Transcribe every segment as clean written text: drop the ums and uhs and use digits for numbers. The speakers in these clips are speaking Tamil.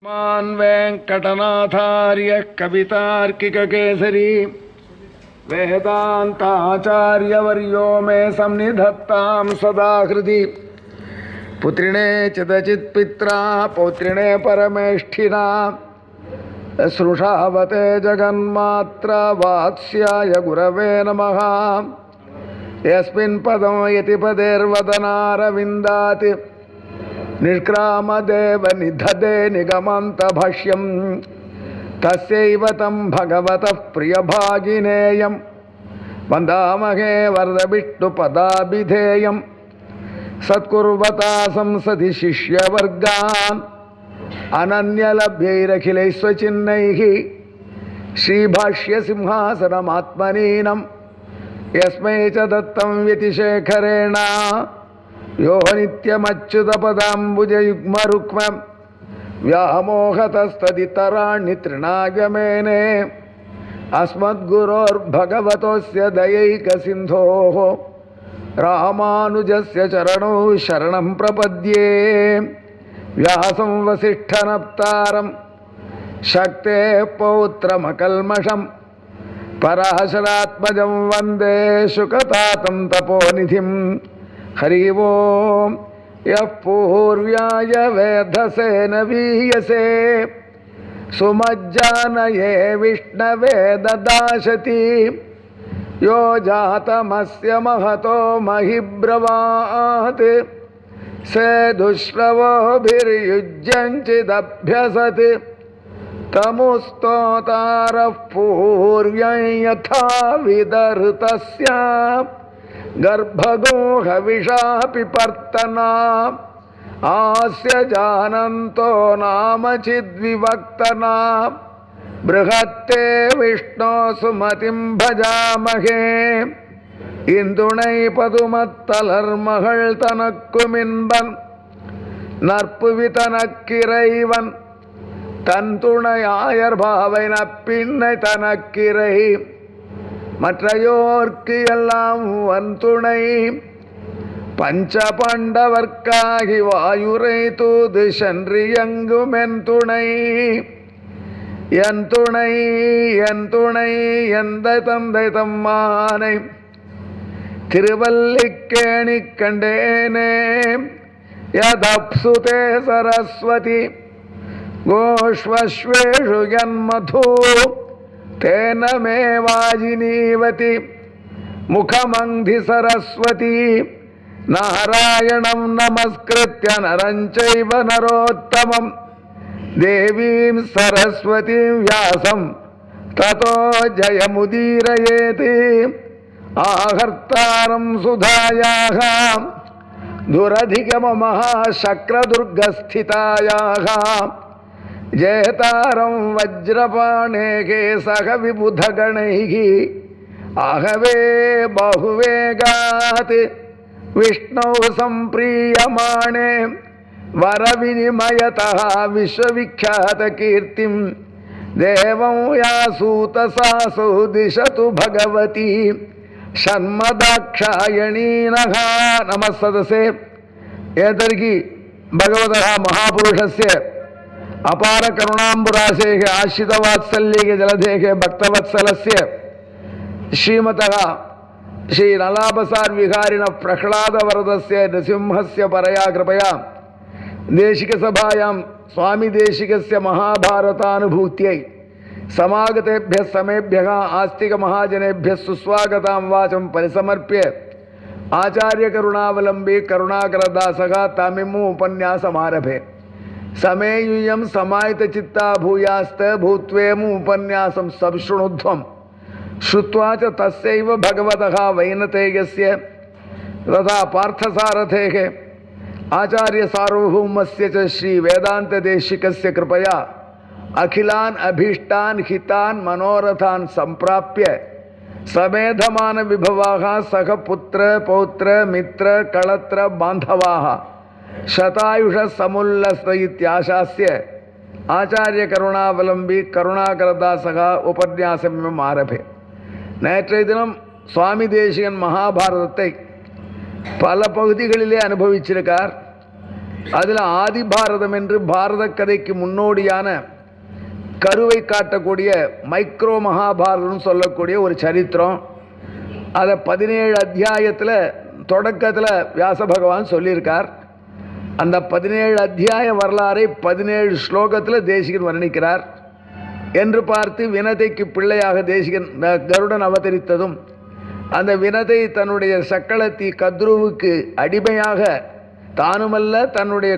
मान् वेङ्कटनाथार्य कवितार्किककेसरी वेदान्ताचार्यवर्यो मे सन्निधत्तां सदा हृदि पुत्रिणे चिदचित्पित्रा पौत्रिणे परमेष्ठिना सृषावते जगन्मात्रा वात्स्याय गुरवे नमः। यस्मिन् पदं यतिपदेर्वदनारविन्दात् निष्क्रामदेव निधदे निगमन्तभाष्यं तस्यैव तं भगवतः प्रियभागिनेयं वन्दामहे वरदविष्णुपदाभिधेयं सत्कुर्वता संसदि शिष्यवर्गान् अनन्यलभ्यैरखिलैस्वचिह्नैः श्रीभाष्यसिंहासनमात्मनीनं यस्मै च दत्तं व्यतिशेखरेण यो नित्यमच्युतपदाम्बुजयुग्मरुक्मं व्यामोहतस्तदितराणि तृणागमेने अस्मद्गुरोर्भगवतोऽस्य दयैकसिन्धोः रामानुजस्य चरणौ शरणं प्रपद्ये। व्यासं वसिष्ठनप्तारं शक्तेः पौत्रमकल्मषं पराशरात्मजं वन्दे शुकतातं तपोनिधिं। हरि ओं यः पूर्व्याय वेधसे नवीयसे सुमज्जानये विष्णवे ददाशति यो जातमस्य महतो महिब्रवात् सेदुश्रवोभिर्युज्यञ्चिदभ्यसत् तमुस्तोतारः पूर्व्यं यथा विदर्तस्य गर्भगोहविषा पिपर्तना आस्य जानन्तो नाम चिद्विवक्तना बृहत्ते विष्णो सुमतिं भजामहे इन्दुणै पदुमत्तलर्महळ் तनक्कुमिन्बन् நற்புவிதனக்கிறைவன் தன் துணையாயர்பாவை நப்பின்னை தனக்கிறை மற்றையோர்க்கு எல்லாம் வன் துணை பஞ்ச பாண்டவர்க்காகி வாயுரை தூது சென்று எங்கும் என் துணை என் துணை என் துணை எந்த தந்தை தம்மானை திருவல்லிக்கேணி கண்டேனே யதப்சுதே சரஸ்வதி கோஷ்வஸ்வேஷு யன்மதூ तेन मे वाजिनीवति मुखमंधि सरस्वती नारायणं नमस्कृत्य नरं चैव नरोत्तमं देवीं सरस्वतीं व्यासं ततो जयमुदीरयेत्। आहर्तारं सुधायाः दुरधिगममहाशक्रदुर्गस्थितायाः जयतारं वज्रपाणेः सह विबुधगणैः आहवे बहुवेगात् विष्णौ सम्प्रीयमाणे वरविनिमयतः विश्वविख्यातकीर्तिं देवं यासूतसासौ दिशतु भगवती षण्मदाक्षायणी नः। नमस्सदसे एतर्हि भगवतः महापुरुषस्य अपार करुणांबुराशेः आश्रितवात्सल्येः जलधेः भक्तवत्सलस्य श्रीमतः श्री नलाबसार विहारिण प्रह्लादवरदस्य नृसिंहस्य परया कृपया देशिकसभायां स्वामी देशिकस्य महाभारतानुभूत्यै समागतेभ्यः समेभ्यः आस्तिकमहाजनेभ्यः सुस्वागतां वाचं परिसमर्प्य आचार्य करुणावलंबी करुणाकरदासः तमिमु उपन्यासमारभे। समेयुयं समाहित चित्ता भूयास्त भूत्वेमु उपन्यासं सबशृणुध्वं श्रुत्वा च तस्यैव भगवतः वैनतेयस्य तथा पार्थसारथेः आचार्य सार्वभौमस्य च श्री वेदांत देशिकस्य कृपया अखिलान् अभीष्टान् हितान् मनोरथान् संप्राप्य समेधमान विभवाः सह पुत्र पौत्र मित्र कळत्र बान्धवाः शतायुष समुल्लस्त इत्याशास्य आचार्य करुणावलंबी करुणाकरदासः उपन्यासम् आरभे। நேற்றைய தினம் சுவாமி தேசிகன் மகாபாரதத்தை பல பகுதிகளிலே அனுபவிச்சிருக்கார். அதில் ஆதி பாரதம் என்று பாரத கதைக்கு முன்னோடியான கருவை காட்டக்கூடிய மைக்ரோ மகாபாரதம் சொல்லக்கூடிய ஒரு சரித்திரம். அதை 17 அத்தியாயத்தில் தொடக்கத்தில் வியாச பகவான் சொல்லியிருக்கார். அந்த 17 அத்தியாய வரலாறை 17 ஸ்லோகத்தில் தேசிகன் வர்ணிக்கிறார். என்று பார்த்து வினதைக்கு பிள்ளையாக தேசிகன் கருடன் அவதரித்ததும் அந்த வினதை தன்னுடைய சக்களத்தி கத்ருவுக்கு அடிமையாக தானுமல்ல தன்னுடைய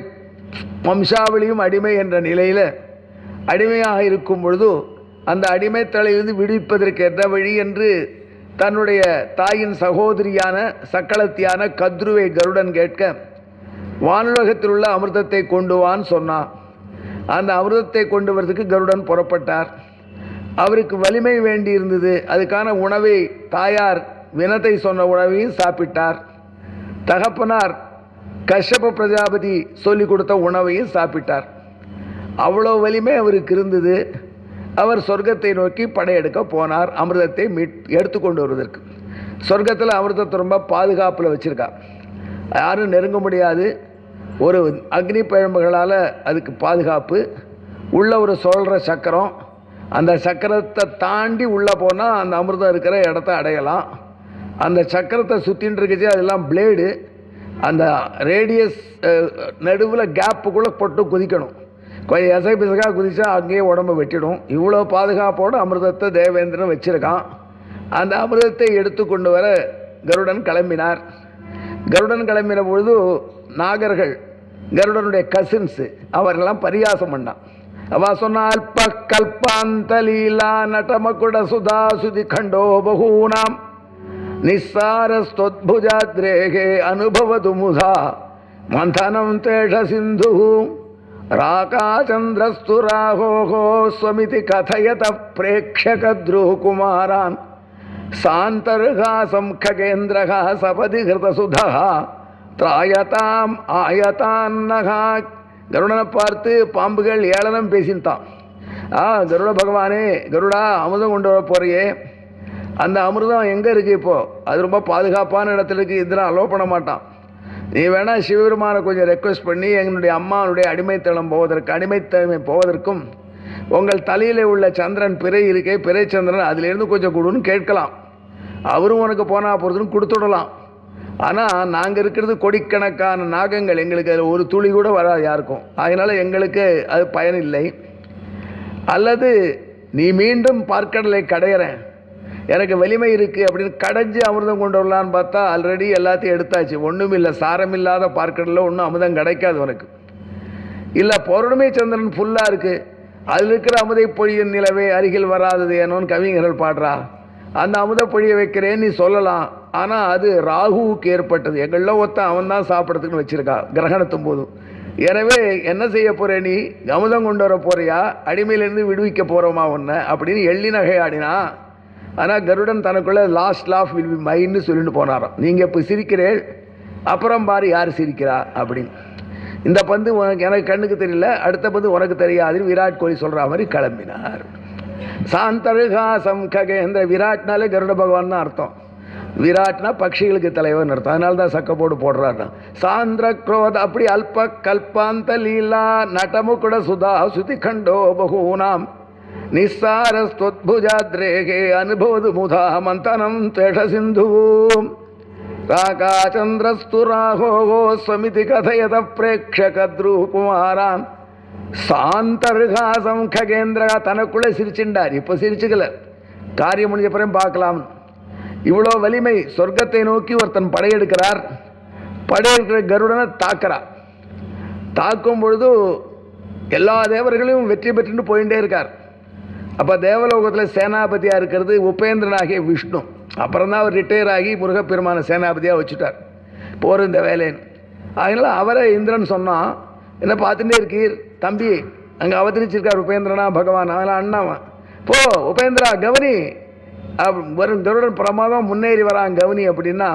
வம்சாவளியும் அடிமை என்ற நிலையில் அடிமையாக இருக்கும் பொழுது அந்த அடிமைத்தலையிலிருந்து விடுவிப்பதற்கு என்ன வழி என்று தன்னுடைய தாயின் சகோதரியான சக்களத்தியான கத்ருவை கருடன் கேட்க வானுலகத்தில் உள்ள அமிர்தத்தை கொண்டு வான்னு சொன்னான். அந்த அமிர்தத்தை கொண்டு வரதுக்கு கருடன் புறப்பட்டார். அவருக்கு வலிமை வேண்டி இருந்தது. அதுக்கான உணவை தாயார் வினதை சொன்ன உணவையும் சாப்பிட்டார். தகப்பனார் கஷ்யப பிரஜாபதி சொல்லிக் கொடுத்த உணவையும் சாப்பிட்டார். அவ்வளோ வலிமை அவருக்கு இருந்தது. அவர் சொர்க்கத்தை நோக்கி படையெடுக்க போனார் அமிர்தத்தை எடுத்துக்கொண்டு வருவதற்கு. சொர்க்கத்தில் அமிர்தத்தை ரொம்ப பாதுகாப்பில் வச்சுருக்கா, யாரும் நெருங்க முடியாது. ஒரு அக்னி பிழம்புகளால் அதுக்கு பாதுகாப்பு. உள்ள ஒரு சொல்கிற சக்கரம், அந்த சக்கரத்தை தாண்டி உள்ளே போனால் அந்த அமிர்தம் இருக்கிற இடத்த அடையலாம். அந்த சக்கரத்தை சுற்றின்னு இருக்குச்சு, அதெல்லாம் பிளேடு. அந்த ரேடியஸ் நடுவில் கேப்புக்குள்ளே போட்டு குதிக்கணும். கொஞ்சம் எசை பிசகாக குதிச்சா அங்கேயே உடம்பை வெட்டிடும். இவ்வளோ பாதுகாப்போடு அமிர்தத்தை தேவேந்திரன் வச்சுருக்கான். அந்த அமிர்தத்தை எடுத்து கொண்டு வர கருடன் கிளம்பினார். கருடன் கிளம்பின பொழுது நாகர்கள், கருடனுடைய கசின்ஸு, அவர்களெல்லாம் பரியாசம் பண்ணான். அவள் சொன்னால் அல்ப கல்பாந்தலீலா நட்டமகுட சுதா சுதி கண்டோ பகூனாம் நிஸ்ஸாரஸ்தொத்புஜாத்ரேகே அனுபவது முதா மந்தனம் தேஷ சிந்து ராகாச்சந்திரஸ்து ராகோகோ ஸ்வமிதி கதயத பிரேக்ஷகத்ருகுமாரான் சாந்தர்காசம் ககேந்திரகா சபதி கிருதசுதா திராயதாம் ஆயதான்னகா. கருடனை பார்த்து பாம்புகள் ஏளனம் பேசின்தான். கருட பகவானே, கருடா அமிர்தம் கொண்டு வர போறியே, அந்த அமிர்தம் எங்கே இருக்குது இப்போது? அது ரொம்ப பாதுகாப்பான இடத்துல இருக்குது, இதெல்லாம் அலோவ் பண்ண மாட்டான். நீ வேணால் சிவபெருமானை கொஞ்சம் ரெக்வஸ்ட் பண்ணி எங்களுடைய அம்மாவுடைய அடிமைத்தளம் அடிமைத்தன்மை போவதற்கும் உங்கள் தலையில் உள்ள சந்திரன் பிறை இருக்கே, பிறை சந்திரன் அதிலேருந்து கொஞ்சம் கொடுன்னு கேட்கலாம். அவரும் உனக்கு போனால் போகிறதுன்னு கொடுத்துடலாம். ஆனால் நாங்கள் இருக்கிறது கோடிக்கணக்கான நாகங்கள், எங்களுக்கு அதில் ஒரு துளி கூட வராது யாருக்கும். அதனால் எங்களுக்கு அது பயனில்லை. அல்லது நீ மீண்டும் பார்க்கடலை கடையிறேன், எனக்கு வலிமை இருக்குது அப்படின்னு கடைஞ்சி அமிர்தம் கொண்டு வரலான்னு பார்த்தா ஆல்ரெடி எல்லாத்தையும் எடுத்தாச்சு. ஒன்றும் இல்லை, சாரமில்லாத பார்க்கடலில் ஒன்றும் அமிர்தம் கிடைக்காது உனக்கு. இல்லை பௌர்ணமி சந்திரன் ஃபுல்லாக இருக்குது, அதில் இருக்கிற அமுதை பொழியின் நிலவே அருகில் வராதது ஏனோன்னு கவிஞர்கள் பாடுறா. அந்த அமுத பொழிய வைக்கிறேன்னு நீ சொல்லலாம். ஆனால் அது ராகுவுக்கு ஏற்பட்டது. எங்களில் ஒருத்தன் அவன் தான் சாப்பிட்றதுக்குன்னு வச்சுருக்கா கிரகணத்தும் போதும். எனவே என்ன செய்ய போகிற, நீ அமுதம் கொண்டு வர போறியா, அடிமையிலேருந்து விடுவிக்க போகிறோமா ஒன்று அப்படின்னு எள்ளி நகையாடினா. ஆனால் கருடன் தனக்குள்ளே லாஸ்ட் லாஃப் வில் பி மைன்னு சொல்லிட்டு போனாராம். நீங்கள் இப்போ சிரிக்கிறேன், அப்புறம் பாரு யார் சிரிக்கிறா அப்படின்னு. இந்த பந்து உனக்கு எனக்கு கண்ணுக்கு தெரியல, அடுத்த பந்து உனக்கு தெரியாதுன்னு விராட் கோலி சொல்கிற மாதிரி கிளம்பினார். சாந்தருகாசம் ககேந்திர, விராட்னாலே கருட பகவான் தான் அர்த்தம். விராட்னா பட்சிகளுக்கு தலைவர்னு அர்த்தம். அதனால தான் சக்க போடுறாருனா. சாந்திர குரோத அப்படி அல்ப கல்பாந்த லீலா நட்டமுகுட சுதா சுதி கண்டோ பகூனாம் நிஸ்ஸாரஸ்தொத்புஜாத்ரேகே அனுபவது முதா மந்தனம் தேஷ சிந்து ராகாச்சந்திரஸ்து ராகோகோ ஸ்வமிதி கதயத பிரேக்ஷகத்ருகுமாரான் சாந்தர்காசம் ககேந்திரகா. தனக்குள்ளே சிரிச்சுண்டார். இப்போ சிரிச்சுக்கல, காரியம் முடிஞ்ச பிறகு பார்க்கலாம். இவ்வளோ வலிமை. சொர்க்கத்தை நோக்கி ஒருத்தன் படையெடுக்கிறார். படையெடுக்கிற கருடனை தாக்குறார். தாக்கும் பொழுது எல்லா தேவர்களையும் வெற்றி பெற்றுன்னு போயிட்டே இருக்கார். அப்போ தேவலோகத்தில் சேனாபதியாக இருக்கிறது உபேந்திரனாகிய விஷ்ணு. அப்புறம் தான் அவர் ரிட்டையர் ஆகி முருகப்பெருமான சேனாபதியாக வச்சுட்டார். போர் இந்த வேலைன்னு. அதனால் அவரை இந்திரன் சொன்னான், என்ன பார்த்துட்டே இருக்கீர் தம்பி, அங்கே அவதரிச்சிருக்கார் உபேந்திரனா பகவான். அதனால் அண்ணாவன் போ உபேந்திரா கவனி, வரும் கருடன் பிரமாதம் முன்னேறி வரான் கவனி அப்படின்னா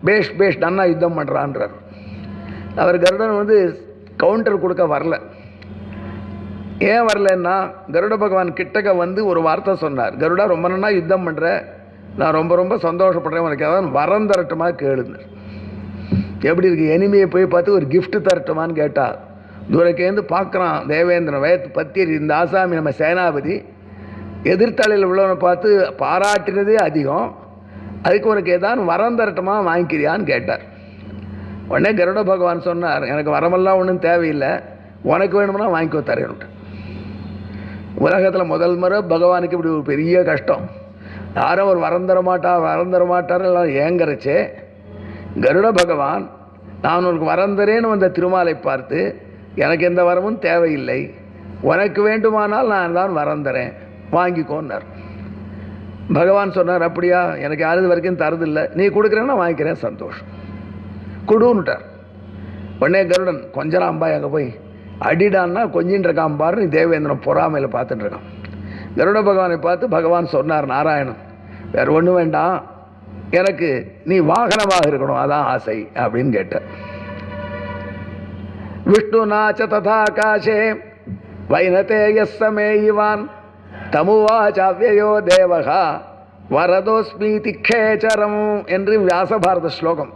பேஷ் பேஷ் நன்னா யுத்தம் பண்ணுறான்றார். அவர் கருடன் கவுண்டர் கொடுக்க வரல. ஏன் வரலன்னா, கருட பகவான் கிட்டக்க ஒரு வார்த்தை சொன்னார். கருடா ரொம்ப நன்னா யுத்தம் பண்ணுற, நான் ரொம்ப ரொம்ப சந்தோஷப்படுறேன், உனக்கு ஏதாவது வரம் தரட்டுமா கேளுங்க. எப்படி இருக்கு? எனிமையை போய் பார்த்து ஒரு கிஃப்ட் தரட்டுமான்னு கேட்டா, தூரக்கேந்து பார்க்குறான் தேவேந்திரன் வயத்து பத்தியர், இந்த ஆசாமி நம்ம சேனாபதி எதிர்த்தலையில் உள்ளவனை பார்த்து பாராட்டினதே அதிகம், அதுக்கு உனக்கு ஏதாவது வரம் தரட்டுமா, வாங்கிக்கிறியான்னு கேட்டார். உடனே கருட பகவான் சொன்னார், எனக்கு வரமெல்லாம் ஒன்றும் தேவையில்லை, உனக்கு வேணும்னா வாங்கிக்கோ தரேன்ட்டு. உலகத்தில் முதல் முறை பகவானுக்கு இப்படி ஒரு பெரிய கஷ்டம், யாரும் ஒரு வரம் தர மாட்டார் எல்லாம் ஏங்கரைச்சே. கருட பகவான் நான் உனக்கு வரம் தரேன்னு வந்த திருமாலை பார்த்து, எனக்கு எந்த வரமும் தேவையில்லை, உனக்கு வேண்டுமானால் நான் தான் வரம் தரேன், வாங்கிக்கோன்னார். பகவான் சொன்னார், அப்படியா, எனக்கு யாரும் வரைக்கும் தரதில்லை, நீ கொடுக்குறேன்னா வாங்கிக்கிறேன், சந்தோஷம், கொடுன்னுட்டார். உடனே கருடன் கொஞ்சராம்பா அங்கே போய் அடிடான்னா கொஞ்சின்னு இருக்கான் பாரு, நீ தேவேந்திரன் பொறாமையில் பார்த்துட்டு இருக்கான். கருட பகவானை பார்த்து பகவான் சொன்னார், நாராயணன் வேறு ஒன்றும் வேண்டாம், எனக்கு நீ வாகனமாக இருக்கணும், அதான் ஆசை அப்படின்னு கேட்டார். விஷ்ணு நாச்ச ததாகாசே வைனதே யஸ்ஸமே இவான் தமுவாச்சாவ்யயோ தேவகா வரதோஸ்மி திக்கேச்சரம் என்று வியாச பாரத ஸ்லோகம்.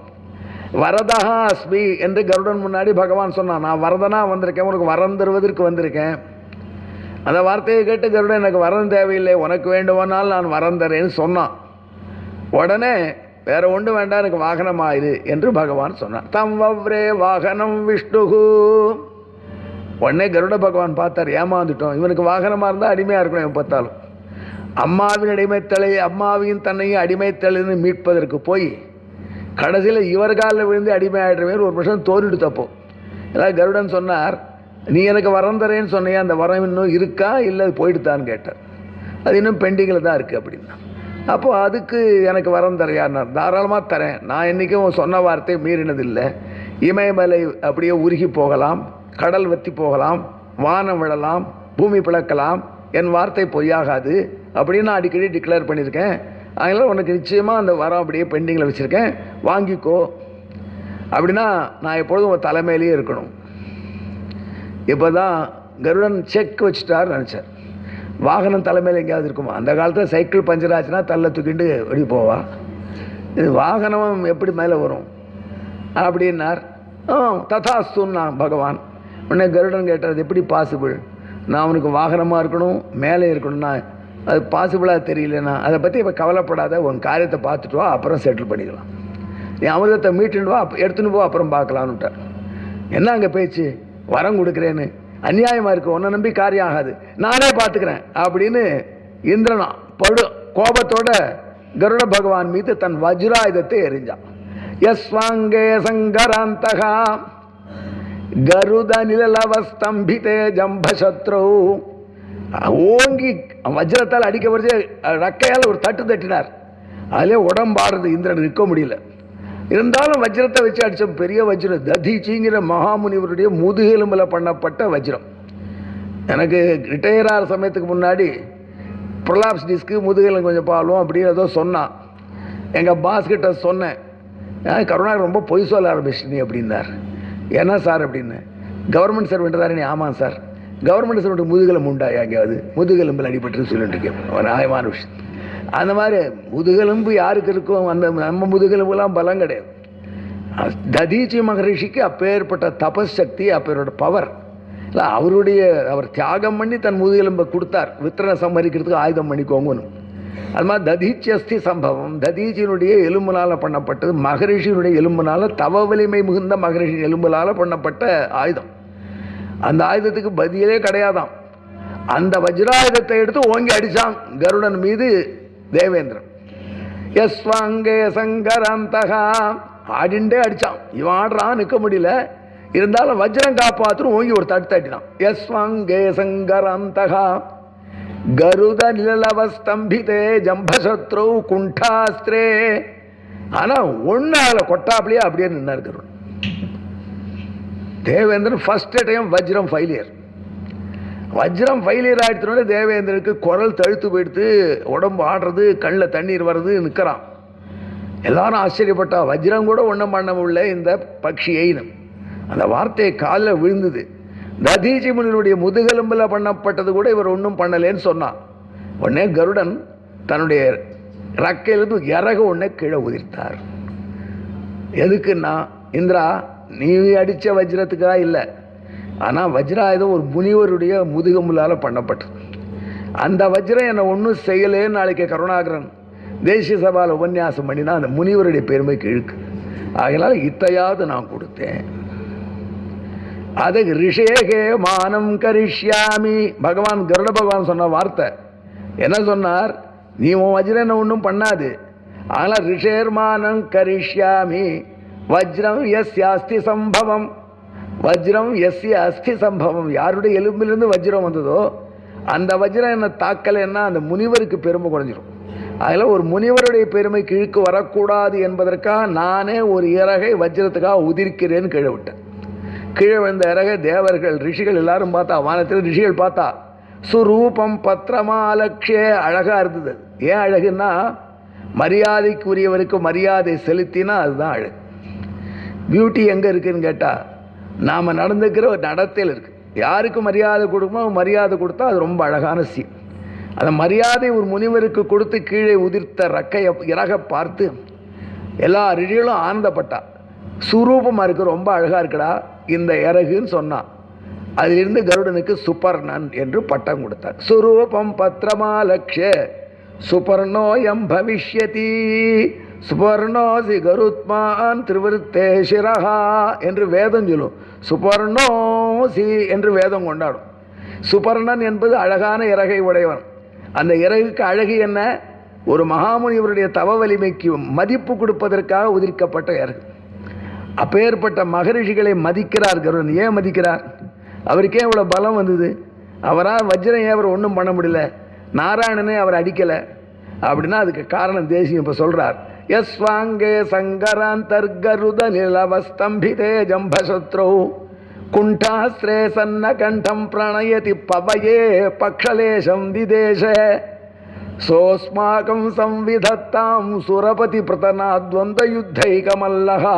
வரதா அஸ்மி என்று கருடன் முன்னாடி பகவான் சொன்னான், நான் வரதனா வந்திருக்கேன், உனக்கு வரம் தருவதற்கு வந்திருக்கேன். அந்த வார்த்தையை கேட்டு கருடன், எனக்கு வரம் தேவையில்லை, உனக்கு வேண்டுமானால் நான் வரம் தரேன்னு சொன்னான். உடனே வேற ஒன்று வேண்டாம், எனக்கு வாகனமாயிரு என்று பகவான் சொன்னான். தம் வவ்ரே வாகனம் விஷ்ணுகு. உடனே கருட பகவான் பார்த்தார், ஏமாந்துட்டோம், இவனுக்கு வாகனமாக இருந்தால் அடிமையாக இருக்கணும், இவன் பார்த்தாலும் அம்மாவின் அடிமைத்தலை, அம்மாவின் தன்னையும் அடிமைத்தலைன்னு மீட்பதற்கு போய் கடைசியில் இவர் காலில் விழுந்து அடிமை ஆகிடுறவே ஒரு நிமிஷம் தோறிட்டு தப்போம். எல்லாம் கருடன் சொன்னார், நீ எனக்கு வரம் தரேன்னு சொன்னியா, அந்த வரம் இன்னும் இருக்கா இல்லை போயிடுத்தான்னு கேட்டார். அது இன்னும் பெண்டிங்கில் தான் இருக்குது அப்படின்னா. அப்போது அதுக்கு எனக்கு வரம் தரையானார். தாராளமாக தரேன், நான் என்றைக்கும் சொன்ன வார்த்தை மீறினதில்லை. இமயமலை அப்படியே உருகி போகலாம், கடல் வற்றி போகலாம், வானம் விழலாம், பூமி பிளக்கலாம், என் வார்த்தை பொய்யாகாது அப்படின்னு நான் அடிக்கடி டிக்ளேர் பண்ணியிருக்கேன். அதனால் உனக்கு நிச்சயமாக அந்த வரம் அப்படியே பெண்டிங்கில் வச்சுருக்கேன், வாங்கிக்கோ. அப்படின்னா நான் எப்பொழுதும் உன் தலைமையிலேயே இருக்கணும். இப்போ தான் கருடன் செக் வச்சுட்டார் நினச்சார். வாகனம் தலைமையில் எங்கேயாவது இருக்குமா? அந்த காலத்தில் சைக்கிள் பஞ்சர் ஆச்சுன்னா தள்ள தூக்கிட்டு வெளியே போவா, இது வாகனம் எப்படி மேலே வரும் அப்படின்னார். ததாஸ்துன்னா பகவான். உடனே கருடன் கேட்டார், அது எப்படி பாசிபிள், நான் அவனுக்கு வாகனமாக இருக்கணும், மேலே இருக்கணும்னா அது பாசிபிளாக தெரியலண்ணா. அதை பற்றி இப்போ கவலைப்படாத, உன் காரியத்தை பார்த்துட்டு வா, அப்புறம் செட்டில் பண்ணிக்கலாம். நீ அமிர்தத்தை மீட்டுன்னு வா, எடுத்துன்னு போ, அப்புறம் பார்க்கலான்னுட்டார். என்ன அங்கே பேச்சு, வரம் கொடுக்குறேன்னு அநியாயமாக இருக்குது, உன்னை நம்பி காரியம் ஆகாது, நானே பார்த்துக்கிறேன் அப்படின்னு இந்திரனா படு கோபத்தோட கருட பகவான் மீது தன் வஜ்ராயுதத்தை எரிஞ்சான். யஸ்வாங்கே சங்கராந்தகா கருத நிலவஸ்தம்பிதே ஜம்பசத்ரு. ஓங்கி வஜ்ரத்தால் அடிக்க வரைச்சு ரக்கையால் ஒரு தட்டு தட்டினார். அதிலே உடம்பாடுறது, இந்திரன் நிற்க முடியல. இருந்தாலும் வஜ்ரத்தை வச்சு அடித்த பெரிய வஜ்ரம், ததீச்சிங்கிற மகாமுனிவருடைய முதுகெலும்பில் பண்ணப்பட்ட வஜ்ரம். எனக்கு ரிட்டையர் ஆகிற சமயத்துக்கு முன்னாடி ப்ரொலாப்ஸ் டிஸ்க்கு முதுகெலும் கொஞ்சம் பாலும் அப்படின்னு ஏதோ சொன்னான். எங்கள் பாஸ்கிட்ட சொன்னேன், கருணாகர் ரொம்ப பொய் சொல்ல ஆரம்பிச்சிட்டீங்க அப்படின்னார். என்ன சார் அப்படின்னு, கவர்மெண்ட் சர்வெண்ட் தானே? ஆமாம் சார். கவர்மெண்ட் சர்வெண்ட் முதுகெலும்பு உண்டாயா எங்கேயாவது? முதுகெலும்பில் அடிபட்டு சொல்லிட்டு இருக்கேன், ஒரு நியாயமான விஷயம். அந்த மாதிரி முதுகெலும்பு யாருக்கு இருக்கும்? அந்த நம்ம முதுகெலும்புலாம் பலம் கிடையாது. ததீச்சி மகரிஷிக்கு அப்பேற்பட்ட தபஸ் சக்தி, அப்பேரோட பவர் இல்லை, அவர் தியாகம் பண்ணி தன் முதுகெலும்பை கொடுத்தார், வித்திரனை சம்ஹரிக்கிறதுக்கு ஆயுதம் பண்ணிக்கோங்கன்னு. அது மாதிரி ததீச்சி அஸ்தி சம்பவம், ததீச்சியினுடைய எலும்புனால் பண்ணப்பட்டது, மகரிஷியினுடைய எலும்புனால், தவ வலிமை மிகுந்த மகரிஷி எலும்புனால் பண்ணப்பட்ட ஆயுதம். அந்த ஆயுதத்துக்கு பதிலே கிடையாதான். அந்த வஜ்ராயுதத்தை எடுத்து ஓங்கி அடித்தான் கருடன் மீது தேவேந்திரன். யஸ்வாங்கே சங்கராந்தகா ஆடிண்டே அடித்தான். இவன் ஆடுறான், நிற்க முடியல, இருந்தாலும் வஜ்ரம் காப்பாற்றும் ஓங்கி ஒரு தட்டு தட்டினான். யஸ்வாங்கே சங்கராந்தகா கருத நிலவஸ்தம்பிதே ஜம்பசத்ரு குண்டாஸ்திரே. ஆனால் ஒன்று அதில் கொட்டாப்பிலேயே அப்படியே நின்னார் கருடன். தேவேந்திரன் ஃபர்ஸ்ட் டைம் வஜ்ரம் ஃபெயிலியர். வஜ்ரம் ஃபெயிலியர் ஆகிடுத்தோட தேவேந்திரனுக்கு குரல் தழுத்து போயிடுத்து, உடம்பு ஆடுறது, கண்ணில் தண்ணீர் வர்றது, நிற்கிறான். எல்லாரும் ஆச்சரியப்பட்டா, வஜ்ரம் கூட ஒன்றும் பண்ண முடியல இந்த பக்ஷியைன்னு. அந்த வார்த்தையை காலில் விழுந்தது. ததீச்சி முனிவருடைய முதுகெலும்பில் பண்ணப்பட்டது கூட இவர் ஒன்றும் பண்ணலேன்னு சொன்னான். உடனே கருடன் தன்னுடைய ரக்கையிலிருந்து இறக உடனே கீழே உதிர்த்தார். எதுக்குன்னா இந்திரா நீ அடித்த வஜ்ரத்துக்காக இல்லை, ஆனால் வஜ்ராயுதம் ஒரு முனிவருடைய முதுகமுலால் பண்ணப்பட்டது. அந்த வஜ்ரம் என்னை ஒன்றும் செய்யலேன்னு நாளைக்கு கருணாகரன் தேசிய சபாவில் உபன்யாசம் பண்ணினா அந்த முனிவருடைய பெருமைக்கு இழுக்கு. ஆகையால் இத்தையாவது நான் கொடுத்தேன். அதுக்கு ரிஷேகே மானம் கரிஷ்யாமி. பகவான் கருட பகவான் சொன்ன வார்த்தை என்ன சொன்னார்? நீ உன் வஜ்ரம் என்ன ஒன்றும் பண்ணாது, ஆனால் ரிஷேர்மானம் கரிஷ்யாமி வஜ்ரம் எஸ்ய அஸ்தி சம்பவம். வஜ்ரம் எஸ்ய அஸ்தி சம்பவம். யாருடைய எலும்பிலிருந்து வஜ்ரம் வந்ததோ அந்த வஜ்ரம் என்ன தாக்கலைன்னா அந்த முனிவருக்கு பெருமை குறைஞ்சிடும். அதில் ஒரு முனிவருடைய பெருமை கீழ்க்கு வரக்கூடாது என்பதற்காக நானே ஒரு இறகை வஜ்ரத்துக்காக உதிர்க்கிறேன்னு கீழே விட்டேன். கீழே வந்த இறகை தேவர்கள் ரிஷிகள் எல்லாரும் பார்த்தா, வானத்தில் ரிஷிகள் பார்த்தா சுரூபம் பத்திரமாலக்ஷே அழகாக இருந்தது. ஏன் அழகுன்னா மரியாதைக்குரியவருக்கு மரியாதை செலுத்தினா அதுதான் அழகு. பியூட்டி எங்கே இருக்குதுன்னு கேட்டால் நாம் நடந்துக்கிற ஒரு நடத்தையில் இருக்குது. யாருக்கு மரியாதை கொடுக்கணும் மரியாதை கொடுத்தா அது ரொம்ப அழகான சீன். அந்த மரியாதை ஒரு முனிவருக்கு கொடுத்து கீழே உதிர்த்த ரக்கையை இறக பார்த்து எல்லா ரிஷிகளும் ஆனந்தப்பட்டா. சுரூபமாக இருக்கு, ரொம்ப அழகாக இருக்குடா இந்த இறகுன்னு சொன்னான். அதிலிருந்து கருடனுக்கு சுபர்ணன் என்று பட்டம் கொடுத்தார். சுரூபம் பத்திரமாலக்ஷே சுபர்ணோயம் பவிஷ்யதி சுபர்ணோசி கருத்மான் திருவிருத்தே சிரஹா என்று வேதம் சொல்லும். சுபர்ணோசி என்று வேதம் கொண்டாடும். சுபர்ணன் என்பது அழகான இறகை உடையவன். அந்த இறகுக்கு அழகு என்ன? ஒரு மகாமுனிவருடைய தவ வலிமைக்கு மதிப்பு கொடுப்பதற்காக உதிர்க்கப்பட்ட இறகு. அப்பேற்பட்ட மகரிஷிகளை மதிக்கிறார் கருடன். ஏன் மதிக்கிறார்? அவருக்கே இவ்வளோ பலம் வந்தது. அவரால் வஜ்ரம் ஏன் அவர் ஒன்றும் பண்ண முடியல, நாராயணனே அவர் அடிக்கலை அப்படின்னா அதுக்கு காரணம் தேசியம் இப்போ சொல்கிறார். யஸ்வாங்கே சங்கராந்தர்கருத நிலவஸ்தம்பிதே ஜம்பசத்ரோ குண்டாஸ்ரே சன்ன கண்டம் பிரணயதி பவயே பக்ஷலேஷம் விதேஷ சோஸ்மாகம் சம்விதத்தாம் சுரபதி பிரதனாத்வந்த யுத்தைகமல்லஹா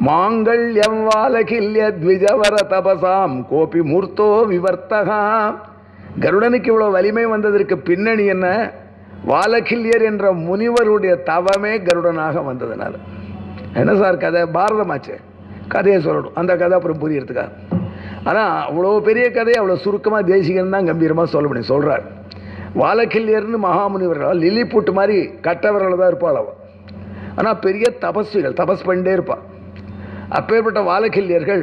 மாங்கல்யம் வாலகில்ய த்விஜவர தபசாம் கோபி மூர்த்தோ விவர்த்தகா. கருடனுக்கு இவ்வளோ வலிமை வந்ததற்கு பின்னணி என்ன? வாலகில்யர் என்ற முனிவருடைய தவமே கருடனாக வந்ததுனால. என்ன சார் கதை? பாரதமாச்சு, கதையை சொல்லணும். அந்த கதை அப்புறம் புரியறதுக்காக. ஆனால் அவ்வளோ பெரிய கதையை அவ்வளோ சுருக்கமாக தேசிகன் தான் கம்பீரமாக சொல்ல முடியும். சொல்கிறார் வாலகில்யர்னு மகாமுனிவர்கள் லில்லிபுட் மாதிரி கட்டவர்கள் தான் இருப்பாள் அவள். ஆனால் பெரிய தபஸ்விகள், தபஸ் பண்ணிட்டே இருப்பாள். அப்பேற்பட்ட வாலகில்யர்கள்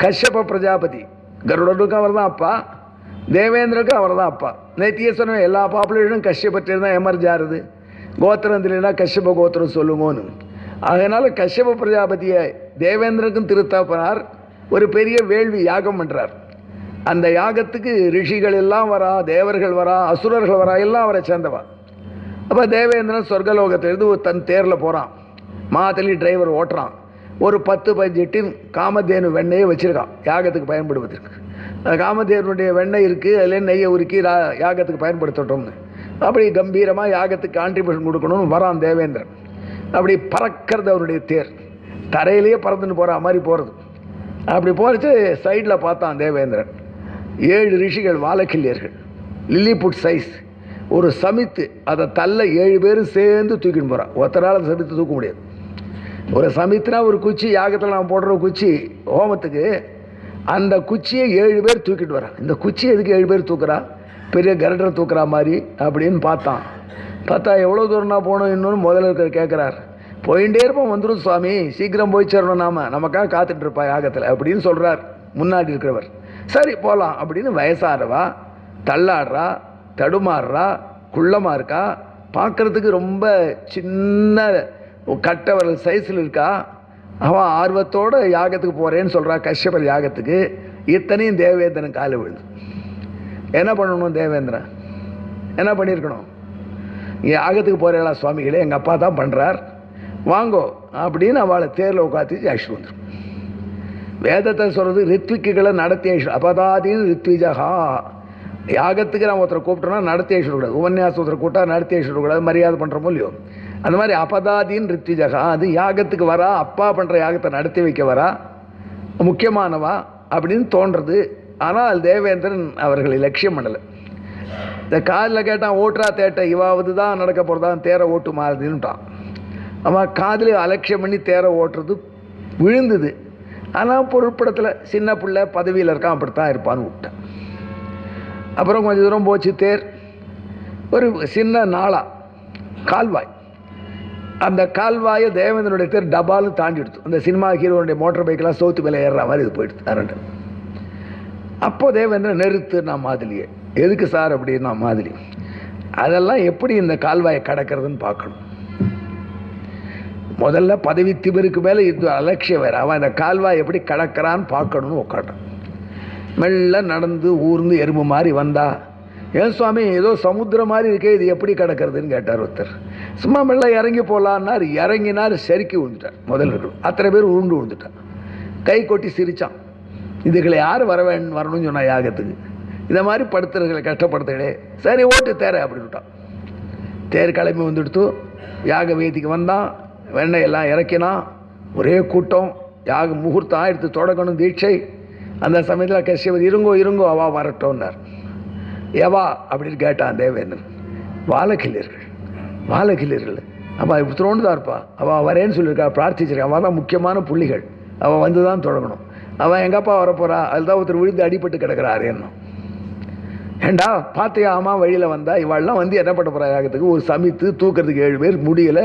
கஷ்யப பிரஜாபதி, கருடனுக்கும் அவர் தான் அப்பா, தேவேந்திரனுக்கும் அவர் தான் அப்பா. நேத்தியே சொன்ன எல்லா பாப்புலேஷனும் கஷ்யபத்திலே தான் எமர்ஜ் ஆறுது. கோத்திரம் தெரியலனா கஷ்யப கோத்திரம் சொல்லுங்கன்னு. அதனால் கஷ்யப பிரஜாபதியை தேவேந்திரனுக்கும் திருத்தப்பனார் ஒரு பெரிய வேள்வி யாகம் பண்ணுறார். அந்த யாகத்துக்கு ரிஷிகள் எல்லாம் வரா, தேவர்கள் வரா, அசுரர்கள் வரா, எல்லாம் அவரை சேர்ந்தவா. அப்போ தேவேந்திரன் சொர்க்கலோகத்திலிருந்து தன் தேரில் போகிறான். மாத்தலி டிரைவர் ஓட்டுறான். ஒரு 10-15 டின் காமதேனு வெண்ணெயை வச்சுருக்கான் யாகத்துக்கு பயன்படுவதற்கு. அந்த காமதேவனுடைய வெண்ணெய் இருக்குது, அதில் நெய்யை உருக்கி யாகத்துக்கு பயன்படுத்தட்டோம்னு. அப்படி கம்பீரமாக யாகத்துக்கு கான்ட்ரிபியூஷன் கொடுக்கணும்னு வரான் தேவேந்திரன். அப்படி பறக்கிறது அவருடைய தேர், தரையிலேயே பறந்துன்னு போகிற மாதிரி போகிறது. அப்படி போகிறச்சு சைடில் பார்த்தான் தேவேந்திரன். 7 ரிஷிகள் வாலகில்யர்கள், லில்லிபுட் சைஸ் ஒரு சமித்து, அதை தள்ள 7 பேரும் சேர்ந்து தூக்கின்னு போகிறான். ஒருத்தரால் அந்த சமித்து தூக்க முடியாது. ஒரு சமித்துனா ஒரு குச்சி, யாகத்தில் நான் போடுற குச்சி ஹோமத்துக்கு, அந்த குச்சியை 7 பேர் தூக்கிட்டு வரான். இந்த குச்சி எதுக்கு 7 பேர் தூக்குறா? பெரிய கரடரை தூக்குறா மாதிரி அப்படின்னு பார்த்தான். பார்த்தா எவ்வளோ தூரம் நான் போகணும் இன்னொன்று முதல்ல இருக்கிற கேட்குறார். போயிட்டே இருப்போம், வந்துடும் சுவாமி, சீக்கிரம் போய் சேரணும், நமக்காக காத்துட்ருப்பா யாகத்தில் அப்படின்னு சொல்கிறார் முன்னாடி இருக்கிறவர். சரி போகலாம் அப்படின்னு. வயசாகிறவா, தள்ளாடுறா, தடுமாறுறா, குள்ளமாக இருக்கா, பார்க்குறதுக்கு ரொம்ப சின்ன கட்டவரல் சைஸில் இருக்கா. அவன் ஆர்வத்தோடு யாகத்துக்கு போகிறேன்னு சொல்கிறா, கஷ்யபர் யாகத்துக்கு. இத்தனையும் தேவேந்திரன் காலை விழுது. என்ன பண்ணணும் தேவேந்திரன்? என்ன பண்ணியிருக்கணும்? இங்கே யாகத்துக்கு போகிறீங்களா சுவாமிகளே, எங்கள் அப்பா தான் பண்ணுறார், வாங்கோ அப்படின்னு அவளை தேரில் உட்காந்து அழிச்சு வந்துடும். வேதத்தை சொல்கிறது ரித்விக்குகளை நடத்தி அழிச்சு. அபதாதின்னு ரித்விஜகா. யாகத்துக்கு நான் ஒருத்தரை கூப்பிட்டோன்னா நடத்தி அழிச்சுடக்கூடாது. உபன்யாசம் ஒருத்தரை கூட்டா நடத்தி அழிச்சுடக்கூடாது, மரியாதை பண்ணுறோமோ இல்லையோ. அந்த மாதிரி அபதாதின்னு ரித்விஜகா. அது யாகத்துக்கு வரா, அப்பா பண்ணுற யாகத்தை நடத்தி வைக்க வரா, முக்கியமானவா அப்படின்னு தோன்றது. ஆனால் தேவேந்திரன் அவர்களை லட்சியம் பண்ணலை. இந்த காதில் கேட்டான், ஓட்டுறா தேட்ட, இவாவது தான் நடக்க போகிறதான் தேரை ஓட்டு மாறுதுன்னுட்டான். அவன் காதில் அலட்சியம் பண்ணி தேரை ஓட்டுறது விழுந்தது. ஆனால் பொருட்படத்தில் சின்ன பிள்ளை பதவியில் இருக்கான், அப்படித்தான் இருப்பான்னு விட்டேன். அப்புறம் கொஞ்சம் தூரம் போச்சு தேர். ஒரு சின்ன நாளா கால்வாய், அந்த கால்வாயை தேவேந்திரனுடைய தேர் டபாலு தாண்டி எடுத்து. அந்த சினிமா ஹீரோனுடைய மோட்டர் பைக்கெலாம் சவுத்து மேலே ஏறுற மாதிரி இது போயிடுது அரண்டு. அப்போ தேவேந்திரன் நிறுத்துனா மாதிரியே. எதுக்கு சார் அப்படின்னா மாதிரி, அதெல்லாம் எப்படி இந்த கால்வாயை கடக்கிறதுன்னு பார்க்கணும். முதல்ல பதவி திமிருக்கு மேலே இது அலட்சியம் வேறு. அவன் இந்த கால்வாய் எப்படி கடக்கிறான்னு பார்க்கணுன்னு உட்காட்டான். மெல்ல நடந்து ஊர்ந்து எறும்பு மாதிரி வந்தா, ஏன் சுவாமி ஏதோ சமுத்திரம் மாதிரி இருக்கே, இது எப்படி கிடக்கிறதுன்னு கேட்டார் ஒருத்தர். சும்மா மெல்ல இறங்கி போகலான்னார். இறங்கினார், செருக்கி விழுந்துட்டார். முதல்ல இருக்கணும் அத்தனை பேர் உருண்டு விழுந்துட்டான். கை கொட்டி சிரித்தான். இதுகளை யார் வரணும்னு சொன்னா யாகத்துக்கு, இதை மாதிரி படுத்துறதுகளை கஷ்டப்படுத்துகளே, சரி ஓட்டு தேர அப்படின்ட்டான். தேர் கிளம்பி வந்துடுத்து. யாக வேதிக்கு வந்தான், வெண்ணையெல்லாம் இறக்கினான். ஒரே கூட்டம். யாக முகூர்த்தம் எடுத்து தொடங்கணும் தீட்சை. அந்த சமயத்தில் கஷ்யபதி இருங்கோ அவா வரட்டோன்னார். எவா அப்படின்னு கேட்டான் தேவேந்திரன். வாழக்கிள்ளர்கள் அப்பா இத்தோண்டு தான் இருப்பா, அவள் வரேன்னு சொல்லியிருக்கா, பிரார்த்திச்சிருக்கா. அவள் தான் முக்கியமான புள்ளிகள், அவள் வந்து தான் தொடங்கணும். அவன் எங்கப்பா வரப்போறா, அதுதான் ஒருத்தர் விழுந்து அடிபட்டு கிடக்கிறாரு என்ன. ஏண்டா பார்த்தியா, ஆமாம் வழியில் வந்தா, இவாள்லாம் வந்து என்ன பண்ண போகிறா யாகத்துக்கு, ஒரு சமைத்து தூக்கிறதுக்கு 7 பேர் முடியலை,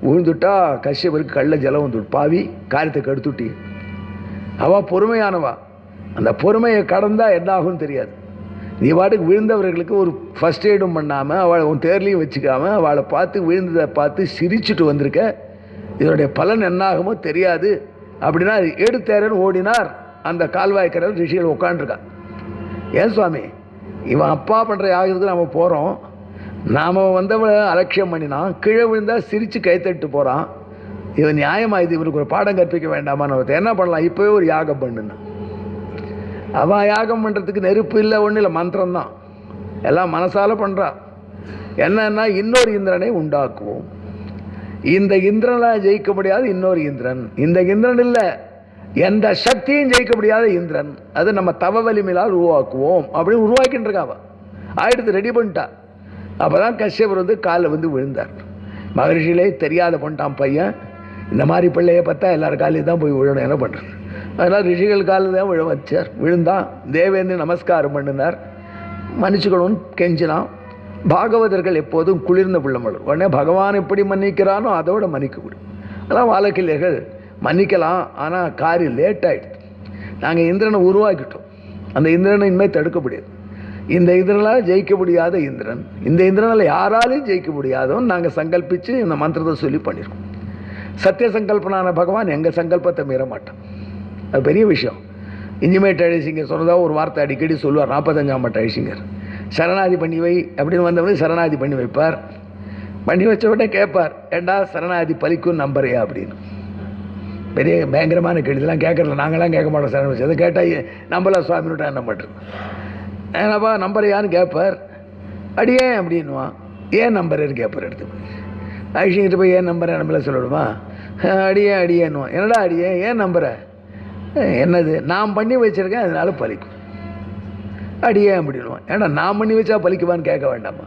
விழுந்துட்டா கஷ்யபருக்கு கள்ள ஜலம் வந்துட்டு பாவி காரியத்தை கெடுத்துட்டி. அவள் பொறுமையானவா, அந்த பொறுமையை கடந்தா என்ன ஆகும்னு தெரியாது. நீ பாட்டுக்கு விழுந்தவர்களுக்கு ஒரு ஃபஸ்ட் எய்டும் பண்ணாமல், அவளை உன் தேர்லையும் வச்சுக்காம, அவளை பார்த்து விழுந்ததை பார்த்து சிரிச்சுட்டு வந்திருக்க, இதனுடைய பலன் என்ன ஆகுமோ தெரியாது அப்படின்னா எடுத்தேரன்னு ஓடினார். அந்த கால்வாய்க்கரையில் ரிஷிகள் உட்காண்டிருக்கா. ஏன் சுவாமி, இவன் அப்பா பண்ணுற யாகத்துக்கு நம்ம போகிறோம், நாம் வந்தவளை அலட்சியம் பண்ணினான், கீழே விழுந்தால் சிரித்து கைத்தட்டு போகிறான், இவன் நியாயமாக இது இவருக்கு ஒரு பாடம் கற்பிக்க வேண்டாமான்னு ஒருத்தர் என்ன பண்ணலாம், இப்போவே ஒரு யாகம் பண்ணுன்னா. அவன் யாகம் பண்ணுறதுக்கு நெருப்பு இல்லை, ஒன்றும் இல்லை, மந்திரம்தான், எல்லாம் மனசால் பண்ணுறா. என்னன்னா இன்னொரு இந்திரனை உண்டாக்குவோம். இந்த இந்திரனால் ஜெயிக்க முடியாத இன்னொரு இந்திரன், இந்த இந்திரன் இல்லை, எந்த சக்தியும் ஜெயிக்க முடியாத இந்திரன், அது நம்ம தவ வலிமையால் உருவாக்குவோம் அப்படின்னு உருவாக்கிட்டு இருக்காவ. ஆயிடுத்து, ரெடி பண்ணிட்டா. அப்போ தான் கஷ்யபர் வந்து காலில் வந்து விழுந்தார். மகரிஷிலே தெரியாத பண்ணிட்டான் பையன், இந்த மாதிரி பிள்ளையை பார்த்தா எல்லாரும் காலையில் தான் போய் விழணும், என்ன பண்ணுறது. அதனால் ரிஷிகள் காலில் தான் விழ வச்சார். விழுந்தான். தேவேந்திரன் நமஸ்காரம் பண்ணினார், மன்னிச்சுக்கணும்னு கெஞ்சினான். பாகவதர்கள் எப்போதும் குளிர்ந்த பிள்ளைமகள், உடனே பகவான் எப்படி மன்னிக்கிறானோ அதோட மன்னிக்கக்கூடும். அதான் வாழக்கிள்ளைகள் மன்னிக்கலாம், ஆனால் காரியம் லேட் ஆகிடுது. நாங்கள் இந்திரனை உருவாக்கிட்டோம், அந்த இந்திரனை இனிமேல் தடுக்க முடியாது. இந்த இந்திரனால் ஜெயிக்க முடியாத இந்திரன், இந்த இந்திரனால் யாராலையும் ஜெயிக்க முடியாதவன் நாங்கள் சங்கல்பித்து இந்த மந்திரத்தை சொல்லி பண்ணியிருக்கோம். சத்திய சங்கல்பனான பகவான் எங்கள் சங்கல்பத்தை மீற மாட்டான். அது பெரிய விஷயம். இஞ்சிமேட் அழிசிங்கர் சொன்னதாக ஒரு வார்த்தை அடிக்கடி சொல்லுவார். 45ஆம் பட்ட அழிசிங்கர் சரணாதி பண்ணி வை அப்படின்னு வந்தவனே சரணாதி பண்ணி வைப்பார். பண்ணி வச்ச உடனே கேட்பார், ஏண்டா சரணாதி பலிக்கும் நம்புறியா அப்படின்னு. பெரிய பயங்கரமான கேள்விலாம் கேட்கறதில்ல, நாங்களாம் கேட்க மாட்டோம். சரண வச்சு அதை கேட்டால் நம்பலாம் சுவாமின்னுட்டா என்ன பண்ணுறது, ஏன்னாப்பா நம்பரையான்னு கேட்பார். அடியே அப்படின்னுவான். ஏன் நம்பருன்னு கேட்பார். எடுத்து அழிசிங்கிட்ட போய் ஏன் நம்பரை நம்மள சொல்லிடுமா, அடியேன்னுவான். என்னடா அடியே, ஏன் நம்புற, என்னது நான் பண்ணி வச்சுருக்கேன் அதனால பலிக்கும். அடியே அப்படின்வான். ஏன்னா நான் பண்ணி வச்சா பலிக்குவான்னு கேட்க வேண்டாமா,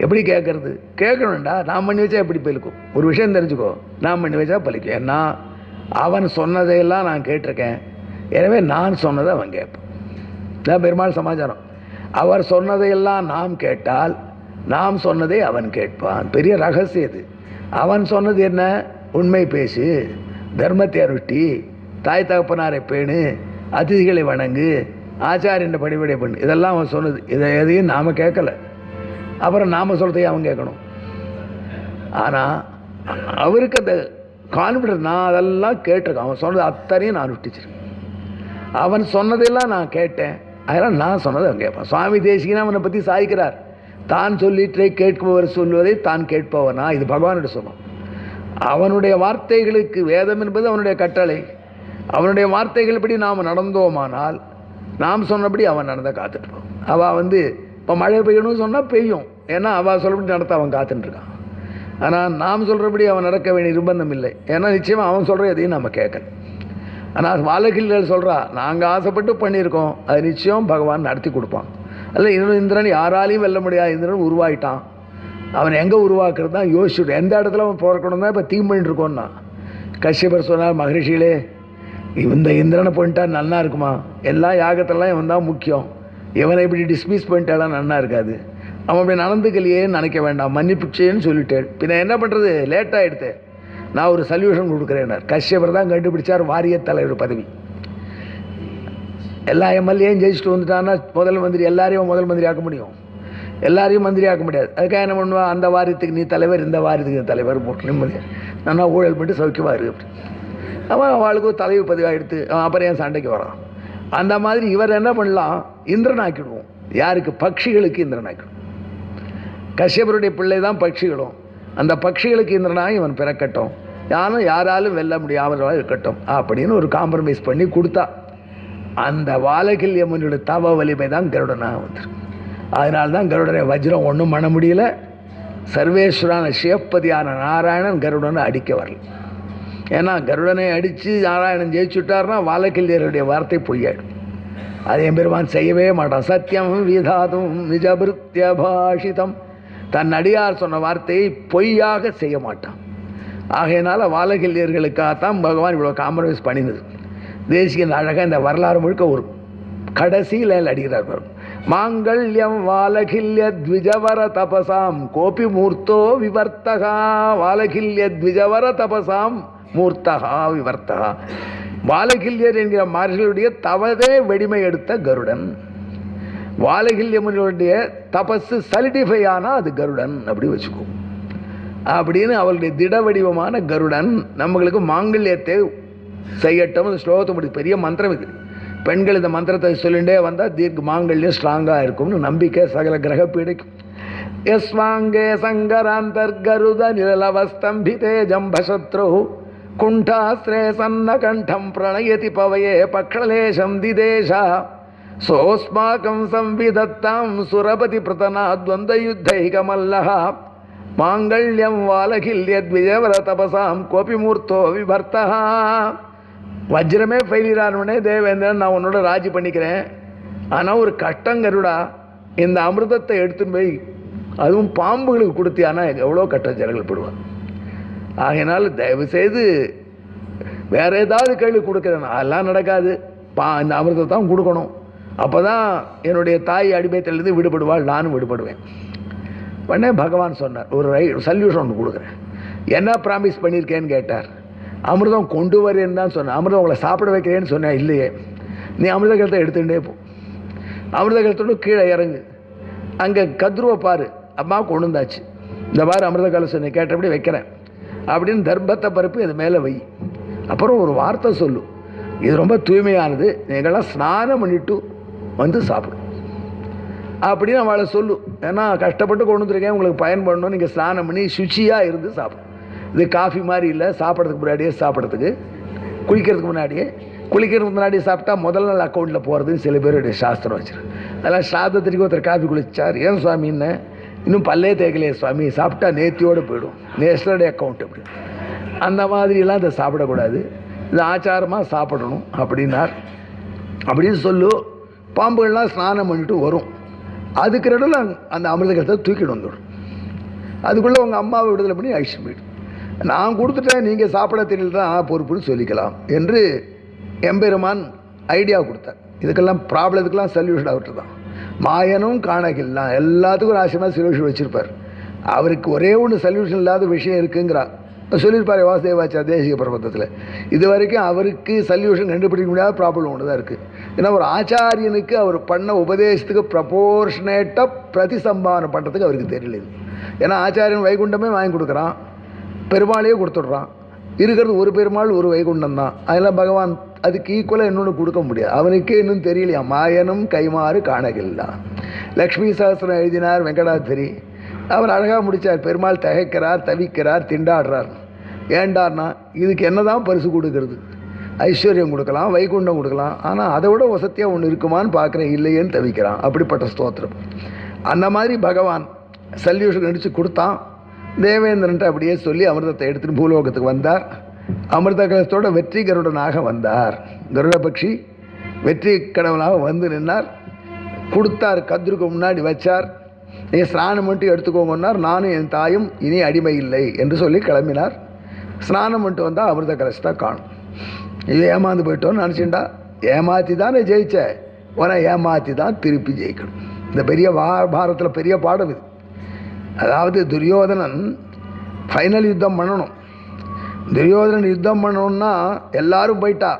எப்படி கேட்கறது, கேட்கணும்டா. நான் பண்ணி வச்சா எப்படி பலிக்கும், ஒரு விஷயம் தெரிஞ்சுக்கோ, நான் பண்ணி வச்சா பலிக்கும். ஏன்னா அவன் சொன்னதையெல்லாம் நான் கேட்டிருக்கேன், எனவே நான் சொன்னதை அவன் கேட்பான். இதான் பெருமாள் சமாச்சாரம். அவர் சொன்னதையெல்லாம் நாம் கேட்டால் நாம் சொன்னதை அவன் கேட்பான். பெரிய ரகசியம் இது. அவன் சொன்னது என்ன, உண்மை பேசு, தர்மத்தை அருட்டி, தாய் தகப்பனாரை பேணு, அதிதிகளை வணங்கு, ஆச்சாரியன் பணிவிடை பண்ணு, இதெல்லாம் அவன் சொன்னது. இதை எதையும் நாம் கேட்கல. அப்புறம் நாம் சொல்கிறதையும் அவன் கேட்கணும். ஆனால் அவருக்கு அந்த கான்ஃபிடன்ஸ், நான் அதெல்லாம் கேட்டிருக்கேன், அவன் சொன்னது அத்தனையும் நான் விட்டுச்சிருக்கேன், அவன் சொன்னதெல்லாம் நான் கேட்டேன், அதெல்லாம் நான் சொன்னதை அவன் கேட்பான். சுவாமி தேசிகனா அவனை பற்றி சாய்க்கிறார். தான் சொல்லிட்டே கேட்பவர் சொல்வதை தான் கேட்பவனா, இது பகவானுடைய சொன்னான். அவனுடைய வார்த்தைகளுக்கு வேதம் என்பது அவனுடைய கட்டளை. அவனுடைய வார்த்தைகள் படி நாம் நடந்தோமானால் நாம் சொன்னபடி அவன் நடந்த காத்துட்ருப்பான். அவள் வந்து இப்போ மழை பெய்யணும்னு சொன்னால் பெய்யும், ஏன்னா அவள் சொல்கிறபடி நடத்த அவன் காத்துட்டுருக்கான். ஆனால் நாம் சொல்கிறபடி அவன் நடக்க வேண்டிய நிர்பந்தம் இல்லை, ஏன்னா நிச்சயமாக அவன் சொல்கிற எதையும் நம்ம கேட்கணும். ஆனால் வாழகில்கள் சொல்கிறா, நாங்கள் ஆசைப்பட்டு பண்ணியிருக்கோம், அது நிச்சயம் பகவான் நடத்தி கொடுப்பான். அல்ல இன்னும் இந்திரன் யாராலையும் வெல்ல முடியாது, இந்திரன் உருவாயிட்டான். அவன் எங்கே உருவாக்குறது தான் யோசிச்சுட்டு, எந்த இடத்துல அவன் பிறக்கணும் தான் இப்போ தீம் பண்ணிட்டு இருக்கோன்னா, கஷ்யபர் சொன்னார், மகரிஷிகளே, இந்த இந்திரனை பண்ணிட்டா நல்லா இருக்குமா? எல்லா யாகத்தெல்லாம் இவன் தான் முக்கியம், இவனை இப்படி டிஸ்மிஸ் பண்ணிட்டாலாம் நல்லா இருக்காது, அவன் அப்படி நடந்துக்கலையேன்னு நினைக்க வேண்டாம், மன்னிப்புச்சேன்னு சொல்லிட்டேன். பின்ன என்ன பண்ணுறது, லேட் ஆகிடுது, நான் ஒரு சொல்யூஷன் கொடுக்குறேன்னார். கஷ்யபர் தான் கண்டுபிடிச்சார் வாரிய தலைவர் பதவி. எல்லா எம்எல்ஏயும் ஜெயிச்சுட்டு வந்துட்டான்னா முதல் மந்திரி எல்லாரையும் முதல் மந்திரி ஆக்க முடியும்? எல்லாரையும் மந்திரி ஆக்க முடியாது. அதுக்காக என்ன பண்ணுவான், அந்த வாரியத்துக்கு நீ தலைவர், இந்த வாரியத்துக்கு தலைவர் போட்டு நிம்மதியாக நல்லா ஊழல் பண்ணிட்டு சௌக்கியமாக இருக்கு. அவன் அவளுக்கு தலைவி பதிவாக எடுத்து அப்புறம் என் சண்டைக்கு வரான். அந்த மாதிரி இவர் என்ன பண்ணலாம், இந்திரன் ஆக்கிடுவோம். யாருக்கு? பட்சிகளுக்கு இந்திரன் ஆக்கிடுவோம். கஷ்யபருடைய பிள்ளை தான் பட்சிகளும், அந்த பட்சிகளுக்கு இந்திரனாக இவன் பிறக்கட்டும், யாராலும் வெல்ல முடியாமல் இருக்கட்டும் அப்படின்னு ஒரு காம்ப்ரமைஸ் பண்ணி கொடுத்தா. அந்த வாலகில்யமுனுடைய தவ வலிமை தான் கருடனாக வந்துருக்கு. அதனால்தான் கருடனை வஜ்ரம் ஒன்றும் பண்ண முடியல. சர்வேஸ்வரான சிவப்பதியான நாராயணன் கருடனை அடிக்க வரல. ஏன்னா கருடனை அடித்து நாராயணன் ஜெயிச்சுட்டார்னா வாலகில்யருடைய வார்த்தை பொய்யாயிடும். அதை எம்பெருமான் செய்யவே மாட்டான். சத்தியம் விதாதும் நிஜபிருத்திய பாஷிதம், தன் அடியார் சொன்ன வார்த்தையை பொய்யாக செய்ய மாட்டான். ஆகையினால வாலகில்யர்களுக்காகத்தான் பகவான் இவ்வளோ காம்ப்ரமைஸ் பண்ணினது. தேசிகன் அழகாக இந்த வரலாறு முழுக்க ஒரு கடைசியில் அடிக்கிறார். மாங்கல்யம் வாலகில்ய த்விஜவர தபசாம் கோபி மூர்த்தோ விவர்த்தகா. வாலகில்ய த்விஜவர தபசாம் மூர்த்தகா விவர்த்தகா. வாலகில்யர் என்கிற மகர்களுடைய தவதே வெடிமை எடுத்த கருடன். வாலகில்யமுனுடைய தபஸு சலிடிஃபை ஆனால் அது கருடன் அப்படி வச்சுக்கோ அப்படின்னு அவளுடைய திட வடிவமான கருடன் நம்மளுக்கு மாங்கல்யத்தை செய்யட்டும். ஸ்லோகத்தை முடியும், பெரிய மந்திரம் இது. பெண்கள் இந்த மந்திரத்தை சொல்லிகிட்டே வந்தால் தீர்க்க மாங்கல்யம் ஸ்ட்ராங்காக இருக்கும்னு நம்பிக்கை சகல கிரக பீடைக்கும். யஸ்வாங்கே சங்கராந்தர்கருத நிலவஸ்தம்பிதே ஜம்பசத்ரு குண்டாஸ்ரே சன்ன கண்டம் பிரணயதி பவயே பக்ஷலேஷம் திதேஷா சோஸ்மாக்கம் சம்விதத்தாம் சுரபதி பிரதனா துவந்த யுத்தைகமல்லஹ மாங்கல்யம் வாலகில்யத்விஜவர தபசாம் கோபி மூர்த்தோ விபர்த்தஹா. வஜ்ரமே ஃபெயிலியர் ஆனவனே, தேவேந்திரன் நான் உன்னோட ராஜி பண்ணிக்கிறேன், ஆனால் ஒரு கட்டங்கருடா, இந்த அமிர்தத்தை எடுத்துன்னு போய் அதுவும் பாம்புகளுக்கு கொடுத்தியானா எவ்வளோ கட்டச்சரங்கள் போடுவான். ஆகையினால தயவுசெய்து வேறு ஏதாவது கேள்வி கொடுக்குறேன், அதெல்லாம் நடக்காது, இந்த அமிர்தத்தை தான் கொடுக்கணும், அப்போ தான் என்னுடைய தாய் அடிமைத்திலிருந்து விடுபடுவாள், நானும் விடுபடுவேன். உடனே பகவான் சொன்னார், ஒரு சொல்யூஷன் ஒன்று கொடுக்குறேன். என்ன ப்ராமிஸ் பண்ணியிருக்கேன்னு கேட்டார். அமிர்தம் கொண்டு வரேன்னு தான் சொன்னேன். அமிர்தம் உங்களை சாப்பிட வைக்கிறேன்னு சொன்னேன். இல்லையே, நீ அமிர்த கலத்தை எடுத்துகிட்டே போ, அமிர்த கலத்தோடு கீழே இறங்கு, அங்கே கத்ருவை பாரு, அம்மா கொண்டு வந்தாச்சு, இந்த பாரு அமிர்த கலை சொன்னேன், கேட்டபடி வைக்கிறேன் அப்படின்னு தர்பத்தை பருப்பு இது மேலே வை. அப்புறம் ஒரு வார்த்தை சொல்லு, இது ரொம்ப தூய்மையானது, நீங்களாம் ஸ்நானம் பண்ணிவிட்டு வந்து சாப்பிடும் அப்படின்னு அவளை சொல்லு. ஏன்னா கஷ்டப்பட்டு கொண்டு வந்துருக்கேன், உங்களுக்கு பயன்படணும், நீங்கள் ஸ்நானம் பண்ணி சுச்சியாக இருந்து சாப்பிடும். இது காஃபி மாதிரி இல்லை, சாப்பிட்றதுக்கு முன்னாடியே சாப்பிட்றதுக்கு, குளிக்கிறதுக்கு முன்னாடியே சாப்பிட்டா முதல் நாள் அக்கௌண்ட்டில் போகிறதுன்னு சில பேருடைய சாஸ்திரம் வச்சுருக்கு. அதெல்லாம் சாதத்திற்கு ஒருத்தர் காஃபி குளிச்சார். ஏன் சுவாமின்னு, இன்னும் பல்லே தேய்க்கலையே சுவாமி, சாப்பிட்டா நேத்தியோடு போயிடும், நேஸ்டர்டே அக்கௌண்ட் அப்படி. அந்த மாதிரிலாம் இதை சாப்பிடக்கூடாது, இது ஆச்சாரமாக சாப்பிடணும் அப்படின்னார். அப்படின்னு சொல்லு. பாம்புகள்லாம் ஸ்நானம் பண்ணிட்டு வரும், அதுக்கு நடுவில் அந்த அமிர்தகத்தை தூக்கிட்டு வந்துடும். அதுக்குள்ளே உங்கள் அம்மாவை விடுதலை பண்ணி அழிச்சு போயிடும். நான் கொடுத்துட்டேன், நீங்கள் சாப்பிட தெரியல தான் பொறுப்புன்னு சொல்லிக்கலாம் என்று எம்பெருமான் ஐடியா கொடுத்தார். இதுக்கெல்லாம் ப்ராப்ளத்துக்கெல்லாம் சொல்யூஷன் அவர்கிட்ட தான். மாயனும் காணகில்லாம் எல்லாத்துக்கும் ராசியமாக சொல்யூஷன் வச்சுருப்பார். அவருக்கு ஒரே ஒன்று சொல்யூஷன் இல்லாத விஷயம் இருக்குங்கிறா சொல்லியிருப்பார் வாசுதேவாச்சார் தேசிக பிரபந்தத்தில். இது வரைக்கும் அவருக்கு சொல்யூஷன் கண்டுபிடிக்க முடியாத ப்ராப்ளம் ஒன்று தான் இருக்குது. ஏன்னா ஒரு ஆச்சாரியனுக்கு அவர் பண்ண உபதேசத்துக்கு ப்ரப்போர்ஷனேட்டாக பிரதிசம்பாவனை பண்ணுறதுக்கு அவருக்கு தெரியல. ஏன்னா ஆச்சாரியன் வைகுண்டமே வாங்கி கொடுக்குறான், பெருமாளையே கொடுத்துட்றான், இருக்கிறது ஒரு பெருமாள் ஒரு வைகுண்டம் தான். அதெல்லாம் பகவான் அதுக்கு ஈக்குவலாக இன்னொன்று கொடுக்க முடியாது. அவனுக்கே இன்னும் தெரியலையா, மாயனும் கைமாறு காணகில்லா. லக்ஷ்மி சஹஸ்ரம் எழுதினார் வெங்கடாத்திரி, அவர் அழகாக முடித்தார். பெருமாள் தகைக்கிறார், தவிக்கிறார், திண்டாடுறார். ஏண்டார்னா இதுக்கு என்ன தான் பரிசு கொடுக்கறது, ஐஸ்வர்யம் கொடுக்கலாம், வைகுண்டம் கொடுக்கலாம், ஆனால் அதை விட வசதியாக ஒன்று இருக்குமான்னு பார்க்குறேன், இல்லையேன்னு தவிக்கிறான். அப்படிப்பட்ட ஸ்தோத்திரம். அந்த மாதிரி பகவான் சொல்யூஷன் அடித்து கொடுத்தான். தேவேந்திரன்ட்டு அப்படியே சொல்லி அமிர்தத்தை எடுத்துகிட்டு பூலோகத்துக்கு வந்தார். அமிர்த கலசத்தோட வெற்றி கருடனாக வந்தார். கருட பக்ஷி வெற்றி கடவுளாக வந்து நின்னார். கொடுத்தார், கத்ருக்கு முன்னாடி வச்சார். நீங்கள் ஸ்நானம் மட்டும் எடுத்துக்கோங்கன்னார். நானும் என் தாயும் இனி அடிமை இல்லை என்று சொல்லி கிளம்பினார். ஸ்நானம் பண்ணிட்டு வந்தால் அமிர்த கலசத்தை காணும். இது ஏமாந்து போயிட்டோன்னு நினச்சிண்டா ஏமாற்றி தானே ஜெயிச்ச, உன ஏமாற்றி தான் திருப்பி ஜெயிக்கணும். இந்த பெரிய பாரதத்தில் பெரிய பாடம் இது. அதாவது துரியோதனன் ஃபைனல் யுத்தம் பண்ணணும். துரியோதனன் யுத்தம் பண்ணணும்னா எல்லாரும் போயிட்டா.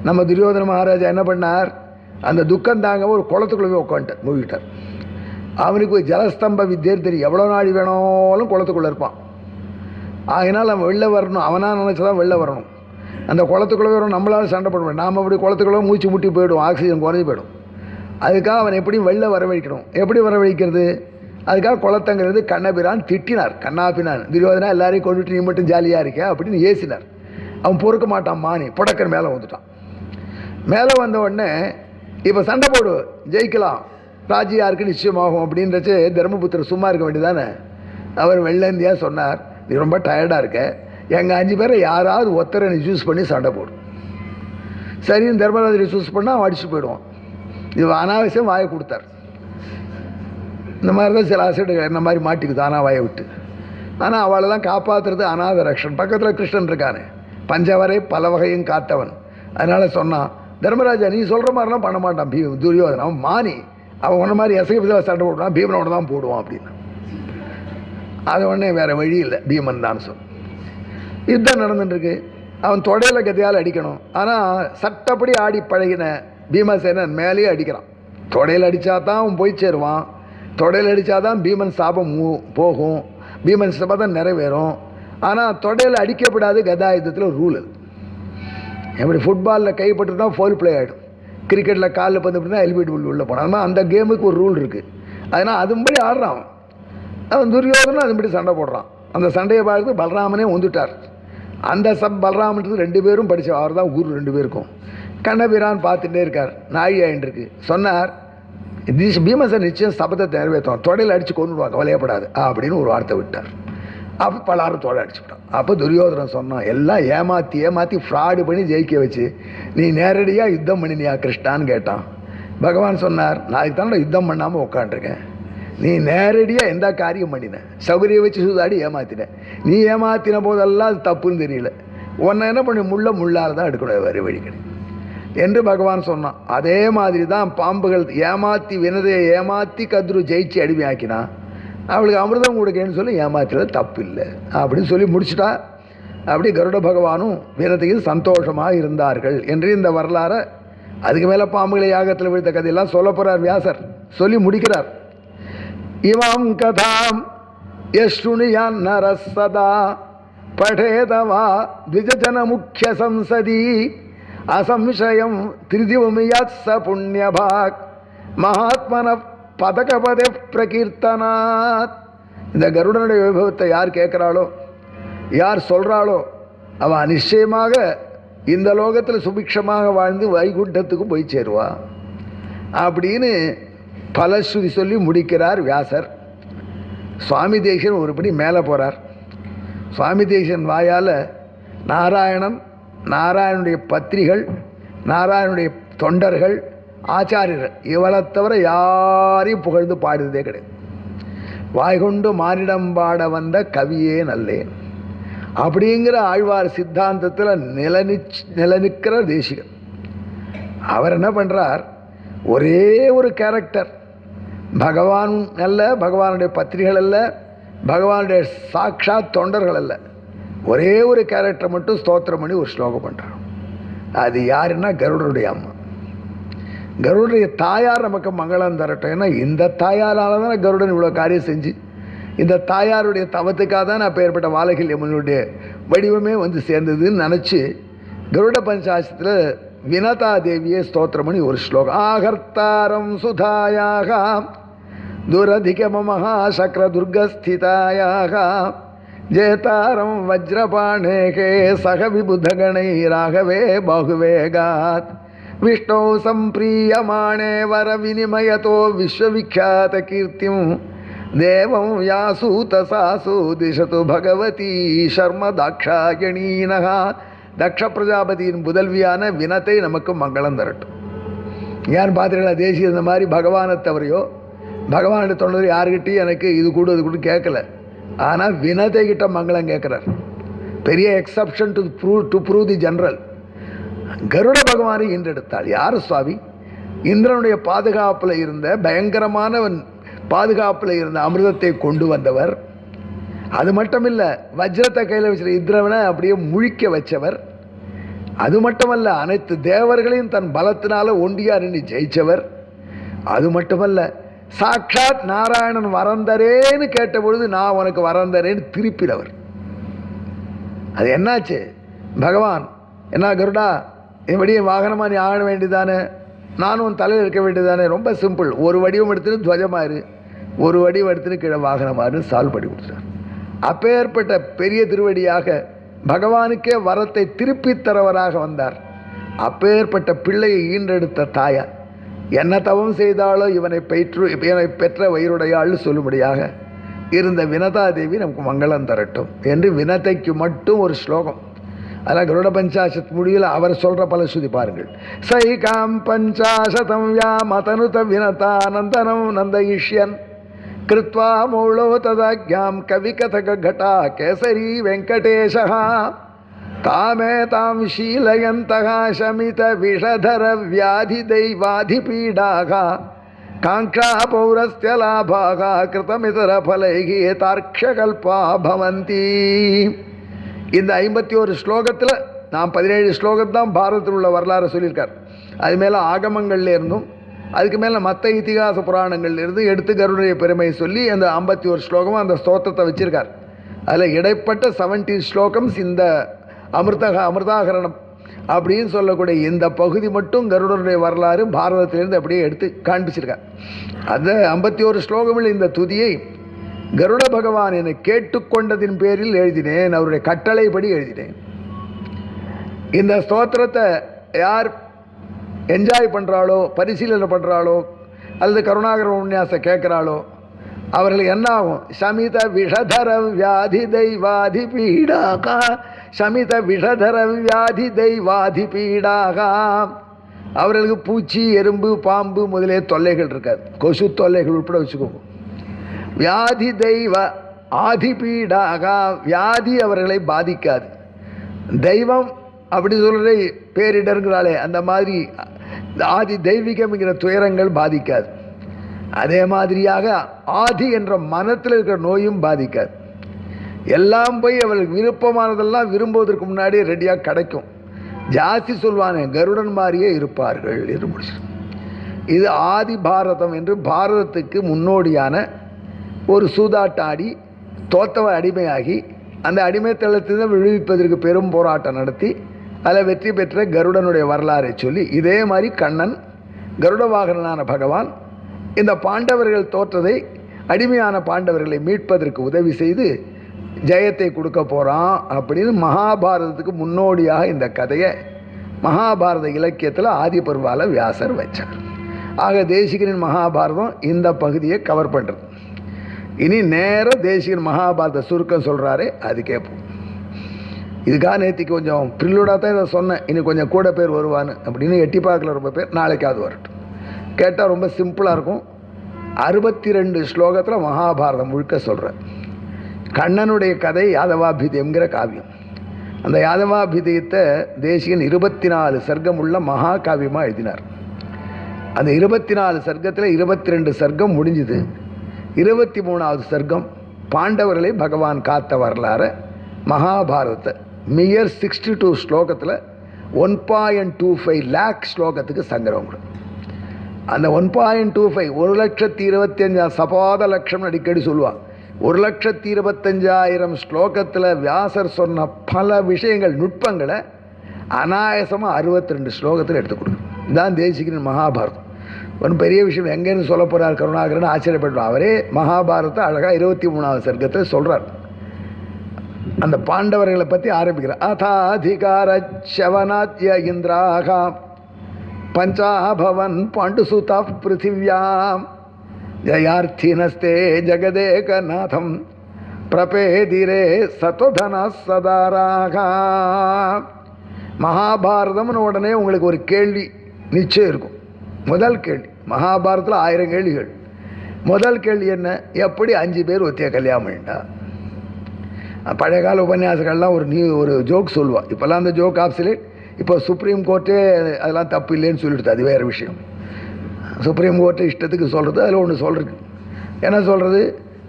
நம்ம துரியோதன மகாராஜா என்ன பண்ணார், அந்த துக்கம் தாங்க ஒரு குளத்துக்குள்ளே போய் உட்காந்துட்டார், மூழ்கிட்டார். அவனுக்கு ஒரு ஜலஸ்தம்ப வித்தியர் தெரியும், எவ்வளோ நாடி வேணாலும் குளத்துக்குள்ளே இருப்பான். அதனால் அவன் வெளில வரணும், அவனாக நினச்சதான் வெளில வரணும். அந்த குளத்துக்குள்ளே வரும், நம்மளால சண்டை போடுவோம். நாம் அப்படி குளத்துக்குள்ளே மூச்சு முட்டி போய்டும், ஆக்சிஜன் குறைஞ்சி போய்டும். அதுக்காக அவன் எப்படியும் வெளில வரவழைக்கணும். எப்படி வரவழைக்கிறது? அதுக்காக குளத்தங்கிறது கண்ணபிரான் திட்டினார், கண்ணாப்பினான். துரியோதனா எல்லாரையும் கொண்டுட்டு நீ மட்டும் ஜாலியாக இருக்க அப்படின்னு ஏசினார். அவன் பொறுக்க மாட்டான், மானி புடக்கன் மேலே வந்துட்டான். மேலே வந்த உடனே இப்போ சண்டை போடு, ஜெயிக்கலாம், ராஜ்யம் யாருக்கு நிச்சயமாகும் அப்படின்றச்சு தர்மபுத்திரர் சும்மா இருக்க வேண்டியதானே. அவர் வெள்ளந்தியாக சொன்னார், நீ ரொம்ப டயர்டாக இருக்க, எங்கள் 5 பேரை யாராவது ஒருத்தரை நீ சூஸ் பண்ணி சண்டை போடும். சரின்னு தர்மராஜரை சூஸ் பண்ணால் அவன் அடிச்சு போயிடுவான். இது அனாவசியம் வாயை கொடுத்தார். இந்த மாதிரி தான் சில அசடுகள் இந்த மாதிரி மாட்டிக்குது தானா வாயை விட்டு. ஆனால் அவளெல்லாம் காப்பாற்றுறது அநாத ரக்ஷன். பக்கத்தில் கிருஷ்ணன் இருக்கானே, பஞ்சவரை பல வகையும் காத்தவன். அதனால் சொன்னான், தர்மராஜா நீ சொல்கிற மாதிரிலாம் பண்ண மாட்டான் துரியோதனன், அவன் மானி, அவன் ஒன்றை மாதிரி எசைக்கு சண்டை போடுவான், பீமனோட தான் போடுவான் அப்படின்னு. அது உடனே வேறு வழி இல்லை, பீமன் தான் சொல். யுத்தம் நடந்துட்டுருக்கு, அவன் தொடையில் கதையால் அடிக்கணும். ஆனால் சட்டப்படி ஆடி பழகின பீமசேனன் மேலேயே அடிக்கிறான். தொடையில் அடித்தா தான் அவன் போய் சேருவான், தொடையில் அடித்தா தான் பீமன் சாபம் போகும், பீமன் சாபம் நிறைவேறும். ஆனால் தொடையில் அடிக்கப்படாது, கதாயுத்தத்தில் ரூல் அது. எப்படி ஃபுட்பாலில் கைப்பட்டுனா ஃபோல் பிளே ஆகிடும், கிரிக்கெட்டில் காலில் பந்து அப்படின்னா எல்பிடி உள்ளே போனான். அது மாதிரி அந்த கேமுக்கு ஒரு ரூல் இருக்குது. அதனால் அதுபடி ஆடுறான் அவன் துரியோதனும் அதுபடி சண்டை போடுறான். அந்த சண்டையை பார்த்து பலராமனே வந்துட்டார். அந்த பலராமன்றது 2 பேரும் படித்த அவர் தான் குரு 2 பேருக்கும். கண்ணபிரான் பார்த்துட்டே இருக்கார், நாழி ஆயின்ட்டுருக்கு. சொன்னார், பீமசன் நிச்சயம் சபதத்தை நிறைவேற்றுவான், தொடையில் அடித்து கொண்டுடுவாங்க, கவலையப்படாது அப்படின்னு ஒரு வார்த்தை விட்டார். அப்போ பலாரும் தோலை அடிச்சுட்டான். அப்போ துரியோதனன் சொன்னான், எல்லாம் ஏமாற்றி ஃப்ராடு பண்ணி ஜெயிக்க வச்சு நீ நேரடியாக யுத்தம் பண்ணினியா கிருஷ்ணான்னு கேட்டான். பகவான் சொன்னார், நாளைக்கு தானே யுத்தம் பண்ணாமல் உட்காண்ட்ருக்கேன், நீ நேரடியாக எந்த காரியம் பண்ணின, சௌகரியம் வச்சு சூதாடி ஏமாத்தின. நீ ஏமாத்தின போதெல்லாம் அது தப்புன்னு தெரியல, உன்னை என்ன பண்ணி முள்ளால் தான் எடுக்கணும், வேறு வழி கிடையாது என்று பகவான் சொன்னான். அதே மாதிரி தான் பாம்புகள் ஏமாற்றி வினதையை ஏமாற்றி கத்ரு ஜெயிச்சு அடிமையாக்கினா அவளுக்கு அமிர்தம் கொடுக்கேன்னு சொல்லி ஏமாத்துறது தப்பு இல்லை அப்படின்னு சொல்லி முடிச்சுட்டா. அப்படி கருட பகவானும் வினதையில் சந்தோஷமாக இருந்தார்கள் என்று இந்த வரலாறை, அதுக்கு மேலே பாம்புகளை யாகத்தில் விழுத்த கதையெல்லாம் சொல்ல போகிறார் வியாசர், சொல்லி முடிக்கிறார். இமாம் கதாம் யஸ்ருணியான் நரசதா படேதவா த்விஜஜன முக்கிய சம்சதி அசம்சயம் திரிதிவமியாத் ச புண்ணியபாக் மகாத்மன பதகபதே பிரகீர்த்தனாத். இந்த கருடனுடைய வைபவத்தை யார் கேட்குறாளோ, யார் சொல்கிறாளோ, அவன் நிச்சயமாக இந்த லோகத்தில் சுபிக்ஷமாக வாழ்ந்து வைகுண்டத்துக்கு போய் சேருவா அப்படின்னு பலஸ்ருதி சொல்லி முடிக்கிறார் வியாசர். சுவாமி தேசிகன் ஒருபடி மேலே போகிறார். சுவாமி தேசிகன் வாயால் நாராயணன், நாராயணனுடைய பத்திரிகள், நாராயணனுடைய தொண்டர்கள், ஆச்சாரியர்கள் இவளை தவிர யாரையும் புகழ்ந்து பாடுறதே கிடையாது. வாய்கொண்டு மானிடம் பாட வந்த கவியே நல்லேன் அப்படிங்கிற ஆழ்வார் சித்தாந்தத்தில் நிலநிற்கிற தேசிகன். அவர் என்ன பண்ணுறார், ஒரே ஒரு கேரக்டர், பகவான் அல்ல, பகவானுடைய பத்திரிகள் அல்ல, பகவானுடைய சாட்சாத் தொண்டர்கள் அல்ல, ஒரே ஒரு கேரக்டர் மட்டும் ஸ்தோத்திரம் பண்ணி ஒரு ஸ்லோகம் பண்ணுறார். அது யாருன்னா கருடருடைய அம்மா. கருடருடைய தாயார் நமக்கு மங்களம் தரட்டும். ஏன்னா இந்த தாயாரால் தான் கருடன் இவ்வளோ காரியம் செஞ்சு, இந்த தாயாருடைய தவத்துக்காக தான் நான் பெயர்பட்ட வாலகில் யமுனுடைய வடிவமே வந்து சேர்ந்ததுன்னு நினச்சி கருட பஞ்சாசத்தில் வினதா தேவியை ஸ்தோத்திரம் பண்ணி ஒரு ஸ்லோகம். ஆகர்த்தாரம் சுதாயாக துரதிகமஹா சக்ர துர்கஸ்திதாயாக ஜேதாரம் வஜ்ரபாணேகே சக விபுதகணை ராகவே பாகுவேகாத் விஷ்ணோ சம்பிரீயமாணே வர வினிமயதோ விஸ்வவிக்யாத கீர்த்திம் தேவம் யாசூத சாசு திசது பகவதி சர்ம தாக்ஷாயணீனஹ. தக்ஷ பிரஜாபதியின் புதல்வியான வினத்தை நமக்கு மங்களம் தரட்டும். ஏன்னு பார்த்துருக்கா, தேசிய இந்த மாதிரி பகவானை தவறையோ பகவானுடைய தொண்டர் யாருக்கிட்டையும் எனக்கு இது கூட அது கூட கேட்கல. ஆனால் வினதை கிட்ட மங்களம் கேட்குறார். பெரிய exception to prove the general. Garuda பகவானை ஈன்றெடுத்தாள். யார் சுவாமி? இந்திரனுடைய பாதுகாப்பில் இருந்த பயங்கரமான பாதுகாப்பில் இருந்த அமிர்தத்தை கொண்டு வந்தவர். அது மட்டுமில்லை, வஜ்ரத்தை கையில் வச்சிருக்க இந்திரவனை அப்படியே முழிக்க வச்சவர். அது மட்டுமல்ல, அனைத்து தேவர்களையும் தன் பலத்தினால ஒண்டியா நின்று ஜெயிச்சவர். அது மட்டுமல்ல, சாட்சாத் நாராயணன் வரந்தரேன்னு கேட்டபொழுது நான் உனக்கு வரந்தரேன்னு திருப்பினவர். அது என்னாச்சு? பகவான் என்ன கருடா இப்படியே வாகனமாக நீ ஆக வேண்டியதானே, நானும் உன் தலையில் இருக்க வேண்டியதானே? ரொம்ப சிம்பிள். ஒரு வடிவம் எடுத்துன்னு துவஜமாறு, ஒரு வடிவம் எடுத்துன்னு கீழே வாகனமாறு சால்வ் பண்ணி கொடுத்தார். அப்பேற்பட்ட பெரிய திருவடியாக பகவானுக்கே வரத்தை திருப்பி தரவராக வந்தார். அப்பேற்பட்ட பிள்ளையை ஈன்றெடுத்த தாயார் என்ன தவம் செய்தாலோ இவனை பெற்ற வயிறுடையாள் சொல்லும்படியாக இருந்த வினதா தேவி நமக்கு மங்களம் தரட்டும் என்று வினதைக்கு மட்டும் ஒரு ஸ்லோகம். அதனால் கருட பஞ்சாசத் முடிவில் அவர் சொல்கிற பல ஸ்ருதி பாருங்கள். சைகாம் பஞ்சாசதம் வியாமதனுத வினதானந்தனம் நந்தயிஷ்யன் கிருத்வா மூலோ ததாக்யாம் கவிகதக கடா கேசரி வெங்கடேஷா தாமே தாம் ஷீலயந்தக சமித விஷதர வியாதி தெய்வாதிபீடாக காங்க்ஷா பௌரஸ்ய லாபாக கிருதமிதர பலைகி தார்க்ஷகல்பா பவந்தி. இந்த 51 ஸ்லோகத்தில் நாம் 17 ஸ்லோகத்தான் பாரதத்தில் உள்ள வரலாறு சொல்லியிருக்கார். அது மேலே ஆகமங்கள்ல இருந்தும் அதுக்கு மேலே மற்ற இதிகாச புராணங்கள்லேருந்து எடுத்து கருடைய பெருமையை சொல்லி அந்த 51 ஸ்லோகமும் அந்த ஸ்தோத்திரத்தை வச்சிருக்கார். அதில் இடைப்பட்ட 70 ஸ்லோகம்ஸ் இந்த அமிர்தாகரணம் அப்படின்னு சொல்லக்கூடிய இந்த பகுதி மட்டும் கருடனுடைய வரலாறு பாரதத்திலிருந்து அப்படியே எடுத்து காண்பிச்சிருக்கார். அந்த 51 ஸ்லோகமில் இந்த துதியை கருட பகவான் என்னை கேட்டுக்கொண்டதின் பேரில் எழுதினேன், அவருடைய கட்டளைப்படி எழுதினேன். இந்த ஸ்தோத்திரத்தை யார் என்ஜாய் பண்ணுறாளோ, பரிசீலனை பண்ணுறாளோ, அல்லது கருணாகர உன்யாசம் கேட்குறாளோ அவர்களுக்கு என்ன ஆகும்? சமித விஷதர வியாதி தெய்வாதி பீடாக, சமித விஷதர வியாதி தெய்வாதி பீடாக. அவர்களுக்கு பூச்சி, எறும்பு, பாம்பு முதலே தொல்லைகள் இருக்காது, கொசு தொல்லைகள் உட்பட வச்சுக்கோங்க. வியாதி தெய்வ ஆதிபீடாக, வியாதி அவர்களை பாதிக்காது. தெய்வம் அப்படி சொல்கிற பேரிடருங்கிறாளே, அந்த மாதிரி ஆதி தெய்வீகம்ங்கிற துயரங்கள் பாதிக்காது. அதே மாதிரியாக ஆதி என்ற மனத்தில் இருக்கிற நோயும் பாதிக்காது. எல்லாம் போய் அவளுக்கு விருப்பமானதெல்லாம் விரும்புவதற்கு முன்னாடியே ரெடியாக கிடைக்கும். ஜாஸ்தி சொல்வானே கருடன் மாதிரியே இருப்பார்கள் என்று முடிச்சு. இது ஆதி பாரதம் என்று பாரதத்துக்கு முன்னோடியான ஒரு சூதாட்டாடி தோத்தவ அடிமையாகி அந்த அடிமைத்தளத்திலிருந்து விடுவிப்பதற்கு பெரும் போராட்டம் நடத்தி அதில் வெற்றி பெற்ற கருடனுடைய வரலாறை சொல்லி, இதே மாதிரி கண்ணன் கருட வாகனனான பகவான் இந்த பாண்டவர்கள் தோற்றதை, அடிமையான பாண்டவர்களை மீட்பதற்கு உதவி செய்து ஜெயத்தை கொடுக்க போகிறான் அப்படின்னு மகாபாரதத்துக்கு முன்னோடியாக இந்த கதையை மகாபாரத இலக்கியத்தில் ஆதிபர்வால வியாசர் வச்சார். ஆக தேசிகனின் மகாபாரதம் இந்த பகுதியை கவர் பண்ணுறது. இனி நேரம் தேசிகன் மகாபாரத சுருக்கம் சொல்கிறாரே அது கேட்போம். இதுக்காக நேற்றுக்கு கொஞ்சம் ப்ரில்லூடாக தான் இதை சொன்னேன், இனி கொஞ்சம் கூட பேர் வருவான்னு அப்படின்னு. எட்டி பார்க்கல ரொம்ப பேர், நாளைக்காவது வரட்டும். கேட்டால் ரொம்ப சிம்பிளாக இருக்கும். 62 ஸ்லோகத்தில் மகாபாரதம் முழுக்க சொல்கிறேன். கண்ணனுடைய கதை யாதவாபிதயம்ங்கிற காவியம். அந்த யாதவாபிதயத்தை தேசிகன் 24 சர்க்கம் உள்ள மகா காவியமாக எழுதினார். அந்த 24 சர்க்கத்தில் 22 சர்க்கம் முடிஞ்சுது. 23வது சர்க்கம் பாண்டவர்களை பகவான் காத்த வரலாறு மகாபாரதத்தை மியர் 62 ஸ்லோகத்தில் 1.25 லேக் ஸ்லோகத்துக்கு சங்கரம் கொடுக்கும். அந்த 1.25 1,25,000 சபாத லட்சம் அடிக்கடி சொல்லுவாள். 1,25,000 ஸ்லோகத்தில் வியாசர் சொன்ன பல விஷயங்கள், நுட்பங்களை அனாயசமாக 62 ஸ்லோகத்தில் எடுத்து கொடுக்கும். இதுதான் தேசிகனின் மகாபாரதம். ஒன்றும் பெரிய விஷயம் எங்கேன்னு சொல்ல போகிறார் கருணாகரன் ஆச்சரியப்படுவார். அவரே மகாபாரதத்தை அழகாக 23வது சர்க்கத்தில் சொல்கிறார். அந்த பாண்டவர்களை பற்றி ஆரம்பிக்கிறார். அதாதிகார சவனாத்ய இந்திராக பஞ்சாபவன் பாண்டுசுதா பிருத்திவியாம் ஜயார்த்தினஸ்தே ஜெகதேகநாதம் பிரபேதிரே சத்வதன சதாராக. மகாபாரதம்னு உடனே உங்களுக்கு ஒரு கேள்வி நிச்சயம் இருக்கும். முதல் கேள்வி, மகாபாரதத்தில் 1000 கேள்விகள். முதல் கேள்வி என்ன? எப்படி 5 பேர் ஒத்திய கல்யாணம் பண்ணிட்டா? பழைய கால உபன்யாசங்கள்லாம் ஒரு ஜோக் சொல்லுவாள். இப்போல்லாம் அந்த ஜோக் ஆப்சலேட். இப்போ சுப்ரீம் கோர்ட்டே அதெல்லாம் தப்பு இல்லைன்னு சொல்லிடுது. அது வேறு விஷயம். சுப்ரீம் கோர்ட்டு இஷ்டத்துக்கு சொல்கிறது. அதில் ஒன்று சொல்கிறது, என்ன சொல்கிறது,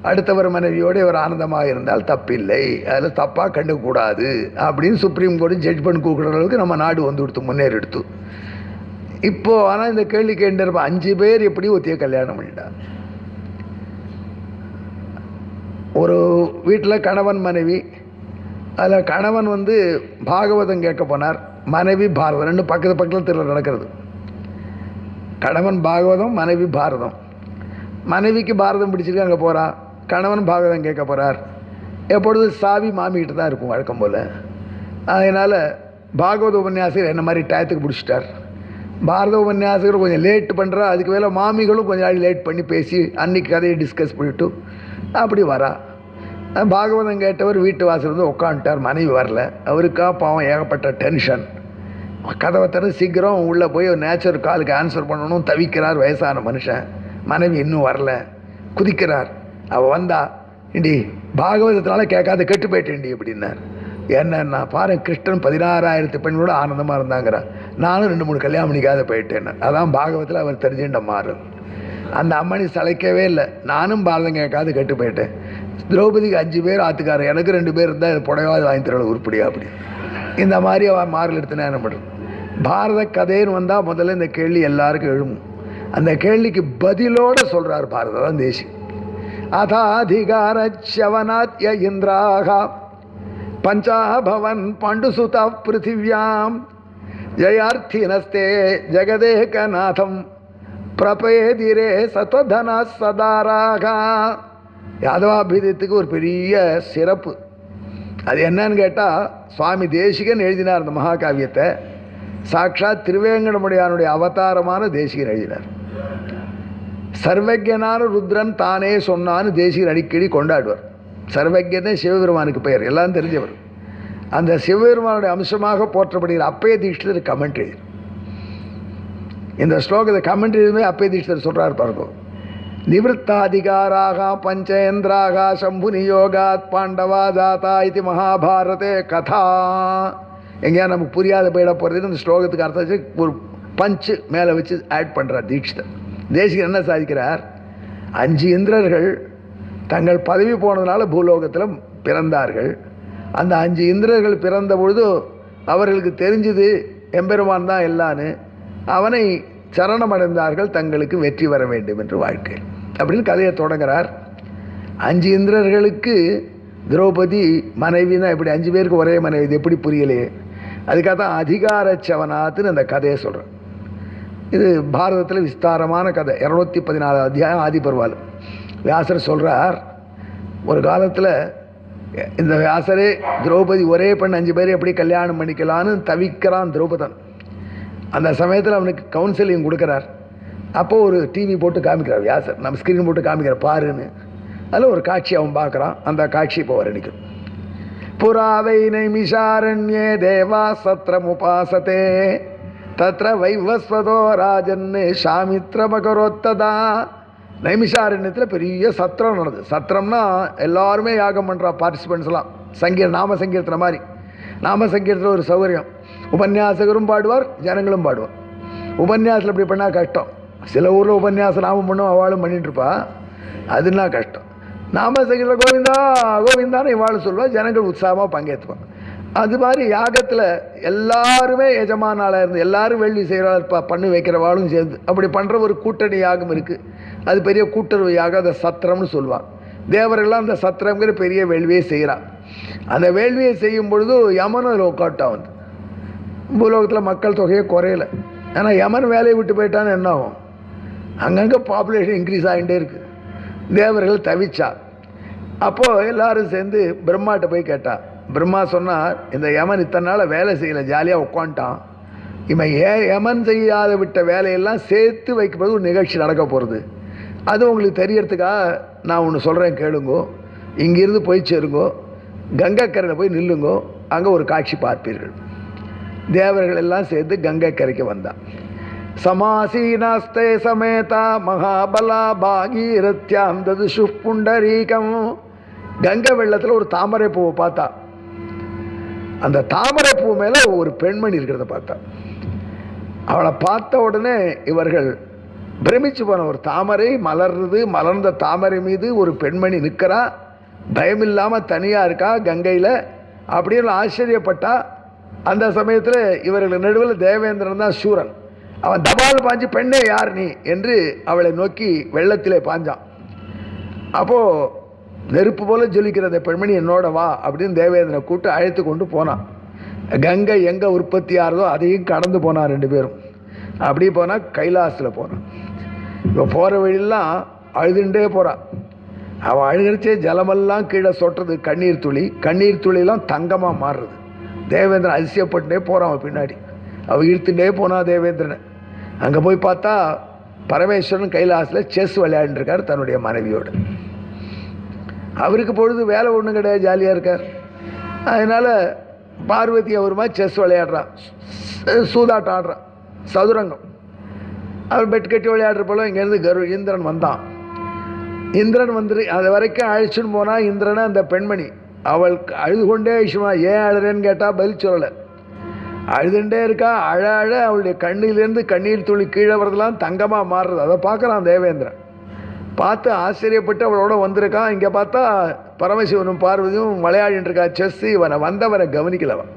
அடுத்தவர் மனைவியோடு இவர் ஆனந்தமாக இருந்தால் தப்பில்லை, அதில் தப்பாக கண்டுக்கூடாது அப்படின்னு சுப்ரீம் கோர்ட்டு ஜட்ஜ்மெண்ட் கொடுக்குற அளவுக்கு நம்ம நாடு வந்து கொடுத்து முன்னேறி எடுத்து. இப்போது ஆனால் இந்த கேள்வி கேட்டு 5 பேர் எப்படி ஒத்திய கல்யாணம் பண்ணிட்டா? ஒரு வீட்டில் கணவன் மனைவி, அதில் கணவன் வந்து பாகவதம் கேட்க போனார், மனைவி பாரதம், ரெண்டு பக்கத்து பக்கத்தில் திருவிழா நடக்கிறது. கணவன் பாகவதம், மனைவி பாரதம். மனைவிக்கு பாரதம் பிடிச்சிருக்கு, அங்கே போகிறா. கணவன் பாகவதம் கேட்க போகிறார். எப்பொழுது சாவி மாமிக்கிட்ட தான் இருக்கும் வழக்கம் போல். அதனால் பாகவத உபன்யாசகர் என்ன மாதிரி டயத்துக்கு பிடிச்சிட்டார். பாரத உபன்யாசகர் கொஞ்சம் லேட் பண்ணுறா. அதுக்கு மேலே மாமிகளும் கொஞ்சம் நாள் லேட் பண்ணி பேசி அன்றைக்கி கதையை டிஸ்கஸ் பண்ணிவிட்டு அப்படி வரா. பாகவதம் கேட்டவர் வீட்டு வாசல் வந்து உட்காந்துட்டார். மனைவி வரல. அவருக்கா பாவம் ஏகப்பட்ட டென்ஷன். கதவை திறந்து சீக்கிரம் உள்ளே போய் நேச்சர் காலுக்கு ஆன்சர் பண்ணணும் தவிக்கிறார் வயசான மனுஷன். மனைவி இன்னும் வரல, குதிக்கிறார். அவள் வந்தா, இண்டி பாகவதத்தினால கேட்காத கெட்டு போயிட்டேன்டி அப்படின்னார். என்னன்னா பாரு, கிருஷ்ணன் 16,000 பெண்களோட ஆனந்தமாக இருந்தாங்கிறா, நானும் 2-3 கல்யாணம் பண்ணிக்காத போயிட்டேன். அதான் பாகவத்தில் அவர் தெரிஞ்சுட்ட மாறு. அந்த அம்மணி சளைக்கவே இல்லை. நானும் பாரதம் கேட்காது கெட்டு போயிட்டேன். திரௌபதிக்கு 5 பேர் ஆத்துக்காரர், எனக்கு 2 பேர் இருந்தால் புடவாது வாங்கி தரல உருப்படியா அப்படி. இந்த மாதிரி அவன் மாறல் எடுத்துனா என்ன பண்ணுறது? பாரத கதைன்னு வந்தால் முதல்ல இந்த கேள்வி எல்லாருக்கும் எழுமும். அந்த கேள்விக்கு பதிலோடு சொல்கிறார் பாரதம் தேசி. அதாதிகாரச்சவனாத்ய இந்திராகா பஞ்சாபவன் பாண்டுசுதா பிருத்திவியாம் ஜயார்த்தினஸ்தே ஜெகதேகநாதம் பிரபேதிரே சத்வதனா சதாராகா. யாதவாபிதத்துக்கு ஒரு பெரிய சிறப்பு. அது என்னன்னு கேட்டால், சுவாமி தேசிகன் எழுதினார் அந்த மகாகாவியத்தை. சாட்சாத் திருவேங்கடமுடையானுடைய அவதாரமான தேசிகன் எழுதினார். சர்வஜனான ருத்ரன் தானே சொன்னான்னு தேசிகன் அடிக்கடி கொண்டாடுவார். சர்வஜனே சிவபெருமானுக்கு பெயர், எல்லாம் தெரிஞ்சவர். அந்த சிவபெருமானுடைய அம்சமாக போற்றப்படுகிற அப்பய தீட்சிதர் கமெண்ட் எழுதி இந்த ஸ்லோகத்தை கமெண்ட் எழுதுமே அப்பய தீட்சிதர் சொல்கிறார் பாருங்க. நிவத்தாதிகாராக பஞ்சேந்திராக சம்பு நியோகாத் பாண்டவா ஜாதா இது மகாபாரதே கதா. எங்கேயா நமக்கு புரியாத போயிட போகிறது இந்த ஸ்லோகத்துக்கு அர்த்தம் வச்சு ஒரு பஞ்சு மேலே வச்சு ஆட் பண்ணுறார் தீட்சிதர். தேசிகர் என்ன சாதிக்கிறார்? 5 இந்திரர்கள் தங்கள் பதவி போனதுனால பூலோகத்தில் பிறந்தார்கள். அந்த 5 இந்திரர்கள் பிறந்த பொழுது அவர்களுக்கு தெரிஞ்சது எம்பெருமான் தான் எல்லான்னு. அவனை சரணமடைந்தார்கள், தங்களுக்கு வெற்றி வர வேண்டும் என்று வாழ்க்கை அப்படின்னு கதையை தொடங்குகிறார். 5 இந்திரர்களுக்கு திரௌபதி மனைவினா இப்படி 5 பேருக்கு ஒரே மனைவி, இது எப்படி புரியலையே? அதுக்காக தான் அதிகாரச்சவனாத்துன்னு அந்த கதையை சொல்கிறேன். இது பாரதத்தில் விஸ்தாரமான கதை. 214 அத்தியாயம் ஆதிபர்வால். வியாசர் சொல்கிறார், ஒரு காலத்தில் இந்த வியாசரே திரௌபதி ஒரே பெண் 5 பேர் எப்படி கல்யாணம் பண்ணிக்கலான்னு தவிக்கிறான் திரௌபதன். அந்த சமயத்தில் அவனுக்கு கவுன்சிலிங் கொடுக்குறார். அப்போது ஒரு டிவி போட்டு காமிக்கிறார் வியாசர், நம்ம ஸ்க்ரீன் போட்டு காமிக்கிறார் பாருன்னு. அதில் ஒரு காட்சி அவன் பார்க்குறான். அந்த காட்சி இப்போ வர்ணிக்கும். புராவை நைமிஷாரண்யே தேவா சத்ரம் உபாசத்தே தத்ர வைவஸ்வதோ ராஜன் ஷாமித்ரமகரோத்ததா. நைமிஷாரண்யத்தில் பெரிய சத்திரம் நடந்தது. சத்திரம்னா எல்லாருமே யாகம் பண்ணுறா, பார்ட்டிசிபெண்ட்ஸ்லாம். நாம சங்கீர்த்தனை மாதிரி. நாம சங்கீர்த்தத்தில் ஒரு சௌகரியம், உபன்யாசகரும் பாடுவார், ஜனங்களும் பாடுவார். உபன்யாசத்தில் இப்படி பண்ணால் கஷ்டம். சில ஊரில் உபன்யாசம் நாமம் பண்ணும், அவளும் பண்ணிட்டுருப்பா, அதுனா கஷ்டம். நாம சங்கீர்த்தத்தில் கோவிந்தா கோவிந்தான்னு இவாளும் சொல்லுவாள், ஜனங்கள் உற்சாகமாக பங்கேற்றுவான். அது மாதிரி யாகத்தில் எல்லாருமே எஜமானாளாக இருந்து எல்லாரும் வேள்வி செய்கிறாள், பண்ணி வைக்கிறவாளும் சேர்ந்து அப்படி பண்ணுற ஒரு கூட்டணி யாகம் இருக்குது. அது பெரிய கூட்டுறவு யாகம், அதை சத்திரம்னு சொல்லுவாள். தேவர்கள்லாம் அந்த சத்திரங்கிற பெரிய வேள்வியை செய்கிறான். அந்த வேள்வியை செய்யும் பொழுது யமனும் அதில் உட்காட்டா வந்து. பூலோகத்தில் மக்கள் தொகையே குறையலை. ஆனால் யமன் வேலையை விட்டு போயிட்டான்னு என்ன ஆகும்? அங்கங்கே பாப்புலேஷன் இன்க்ரீஸ் ஆகிட்டே இருக்குது. தேவர்கள் தவிச்சா. அப்போது எல்லாரும் சேர்ந்து பிரம்மாட்ட போய் கேட்டா. பிரம்மா சொன்னார், இந்த யமன் இத்தனை நாள் வேலை செய்யலை, ஜாலியாக உட்காந்துட்டான். இவன் யமன் செய்யாத விட்ட வேலையெல்லாம் சேர்த்து வைக்கும்போது ஒரு நிகழ்ச்சி நடக்க போகிறது. அது உங்களுக்கு தெரியறதுக்காக நான் ஒன்று சொல்கிறேன் கேளுங்கோ. இங்கிருந்து போய் சேருங்கோ, கங்கைக்கரையில் போய் நில்லுங்கோ, அங்கே ஒரு காட்சி பார்ப்பீர்கள். தேவர்கள் எல்லாம் சேர்ந்து கங்கைக்கரைக்கு வந்தான். சமாசீனாஸ்தே சமேதா மகாபலா பாகீரத்யாம் ததுஷு புண்டரீகம் கங்கை வெள்ளத்தில் ஒரு தாமரை பூவை பார்த்தா. அந்த தாமரை பூ மேலே ஒரு பெண்மணி இருக்கிறத பார்த்தா. அவளை பார்த்த உடனே இவர்கள் பிரமிச்சு போன. ஒரு தாமரை மலர்றது, மலர்ந்த தாமரை மீது ஒரு பெண்மணி நிற்கிறா, பயமில்லாமல் தனியாக இருக்கா கங்கையில் அப்படின்னு ஆச்சரியப்பட்டா. அந்த சமயத்தில் இவர்கள் நடுவில் தேவேந்திரன் தான் சூரன். அவன் தபால் பாஞ்சு, பெண்ணே யார் நீ என்று அவளை நோக்கி வெள்ளத்திலே பாஞ்சான். அப்போது நெருப்பு போல ஜொலிக்கிற அந்த பெண்மணி என்னோட வா அப்படின்னு தேவேந்திரனை கூட்டு அழைத்து கொண்டு போனான். கங்கை எங்கே உற்பத்தி ஆகிறதோ அதையும் கடந்து போனான் 2 பேரும். அப்படி போனால் கைலாசில் போனான். இப்போ போகிற வழியெல்லாம் அழுதுண்டே போகிறான். அவன் அழுகிறச்சே ஜலமெல்லாம் கீழே சொட்டுறது, கண்ணீர் துளி. கண்ணீர் துளியெல்லாம் தங்கமாக மாறுறது. தேவேந்திரன் அதிசயப்பட்டுட்டே போகிறான் அவன் பின்னாடி. அவன் இழுத்துட்டே போனான் தேவேந்திரனை. அங்கே போய் பார்த்தா பரமேஸ்வரன் கைலாசில் செஸ் விளையாண்டுருக்கார் தன்னுடைய மனைவியோடு. அவருக்கு பொழுது வேலை ஒன்றும் கிடையாது, ஜாலியாக இருக்கார். அதனால் பார்வதி அவருமா செஸ் விளையாடுறான், சூதாட்டம் ஆடுறான், சதுரங்கம். அவர் பெட் கட்டி விளையாடுற போல இங்கேருந்து இந்திரன் வந்தான். இந்திரன் வந்து அது வரைக்கும் அழிச்சுன்னு போனால் இந்திரனை அந்த பெண்மணி அவள் அழுது கொண்டே விஷயமா. ஏன் அழுறேன்னு கேட்டால் பதில் சொல்லலை. அழுதுண்டே இருக்கா. அழ அழ அவளுடைய கண்ணிலேருந்து கண்ணீர் துளி கீழே வரதெல்லாம் தங்கமாக மாறுறது. அதை பார்க்குறான் தேவேந்திரன். பார்த்து ஆச்சரியப்பட்டு அவளோட வந்திருக்கான். இங்கே பார்த்தா பரமசிவனும் பார்வதியும் விளையாடிட்டு இருக்கா செஸ். இவனை வந்தவரை கவனிக்கலவன்.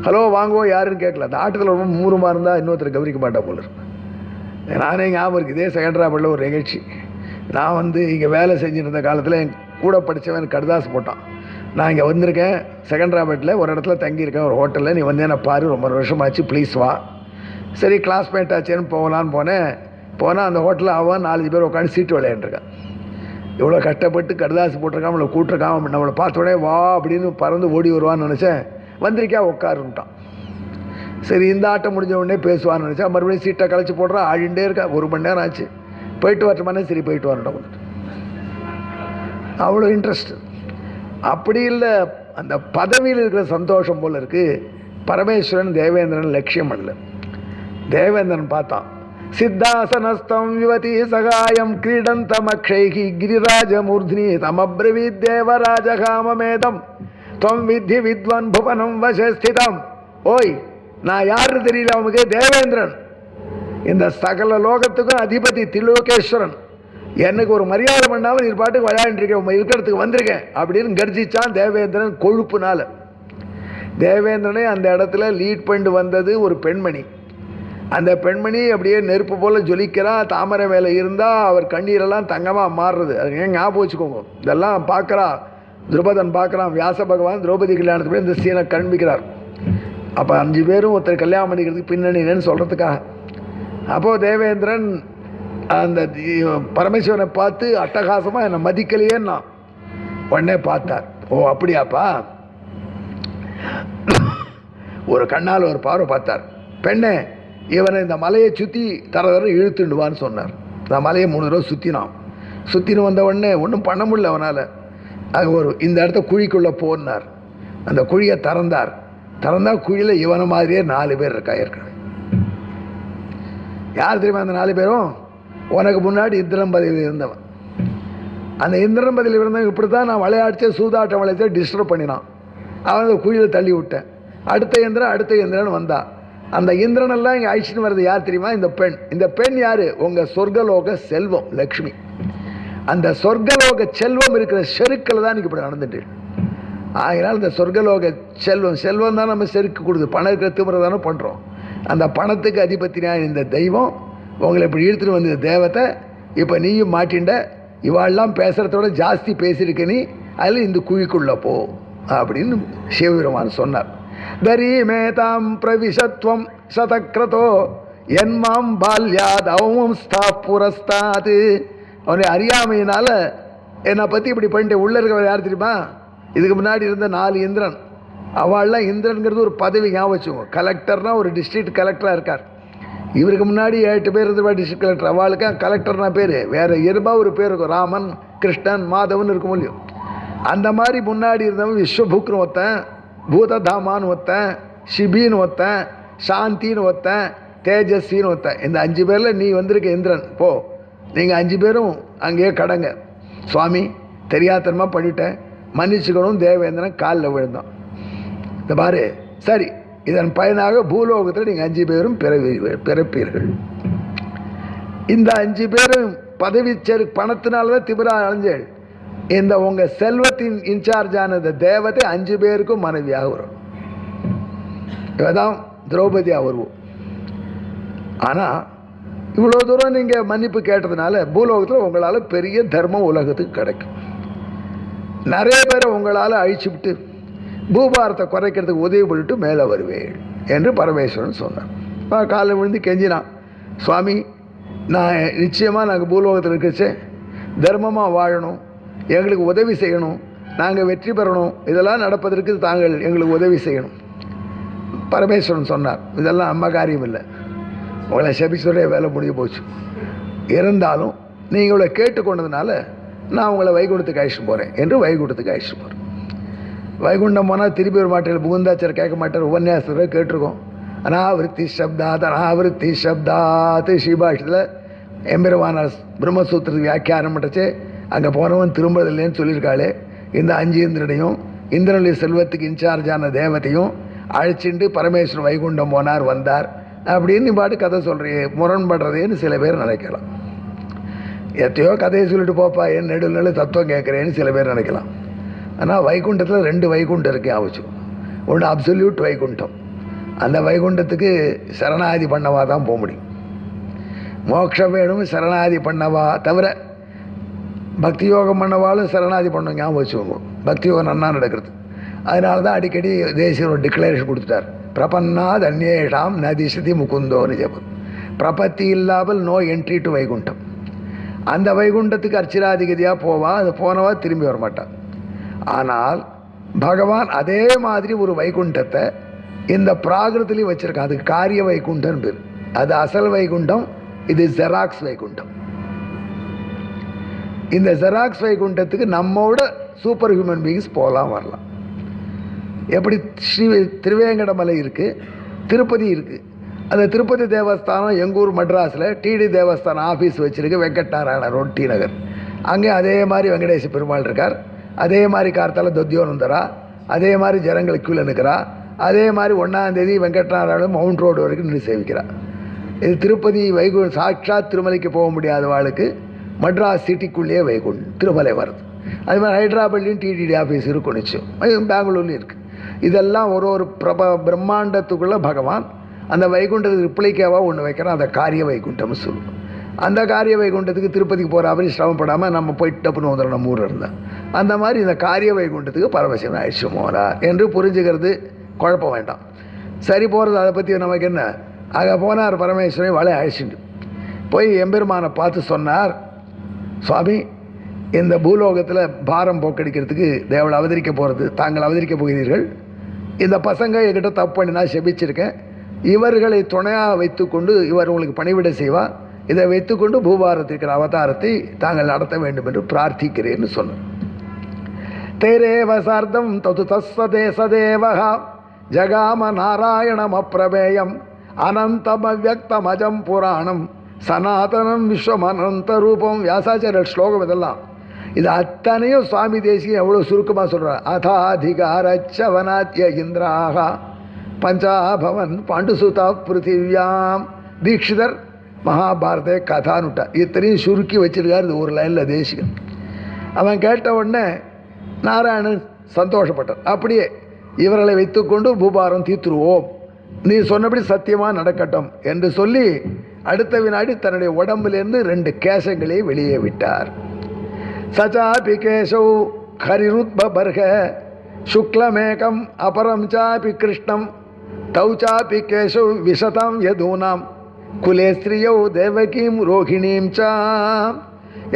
ஹலோ வாங்குவோம் யாருன்னு கேட்கல. அந்த ஆட்டத்தில் ரொம்ப மூலமாக இருந்தால் இன்னொருத்தர் கவனிக்க மாட்டா போல இருக்கு. நானே ஞாபகம் இருக்குது, இதே செகண்டராபேட்டில் ஒரு நிகழ்ச்சி. நான் இங்கே வேலை செஞ்சுருந்த காலத்தில் என் கூட படித்தவன் கடுதாசு போட்டான். நான் இங்கே வந்திருக்கேன் செகண்டராபேட்டில் ஒரு இடத்துல தங்கியிருக்கேன், ஒரு ஹோட்டலில். நீ வந்து என்ன பாரு, ரொம்ப வருஷமாச்சு, ப்ளீஸ் வா. சரி கிளாஸ்மேட் ஆச்சேன்னு போகலான்னு போனால் அந்த ஹோட்டலில் அவன் 4 பேர் உட்காந்து சீட்டு விளையாண்டுருக்கான். இவ்வளோ கஷ்டப்பட்டு கடுதாசு போட்டிருக்கான், நம்மளை கூட்டிருக்கான். நம்மளை பார்த்த உடனே வா அப்படின்னு பறந்து ஓடி வருவான்னு நினச்சேன். வந்திருக்கா உட்காருன்ட்டான். சரி இந்த ஆட்டம் முடிஞ்ச உடனே பேசுவான்னு நினச்சா மறுபடியும் சீட்டை கழிச்சு போடுறா. ஆடிண்டே இருக்கா. 1 மணி நேரம் ஆச்சு. போயிட்டு வரட்டுமானே. சரி போயிட்டு வரட்டும். அவ்வளோ இன்ட்ரெஸ்ட். அப்படி இல்லை, அந்த பதவியில் இருக்கிற சந்தோஷம் போல் இருக்குது. பரமேஸ்வரன் தேவேந்திரன் லட்சியம் அல்ல. தேவேந்திரன் பார்த்தான். சித்தாசனஸ்தம் யுவதி சகாயம் கிரீடந்தமக்ஷைகி கிரிராஜமூர்த்னி தமப்ரவீத் தேவராஜகாமமேதம் துவம் வித்தி வித்வன் புவனம் வசஸ்திதம். ஓய், நான் யாருன்னு தெரியல அவனுக்கு. தேவேந்திரன், இந்த சகல லோகத்துக்கும் அதிபதி திரிலோகேஸ்வரன். எனக்கு ஒரு மரியாதை பண்ணாமல் நீ பாட்டுக்கு விளையாண்டுருக்கேன், இருக்கிறதுக்கு வந்திருக்கேன் அப்படின்னு கர்ஜிச்சான் தேவேந்திரன் கொழுப்புனால. தேவேந்திரனை அந்த இடத்துல லீட் பண்ணிட்டு வந்தது ஒரு பெண்மணி. அந்த பெண்மணி அப்படியே நெருப்பு போல் ஜொலிக்கிறா. தாமரை மேலே இருந்தால் அவர் கண்ணீரெல்லாம் தங்கமாக மாறுறது. அது ஏன் ஞாபகம் வச்சுக்கோங்க. இதெல்லாம் பார்க்குறா துருபதன், பார்க்குறான். வியாச பகவான் திரௌபதி கல்யாணத்துக்கு இந்த சீனை காண்பிக்கிறார். அப்போ 5 பேரும் ஒருத்தர் கல்யாணம் பண்ணிக்கிறதுக்கு பின்னணின்னு சொல்கிறதுக்காக. அப்போது தேவேந்திரன் அந்த பரமேஸ்வரனை பார்த்து அட்டகாசமாக என்னை மதிக்கலையேன்னா உடனே பார்த்தார். ஓ அப்படியாப்பா. ஒரு கண்ணால் ஒரு பார்வை பார்த்தார். பெண்ணே, இவனை இந்த மலையை சுற்றி தர இழுத்துண்டுவான்னு சொன்னார். இந்த மலையை 3 தடவை சுற்றின்னு வந்த உடனே ஒன்றும் பண்ண முடியல அவனால். அது இந்த இடத்த குழிக்குள்ளே போனார். அந்த குழியை திறந்தால் குழியில் இவனை மாதிரியே 4 பேர் இருக்காங்க. யார் தெரியுமா அந்த 4 பேரும்? உனக்கு முன்னாடி இந்திரன் பதிலில் இருந்தவன். அந்த இந்திரன் பதிலில் இருந்தவன் இப்படி தான் நான் விளையாடிச்ச சூதாட்டம் விளையாச்ச டிஸ்டர்ப் பண்ணினான். அவன் அந்த குழியில் தள்ளி விட்டேன். அடுத்த இந்திரன் வந்தா. அந்த இந்திரனெல்லாம் இங்கே அழிச்சுன்னு வர்றது யார் தெரியுமா? இந்த பெண் யார்? உங்கள் சொர்க்கலோக செல்வம் லக்ஷ்மி. அந்த சொர்க்கலோக செல்வம் இருக்கிற செருக்கில் தான் இப்படி நடந்துட்டு. ஆகினால் இந்த சொர்க்கலோக செல்வம் தான் நம்ம செருக்கு கொடுக்குது. பணம் இருக்கிற திமுறை தானே பண்ணுறோம். அந்த பணத்துக்கு அதிபத்தினா இந்த தெய்வம் உங்களை இப்படி இழுத்துட்டு வந்த தேவத்தை இப்போ நீயும் மாட்டின்ற. இவாள்லாம் பேசுகிறதோட ஜாஸ்தி பேசியிருக்க நீ, அதில் இந்த குழிக்குள்ளே போ அப்படின்னு சிவபெருமான் சொன்னார். தரீமேதாம் பிரவிசத்வம் சதக்ரதோ என்மாம் பால்யாத் அவமும் புரஸ்தாது. அவனை அறியாமையினால் என்னை பற்றி இப்படி பண்ணிட்டு உள்ள இருக்கவர் யார் தெரியுமா? இதுக்கு முன்னாடி இருந்த 4 இந்திரன். அவள்லாம் இந்திரனுங்கிறது ஒரு பதவி ஞாபகம் வச்சுக்கோங்க. கலெக்டர்னால் ஒரு டிஸ்ட்ரிக்ட் கலெக்டராக இருக்கார். இவருக்கு முன்னாடி 8 பேர் இருந்தவா டிஸ்ட்ரிக்ட் கலெக்டர். அவளுக்கு கலெக்டர்னா பேர் வேறு எறும்பா ஒரு பேர் இருக்கும். ராமன், கிருஷ்ணன், மாதவன் இருக்கும் இல்லையோ. அந்த மாதிரி முன்னாடி இருந்தவன் விஸ்வபுக்னு ஒருத்தன், பூததாமான்னு ஒருத்தன், ஷிபின்னு ஒருத்தன், சாந்தின்னு ஒருத்தன், தேஜஸ்வின்னு ஒருத்தன். இந்த 5 பேரில் நீ வந்திருக்க இந்திரன். நீங்கள் 5 பேரும் அங்கேயே கடங்க. சுவாமி தெரியாதனமாக பண்ணிட்டேன், மன்னிச்சுக்கணும் தேவேந்திரன் காலில் விழுந்தான். இந்த பாரு, சரி, இதன் பயனாக பூலோகத்தில் நீங்கள் 5 பேரும் பிறப்பீர்கள். இந்த 5 பேரும் பதவி பணத்தினால்தான் திமிரா அலைஞ்சேள். இந்த உங்கள் செல்வத்தின் இன்சார்ஜான இந்த தேவதை 5 பேருக்கும் மனைவியாக வரும். இவதான் திரௌபதியாக வருவோம். ஆனால் இவ்வளோ தூரம் நீங்கள் மன்னிப்பு கேட்டதுனால பூலோகத்தில் உங்களால் பெரிய தர்மம் உலகத்துக்கு கிடைக்கும். நிறைய பேரை உங்களால் அழிச்சுவிட்டு பூபாரத்தை குறைக்கிறதுக்கு உதவி பண்ணிட்டு மேலே வருவேன் என்று பரமேஸ்வரன் சொன்னார். காலை விழுந்து கெஞ்சினான், சுவாமி, நான் நிச்சயமாக நாங்கள் பூலோகத்தில் இருக்கச்சே தர்மமாக வாழணும், எங்களுக்கு உதவி செய்யணும், நாங்கள் வெற்றி பெறணும், இதெல்லாம் நடப்பதற்கு தாங்கள் எங்களுக்கு உதவி செய்யணும். பரமேஸ்வரன் சொன்னார், இதெல்லாம் நம்ம காரியம் இல்லை, உங்களை சபிச்சுடைய வேலை முடிஞ்சு போச்சு. இருந்தாலும் நீங்கள் இவ்வளோ கேட்டுக்கொண்டதுனால நான் உங்களை வைகுண்டத்துக்கு அழைச்சிட்டு போகிறேன் என்று வைகுண்டத்துக்கு அழைச்சிட்டு போகிறேன். வைகுண்டம் போனால் திருப்பி ஒரு மாட்டேன், புகுந்தாச்சர் கேட்க மாட்டார், உபன்யாசத்தை கேட்டிருக்கோம். அனாவிருத்தி சப்தாத் அனாவிருத்தி சப்தாத் ஸ்ரீபாஷத்தில் எம்பெருமான பிரம்மசூத்திரத்துக்கு வியாக்கியானம் பண்ணுறச்சே அங்கே போனவன் திரும்பதில்லைன்னு சொல்லியிருக்காளே. இந்த 5 இந்திரனையும் இந்திரனுடைய செல்வத்துக்கு இன்சார்ஜான தேவத்தையும் அழைச்சிட்டு பரமேஸ்வரன் வைகுண்டம் போனார் வந்தார் அப்படின்னு நீ பாட்டு கதை சொல்கிறியே, முரண்படுறதேன்னு சில பேர் நினைக்கலாம். எத்தையோ கதையை சொல்லிட்டு போப்பா, என் நெடு தத்துவம் கேட்குறேன்னு சில பேர் நினைக்கலாம். ஆனால் வைகுண்டத்தில் 2 வைகுண்டம் இருக்கு ஆச்சு. ஒன்று அப்சல்யூட் வைகுண்டம், அந்த வைகுண்டத்துக்கு சரணாதி பண்ணவா தான் போக முடியும். மோட்சம் வேணும் சரணாதி பண்ணவா தவிர பக்தி யோகம் பண்ணவாலும் சரணாதி பண்ண ஞாபகம் வச்சுக்கோங்க. பக்தி யோகம் நன்னா நடக்கிறது. அதனால தான் அடிக்கடி தேசிய ஒரு டிக்ளரேஷன் கொடுத்துட்டார், பிரபன்னாத் அந்நேஷாம் நதிசதி முகுந்தோன்னு ஜபம். பிரபத்தி இல்லாமல் நோ என்ட்ரி டு வைகுண்டம். அந்த வைகுண்டத்துக்கு அர்ச்சிராதிகதியாக போவான், அது போனவா திரும்பி வரமாட்டான். ஆனால் பகவான் அதே மாதிரி ஒரு வைகுண்டத்தை இந்த பிராகிருத்திலையும் வச்சுருக்கான். அதுக்கு காரிய வைகுண்டம் பேர். அது அசல் வைகுண்டம், இது ஜெராக்ஸ் வைகுண்டம். இந்த ஜெராக்ஸ் வைகுண்டத்துக்கு நம்மோட சூப்பர் ஹியூமன் பீயிங்ஸ் போகலாம் வரலாம். எப்படி திருவேங்கடமலை இருக்குது, திருப்பதி இருக்குது. அந்த திருப்பதி தேவஸ்தானம் எங்கூர் மெட்ராஸில் டிடி தேவஸ்தானம் ஆஃபீஸ் வச்சுருக்கு, வெங்கட்நாராயண ரோட், டி நகர். அங்கே அதே மாதிரி வெங்கடேச பெருமாள் இருக்கார், அதே மாதிரி கார்த்தால தொத்தியோனந்தரா, அதே மாதிரி ஜனங்களுக்கு கீழே நிற்கிறா, அதே மாதிரி 1ஆம் தேதி வெங்கட்நாராயணன் மவுண்ட் ரோடு வரைக்கும் நின்று சேவிக்கிறார். இது திருப்பதி வைகுண்டம். சாட்சாத் திருமலைக்கு போக முடியாத வாழ்க்கு மெட்ராஸ் சிட்டிக்குள்ளேயே வைகுண்டம் திருமலை வருது. அது மாதிரி ஹைதராபாத்லேயும் டிடிடி ஆஃபீஸ் இருக்கும், நிச்சயம் பெங்களூர்லேயும் இருக்குது. இதெல்லாம் ஒரு பிரம்மாண்டத்துக்குள்ளே பகவான் அந்த வைகுண்டத்துக்கு ரிப்ளைக்காவாக ஒன்று வைக்கிறான். அந்த காரிய வைகுண்டம்னு சொல்லுவோம். அந்த காரிய வைகுண்டத்துக்கு திருப்பதிக்கு போகிற மாதிரி சிரமப்படாமல் நம்ம போயிட்டு டப்புன்னு வந்துடும் நம்ம ஊரில் இருந்தால். அந்த மாதிரி இந்த காரிய வைகுண்டத்துக்கு பரமசிவன் அழிச்சு போகிறார் என்று புரிஞ்சுக்கிறது குழப்பம் வேண்டாம். சரி போகிறது, அதை பற்றி நமக்கு என்ன. அங்கே போனார் பரமேஸ்வரன், வலை அழிச்சுட்டு போய் எம்பெருமானை பார்த்து சொன்னார், சுவாமி, இந்த பூலோகத்தில் பாரம் போக்கடிக்கிறதுக்கு தேவளை அவதரிக்க போகிறது, தாங்கள் அவதரிக்க போகிறீர்கள். இந்த பசங்க என்கிட்ட தப்பு பண்ணி நான் செபிச்சிருக்கேன், இவர்களை துணையாக வைத்துக்கொண்டு இவர் உங்களுக்கு பணிவிட செய்வார், இதை வைத்துக்கொண்டு பூபாரத்திற்கிற அவதாரத்தை தாங்கள் நடத்த வேண்டும் என்று பிரார்த்திக்கிறேன்னு சொன்னார். தேரேவ சார்த்தம் தது தஸ்ஸதே சதேவஹா ஜகாம நாராயணம் அப்பிரமேயம் அனந்தம் அவ்யக்தம் அஜம் புராணம் சனாதனம் விஸ்வம் அனந்த ரூபம். வியாசாச்சாரியர் ஸ்லோகம் இதெல்லாம். இது அத்தனையும் சுவாமி தேசிகன் எவ்வளோ சுருக்கமாக சொல்கிறார். அதாதிகாரச்சவனாத்ய இந்திராக பஞ்சாபவன் பாண்டுசுதா பிருத்திவியாம். தீட்சிதர் மகாபாரத கதானுட்டா இத்தனையும் சுருக்கி வச்சிருக்கார் இது ஒரு லைனில் தேசிகன். அவன் கேட்ட உடனே நாராயணன் சந்தோஷப்பட்டார். அப்படியே இவர்களை வைத்துக்கொண்டு பூபாரம் தீர்த்துருவோம், நீ சொன்னபடி சத்தியமாக நடக்கட்டும் என்று சொல்லி அடுத்த வினாடி தன்னுடைய உடம்பிலிருந்து 2 கேசங்களை வெளியே விட்டார். சச்சாபி கேசவ் ஹரிருத்பர்க சுக்லமேகம் அபரம் சாபி கிருஷ்ணம் தௌ சாபி கேசவ் விஷதம் யதூனாம் குலே ஸ்ரீயோ தேவகீம் ரோஹிணீம் சா.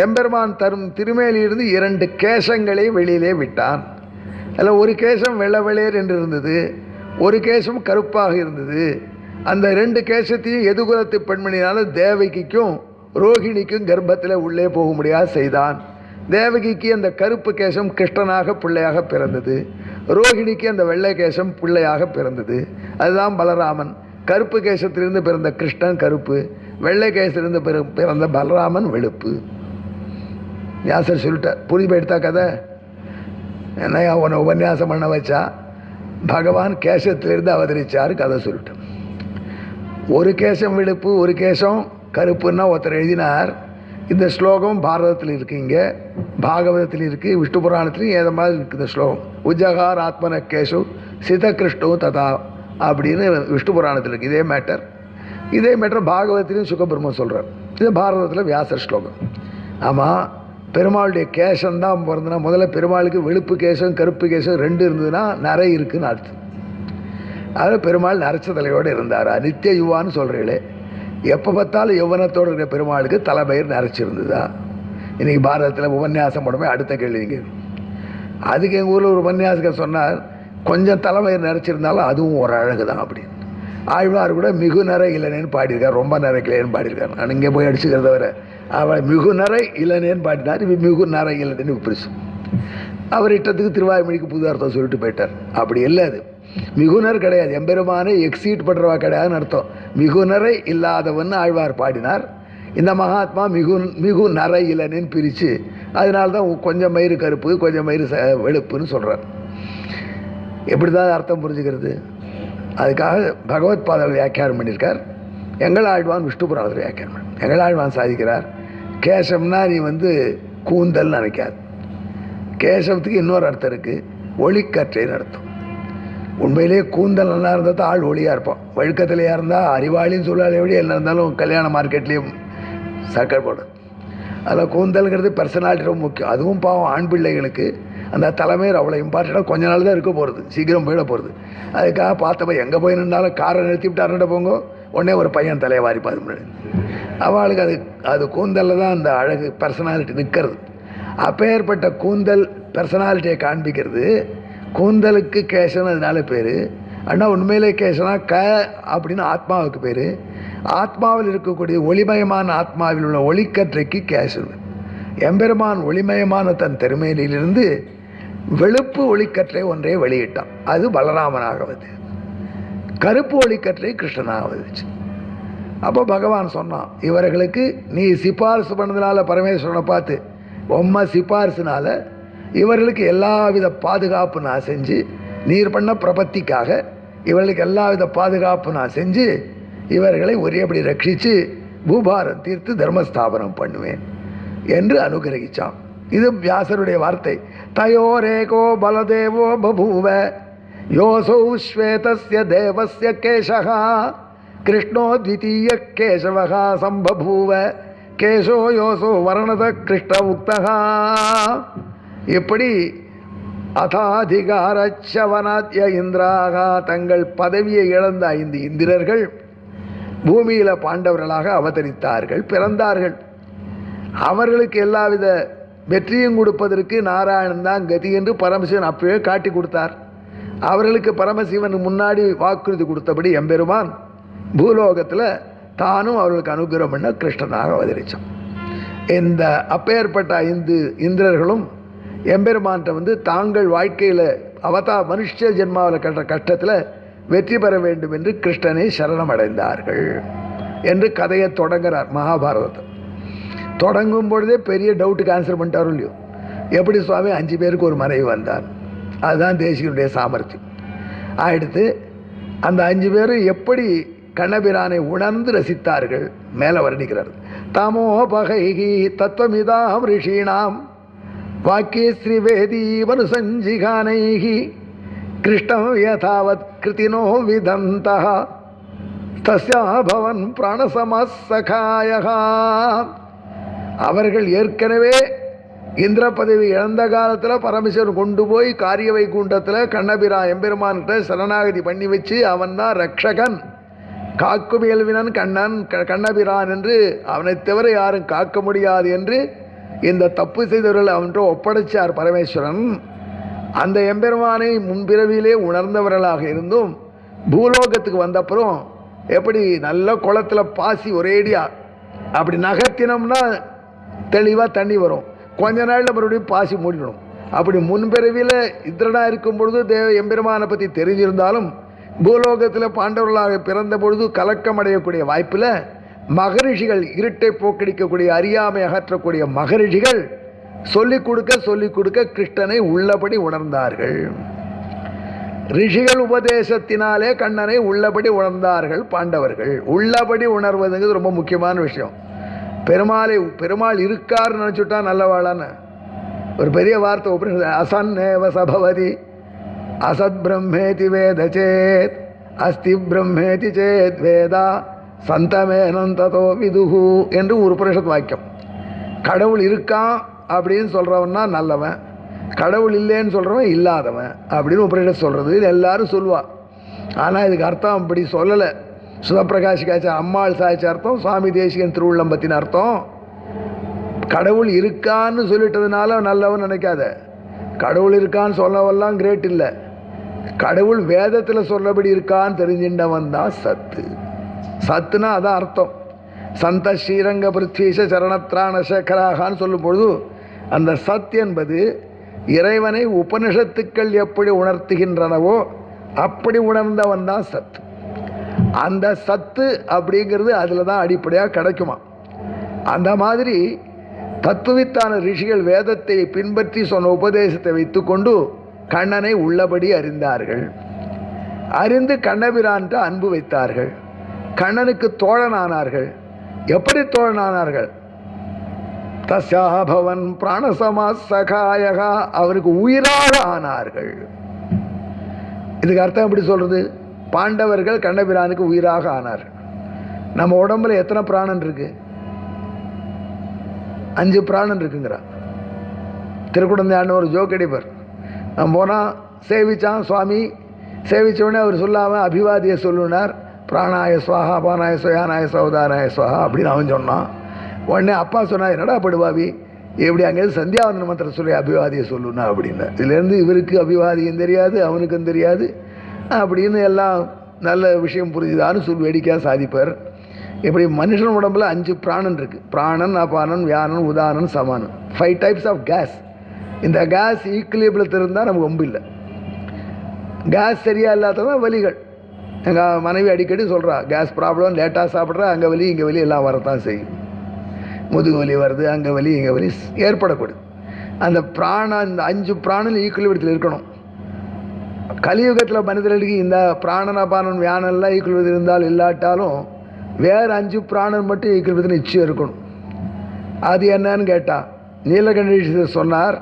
எம்பெருமான் தரும் திருமேலியிலிருந்து 2 கேசங்களை வெளியிலே விட்டான். அதில் ஒரு கேசம் வெள்ளை வெளையர் என்று இருந்தது, ஒரு கேசம் கருப்பாக இருந்தது. அந்த 2 கேசத்தையும் எதுகுலத்து பெண்மணினால தேவகிக்கும் ரோஹிணிக்கும் கர்ப்பத்தில் உள்ளே போக முடியாது செய்தான். தேவகிக்கு அந்த கருப்பு கேசம் கிருஷ்ணனாக பிள்ளையாக பிறந்தது, ரோஹிணிக்கு அந்த வெள்ளை கேசம் பிள்ளையாக பிறந்தது. அதுதான் பலராமன். கருப்பு கேசத்திலிருந்து பிறந்த கிருஷ்ணன் கருப்பு, வெள்ளை கேசத்திலிருந்து பிறந்த பலராமன் வெளுப்பு. வியாசர் சொல்லிட்டார். புரிஞ்சு எடுத்தா கதை. என்ன அவனை உபன்யாசம் பண்ண வச்சா பகவான் கேசத்திலிருந்து அவதரிச்சார் கதை சொல்லிட்டோம். ஒரு கேசம் வெளுப்பு ஒரு கேசம் கருப்புன்னா ஒருத்தர் எழுதினார். இந்த ஸ்லோகம் பாரதத்தில் இருக்குது, இங்கே பாகவதத்தில் இருக்குது, விஷ்ணு புராணத்துலையும் ஏத மாதிரி இருக்குது இந்த ஸ்லோகம். உஜகார் ஆத்மன கேசு சிதகிருஷ்ணோ ததா அப்படின்னு விஷ்ணு புராணத்தில் இருக்குது இதே மேட்டர். இதே மேட்டர் பாகவதத்திலையும் சுகபிரம்மம் சொல்கிறார். இது பாரதத்தில் வியாசர் ஸ்லோகம். ஆமாம், பெருமாளுடைய கேசம்தான் பிறந்தனா முதல்ல பெருமாளுக்கு வெளுப்பு கேசம் கருப்பு கேசம் ரெண்டு இருந்ததுன்னா நிறை இருக்குதுன்னு அர்த்தம். அதில் பெருமாள் நரைச்ச தலையோடு இருந்தார். நித்திய யுவான்னு சொல்கிறீங்களே, எப்போ பார்த்தாலும் யௌவனத்தோடு இருக்கிற பெருமாளுக்கு தலைபயிர் நரைச்சிருந்ததா? இன்றைக்கி பாரதத்தில் உபன்யாசம் போடவே அடுத்த கேள்விங்க. அதுக்கு எங்கள் ஊரில் ஒரு உபன்யாசகர் சொன்னார், கொஞ்சம் தலைமயிர் நரைச்சிருந்தாலும் அதுவும் ஒரு அழகு தான் அப்படின்னு. ஆழ்வார் கூட மிகு நிறை இளனேன்னு பாடியிருக்கார், ரொம்ப நிறைக்கலேன்னு பாடியிருக்கார். நான் இங்கே போய் அடிச்சுக்கிறத வர அவள் மிகு நிறை இளனேன்னு பாடினார், இப்போ மிகு நிறை இளனேன்னு பிரிச்சு அவர் இட்டத்துக்கு திருவாய்மொழிக்கு புது அர்த்தம் சொல்லிட்டு போயிட்டார். அப்படி இல்லை, அது மிகுனர் கிடையாது, எம்பெருமானை எக்ஸீட் பண்ணுறவா கிடையாதுன்னு அர்த்தம். மிகுனரை இல்லாதவன் ஆழ்வார் பாடினார். இந்த மகாத்மா மிகு நரை இளனேன்னு பிரித்து அதனால்தான் கொஞ்சம் மயிறு கருப்பு கொஞ்சம் மயிறு வெளுப்புன்னு சொல்கிறார். எப்படி தான் அர்த்தம் புரிஞ்சுக்கிறது? அதுக்காக பகவத் பாதல் வியாக்கியானம் பண்ணியிருக்கார். எங்கள் ஆழ்வான் விஷ்ணு புராணத்தில் வியாக்கியானம் பண்ண எங்கள் ஆழ்வான் சாதிக்கிறார், கேசம்னா நீ கூந்தல் நினைக்காது. கேசவத்துக்கு இன்னொரு அர்த்தம் இருக்குது, ஒளிக்கற்றைன்னு அர்த்தம். உண்மையிலேயே கூந்தல் நல்லா இருந்தால் தான் ஆள் ஒளியாக இருப்பான். வழுக்கத்திலையாக இருந்தால் அறிவாளின்னு சொல்லாலே எப்படி என்ன இருந்தாலும் கல்யாண மார்க்கெட்லேயும் சர்க்கரை போடும். அதில் கூந்தல்ங்கிறது பர்சனாலிட்டி ரொம்ப முக்கியம். அதுவும் பாவம் ஆண் பிள்ளைகளுக்கு அந்த தலைமையர் அவ்வளோ இம்பார்ட்டண்ட்டாக கொஞ்ச நாள் தான் இருக்க போகிறது, சீக்கிரம் போயிட போகிறது. அதுக்காக பார்த்தப்ப எங்கே போய் நின்றாலும் காரை நிறுத்தி விட்டாருன்ன போங்க, உடனே ஒரு பையன் தலையை வாரிப்பாது முன்னாடி. அவளுக்கு அது கூந்தலில் தான் அந்த அழகு பர்சனாலிட்டி நிற்கிறது. அப்பேற்பட்ட கூந்தல் பர்சனாலிட்டியை காண்பிக்கிறது. கூந்தலுக்கு கேசன் அதனால பேர். ஆனால் உண்மையிலே கேசனா அப்படின்னு ஆத்மாவுக்கு பேர். ஆத்மாவில் இருக்கக்கூடிய ஒளிமயமான ஆத்மாவில் உள்ள ஒளிக்கற்றைக்கு கேசன். எம்பெருமான் ஒளிமயமான தன் திருமேனியிலிருந்து வெளுப்பு ஒளிக்கற்றை ஒன்றை வெளியிட்டான். அது பலராமனாகவது. கருப்பு ஒளிக்கற்றை கிருஷ்ணனாகவது. அப்போ பகவான் சொன்னான், இவர்களுக்கு நீ சிபாரிசு பண்ணதுனால பரமேஸ்வரனை பார்த்து உம்மை சிபாரிசுனால இவர்களுக்கு எல்லாவித பாதுகாப்பு நான் செஞ்சு, நீர் பண்ண பிரபத்திக்காக இவர்களுக்கு எல்லாவித பாதுகாப்பு நான் செஞ்சு இவர்களை ஒரேபடி ரட்சித்து பூபாரம் தீர்த்து தர்மஸ்தாபனம் பண்ணுவேன் என்று அனுகிரகிச்சான். இது வியாசருடைய வார்த்தை. தயோரேகோ பலதேவோ பபூவ யோசௌ ஸ்வேதஸ்ய தேவஸ்ய கேசஹா கிருஷ்ணோ த்விதீய கேசவஹா சம்பபூவ கேசோ யோசோ வர்ணத கிருஷ்ண உக்தஹா. இப்படி அதாதிகாரச்சவனாத்ய இந்திராக தங்கள் பதவியை இழந்த 5 இந்திரர்கள் பூமியில் பாண்டவர்களாக அவதரித்தார்கள், பிறந்தார்கள். அவர்களுக்கு எல்லாவித வெற்றியும் கொடுப்பதற்கு நாராயணன் தான் கதி என்று பரமசிவன் அப்பவே காட்டி கொடுத்தார். அவர்களுக்கு பரமசிவன் முன்னாடி வாக்குறுதி கொடுத்தபடி எம்பெருமான் பூலோகத்தில் தானும் அவர்களுக்கு அனுகிரகம் பண்ண கிருஷ்ணனாக அவதரித்தான். இந்த அப்பேற்பட்ட 5 இந்திரர்களும் எம்பெருமான்கிட்ட தாங்கள் வாழ்க்கையில் மனுஷ ஜென்மாவில் கட்ட கஷ்டத்தில் வெற்றி பெற வேண்டும் என்று கிருஷ்ணனை சரணம் அடைந்தார்கள் என்று கதையை தொடங்குகிறார் மகாபாரதத்தை. தொடங்கும் பொழுதே பெரிய டவுட்டுக்கு ஆன்சர் பண்ணிட்டாரோ இல்லையோ, எப்படி சுவாமி 5 பேருக்கு ஒரு மனைவி வந்தார்? அதுதான் தேசிகனுடைய சாமர்த்தியம். அடுத்து அந்த 5 பேரும் எப்படி கண்ணபிரானை உணர்ந்து ரசித்தார்கள் மேலே வர்ணிக்கிறார். தமோ பகைகி தத்துவமிதாம் ரிஷீணாம் வாக்கிய ஸ்ரீவேதி வனுசஞ்சிகானைகி கிருஷ்ணம் யதாவத் கிருதினோ விதந்தः தஸ்யா பவன் பிராணசமசகாயகா. அவர்கள் ஏற்கனவே இந்திர பதவி இழந்த காலத்தில் பரமேஸ்வரன் கொண்டு போய் காரிய வைகுண்டத்தில் கண்ணபிரான் எம்பெருமான்கிட்ட சரணாகதி பண்ணி வச்சு அவன் தான் ரக்ஷகன், காக்கும் இயல்வினன் கண்ணன் கண்ணபிரான் என்று அவனை தவிர யாரும் காக்க முடியாது என்று இந்த தப்பு செய்தவர்கள் அவன்கிட்ட ஒப்படைச்சார் பரமேஸ்வரன். அந்த எம்பெருமானை முன்பிறவிலே உணர்ந்தவர்களாக இருந்தும் பூலோகத்துக்கு வந்தப்புறம் எப்படி நல்ல குளத்தில் பாசி ஒரேடியா அப்படி நகர்த்தினோம்னா தெளிவாக தண்ணி வரும், கொஞ்ச நாளில் மறுபடியும் பாசி மூடிடும். அப்படி முன்பிறவியில் இந்திரனாக இருக்கும் பொழுது எம்பெருமானை பற்றி தெரிஞ்சிருந்தாலும் பூலோகத்தில் பாண்டவர்களாக பிறந்த பொழுது கலக்கம் அடையக்கூடிய வாய்ப்பில் மகரிஷிகள், இருட்டை போக்கடிக்கக்கூடிய அறியாமை அகற்றக்கூடிய மகரிஷிகள் சொல்லிக் கொடுக்க கிருஷ்ணனை உள்ளபடி உணர்ந்தார்கள். ரிஷிகள் உபதேசத்தினாலே கண்ணனை உள்ளபடி உணர்ந்தார்கள் பாண்டவர்கள். உள்ளபடி உணர்வதுங்கிறது ரொம்ப முக்கியமான விஷயம். பெருமாள் இருக்காருன்னு நினச்சுட்டா நல்லவாளான்னு ஒரு பெரிய வார்த்தை. அசன்னேவ சபவதி அசத் பிரம்மேதி வேத சேத் அஸ்தி பிரம்மேதி சேத் வேதா சந்தமேனம் ததோ விதுஹு என்று ஒரு உபனிஷத் வாக்கியம். கடவுள் இருக்கான் அப்படின்னு சொல்கிறவன்னா நல்லவன், கடவுள் இல்லைன்னு சொல்கிறவன் இல்லாதவன் அப்படின்னு உபனிஷத் சொல்கிறது. இது எல்லாரும் சொல்லுவா. ஆனால் இதுக்கு அர்த்தம் அப்படி சொல்லலை. சுதப்பிரகாஷிகாச்ச அம்மாள் சாய்ச்ச அர்த்தம், சுவாமி தேசிகன் திருவுள்ளம்பத்தின் அர்த்தம் கடவுள் இருக்கான்னு சொல்லிட்டதுனால நல்லவன் நினைக்காத. கடவுள் இருக்கான்னு சொல்லவெல்லாம் கிரேட் இல்லை. கடவுள் வேதத்தில் சொல்லபடி இருக்கான்னு தெரிஞ்சின்றவன் தான் சத்து. சத்துனா அதான் அர்த்தம். சந்த ஸ்ரீரங்க பிருத்வீஷ சரணத்ராண சேகராகான்னு சொல்லும் பொழுது அந்த சத் என்பது இறைவனை உபனிஷத்துக்கள் எப்படி உணர்த்துகின்றனவோ அப்படி உணர்ந்தவன் தான் சத்து. அந்த சத்து அப்படிங்கிறது அதில் தான் அடிப்படையாக கிடைக்குமா. அந்த மாதிரி தத்துவித்தான ரிஷிகள் வேதத்தை பின்பற்றி சொன்ன உபதேசத்தை வைத்துக்கொண்டு கண்ணனை உள்ளபடி அறிந்தார்கள். அறிந்து கண்ணபிரான்ட்ட அன்பு வைத்தார்கள். கண்ணனுக்கு தோழனானார்கள். எப்படி தோழனானார்கள்? தஸ்யாபவன் பிராணசமா சகாயகா, அவருக்கு உயிராக ஆனார்கள். இதுக்கு அர்த்தம் எப்படி சொல்றது? பாண்டவர்கள் கண்ணபிரானுக்கு உயிராக ஆனார்கள். நம்ம உடம்புல எத்தனை பிராணன் இருக்கு? 5 பிராணன் இருக்குங்கிறான். திருக்குடந்தையான்னு ஒரு ஜோக் அடிப்பார். நான் போனால் சேவிச்சான் சுவாமி. சேவிச்சோடனே அவர் சொல்லாமல் அபிவாதியை சொல்லுனார். பிராணாய ஸ்வாஹா பானாய சுயானாய சௌதானாய ஸ்வாஹா அப்படின்னு அவன் சொன்னான். உடனே அப்பா சொன்னா, என்னடா படுவாவி, எப்படி அங்கேருந்து சந்தியாவந்தன மந்திரம் சொல்லி அபிவாதியை சொல்லுனா அப்படின்னு. இதுலேருந்து இவருக்கு அபிவாதியும் தெரியாது, அவனுக்கும் தெரியாது அப்படின்னு எல்லாம் நல்ல விஷயம் புரிஞ்சுதான்னு சொல்லி வேடிக்கையாக சாதிப்பார். இப்படி மனுஷன் உடம்புல 5 பிராணன் இருக்குது. பிராணன், அபானன், வியானன், உதானன், சமானன். 5 டைப்ஸ் ஆஃப் கேஸ். இந்த கேஸ் ஈக்குலிபிளத்தில் இருந்தால் நமக்கு ரொம்ப இல்லை. கேஸ் சரியாக இல்லாததான் வலிகள். எங்கள் மனைவி அடிக்கடி சொல்கிறா, கேஸ் ப்ராப்ளம், லேட்டாக சாப்பிட்றா, அங்கே வலி இங்கே வலி எல்லாம் வரத்தான் செய்யும். முதுகு வலி வருது, அங்கே வலி இங்கே வலி ஏற்படக்கூடாது. அந்த பிராணம், இந்த 5 பிராணன் ஈக்குலிபிளத்தில் இருக்கணும். கலியுகத்தில் மனிதர்களுக்கு இந்த பிராணன், அபானன், வியானெல்லாம் ஈக்குலிபிளத்தில் இருந்தால் இல்லாட்டாலும் வேறு 5 பிராணன் மட்டும் ஈக்குலிபிளத்தில் நிச்சயம் இருக்கணும். அது என்னன்னு கேட்டால் நீலகண்டேஸ்வரர் சொன்னார்,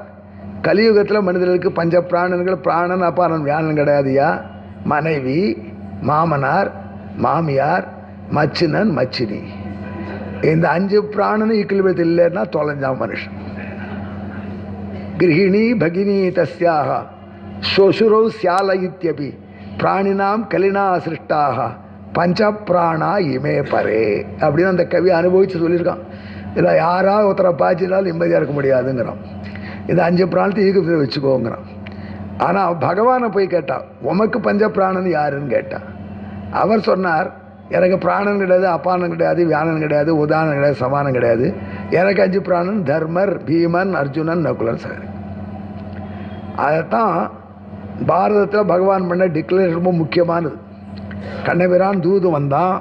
கலியுகத்தில் மனிதர்களுக்கு 5 பிராணன்கள், பிராணன், அபானன், வியானன் கிடையாதுயா. மனைவி, மாமனார், மாமியார், மச்சினன், மச்சினி, இந்த 5 பிராணனும் ஈக்குலிபிளத்தில் இல்லைன்னா தொலைஞ்சான் மனுஷன். கிரகிணி பகினி தஸ்யாக ஸ்வசுரோ சியால இத்யபி பிராணினாம் கலினா சிருஷ்டாக பஞ்ச பிராணா இமே பரே அப்படின்னு அந்த கவி அனுபவித்து சொல்லியிருக்கான். இதில் யாராவது ஒருத்தரை பாய்ச்சினாலும் நிம்மதியாக இருக்க முடியாதுங்கிறான். இது 5 பிராணத்தை ஈக்குலிபிளத்தில் வச்சுக்கோங்கிறான். ஆனால் பகவானை போய் கேட்டான், உமக்கு பஞ்ச பிராணன் யாருன்னு கேட்டான். அவர் சொன்னார், எனக்கு பிராணன் கிடையாது, அப்பானன் கிடையாது, வியானன் கிடையாது, உதாரணம் கிடையாது, சமானம் கிடையாது. எனக்கு 5 பிராணன் தர்மர், பீமன், அர்ஜுனன், நகுலன், சகரி. அதைத்தான் பாரதத்தில் பகவான் பண்ண டிக்ளரேஷன் ரொம்ப முக்கியமானது. கண்ணபிரான் தூது வந்தான்,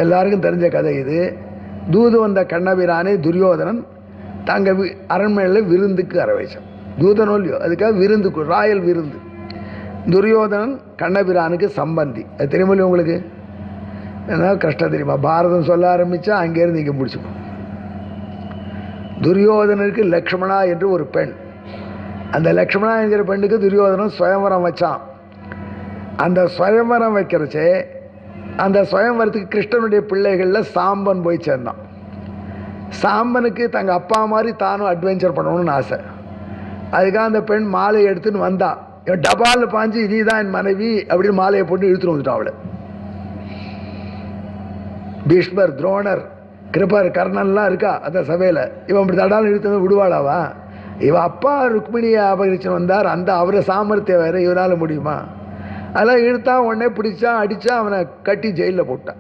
எல்லாருக்கும் தெரிஞ்ச கதை இது. தூது வந்த கண்ணபிரானை துரியோதனன் தங்க அரண்மனையில் விருந்துக்கு அரவைச்சான். தூதனோ இல்லையோ, அதுக்காக விருந்துக்கு, ராயல் விருந்து. துரியோதனன் கண்ணபிரானுக்கு சம்பந்தி. அது தெரியுமில்லையோ உங்களுக்கு? என்ன கஷ்டம் தெரியுமா? பாரதம் சொல்ல ஆரம்பித்தா அங்கேருந்து இங்கே முடிச்சுப்போம். துரியோதனனுக்கு லக்ஷ்மணா என்று ஒரு பெண். அந்த லக்ஷ்மணா என்கிற பெண்ணுக்கு துரியோதனன் சுயம்பரம் வச்சான். அந்த சுயம்பரம் வைக்கிறச்சே அந்த சுயம்பரத்துக்கு கிருஷ்ணனுடைய பிள்ளைகளில் சாம்பன் போய் சேர்ந்தான். சாம்பனுக்கு தங்கள் அப்பா மாதிரி தானும் அட்வென்ச்சர் பண்ணணும்னு ஆசை. அதுக்காக அந்த பெண் மாலையை எடுத்துன்னு வந்தா. இவன் டபால்னு பாஞ்சு, நீ தான் என் மனைவி அப்படின்னு மாலையை போட்டு இழுத்துட்டு வந்துட்டான் அவளை. பீஷ்மர், துரோணர், கிருபர், கர்ணன்லாம் இருக்கா அந்த சபையில். இவன் இப்படி தடால் இழுத்து விடுவாளாவா? இவன் அப்பா ருக்மிணியை அபகரிச்சு வந்தார். அந்த அவரை சாமர்த்தியம் வேறு இவனால் முடியுமா? அதெல்லாம் இழுத்தான். உடனே பிடிச்சான், அடித்தான், அவனை கட்டி ஜெயிலில் போட்டான்.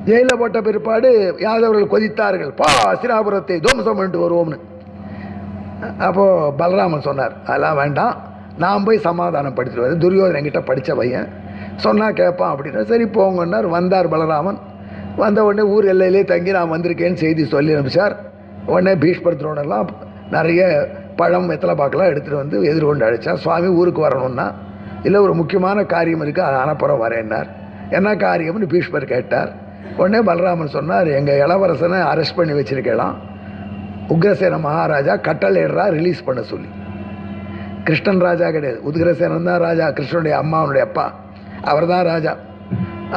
ஜெயிலில் போட்ட பிற்பாடு யாதவர்கள் கொதித்தார்கள், பா அஸ்தினாபுரத்தை துவம்சம் பண்ணிட்டு வருவோம்னு. அப்போது பலராமன் சொன்னார், அதெல்லாம் வேண்டாம், நான் போய் சமாதானம் படிச்சுட்டு துரியோதனன் என்கிட்ட படித்த பையன் சொன்னால் கேட்பான் அப்படின்னா. சரி போங்கன்னார். வந்தார் பலராமன். வந்த உடனே ஊர் எல்லையிலே தங்கி நான் வந்திருக்கேன்னு செய்தி சொல்லி அனுப்பிச்சார். உடனே பீஷ்மர் துரோணர்லாம் நிறைய பழம் வெத்தலை பாக்கெல்லாம் எடுத்துகிட்டு வந்து எதிர்கொண்டு அழைச்சா. சுவாமி ஊருக்கு வரணும்னா இல்லை ஒரு முக்கியமான காரியம் இருக்குது, அதை அனுப்புறம் வரேன்னார். என்ன காரியம்னு பீஷ்மர் கேட்டார். உடனே பலராமன் சொன்னார், எங்கள் இளவரசனை அரெஸ்ட் பண்ணி வச்சிருக்கலாம், உக்ரசேன மகாராஜா கட்டளையிடுறா ரிலீஸ் பண்ண சொல்லி. கிருஷ்ணன் ராஜா கிடையாது, உக்ரசேனன் தான் ராஜா. கிருஷ்ணனுடைய அம்மாவனுடைய அப்பா அவர் தான் ராஜா.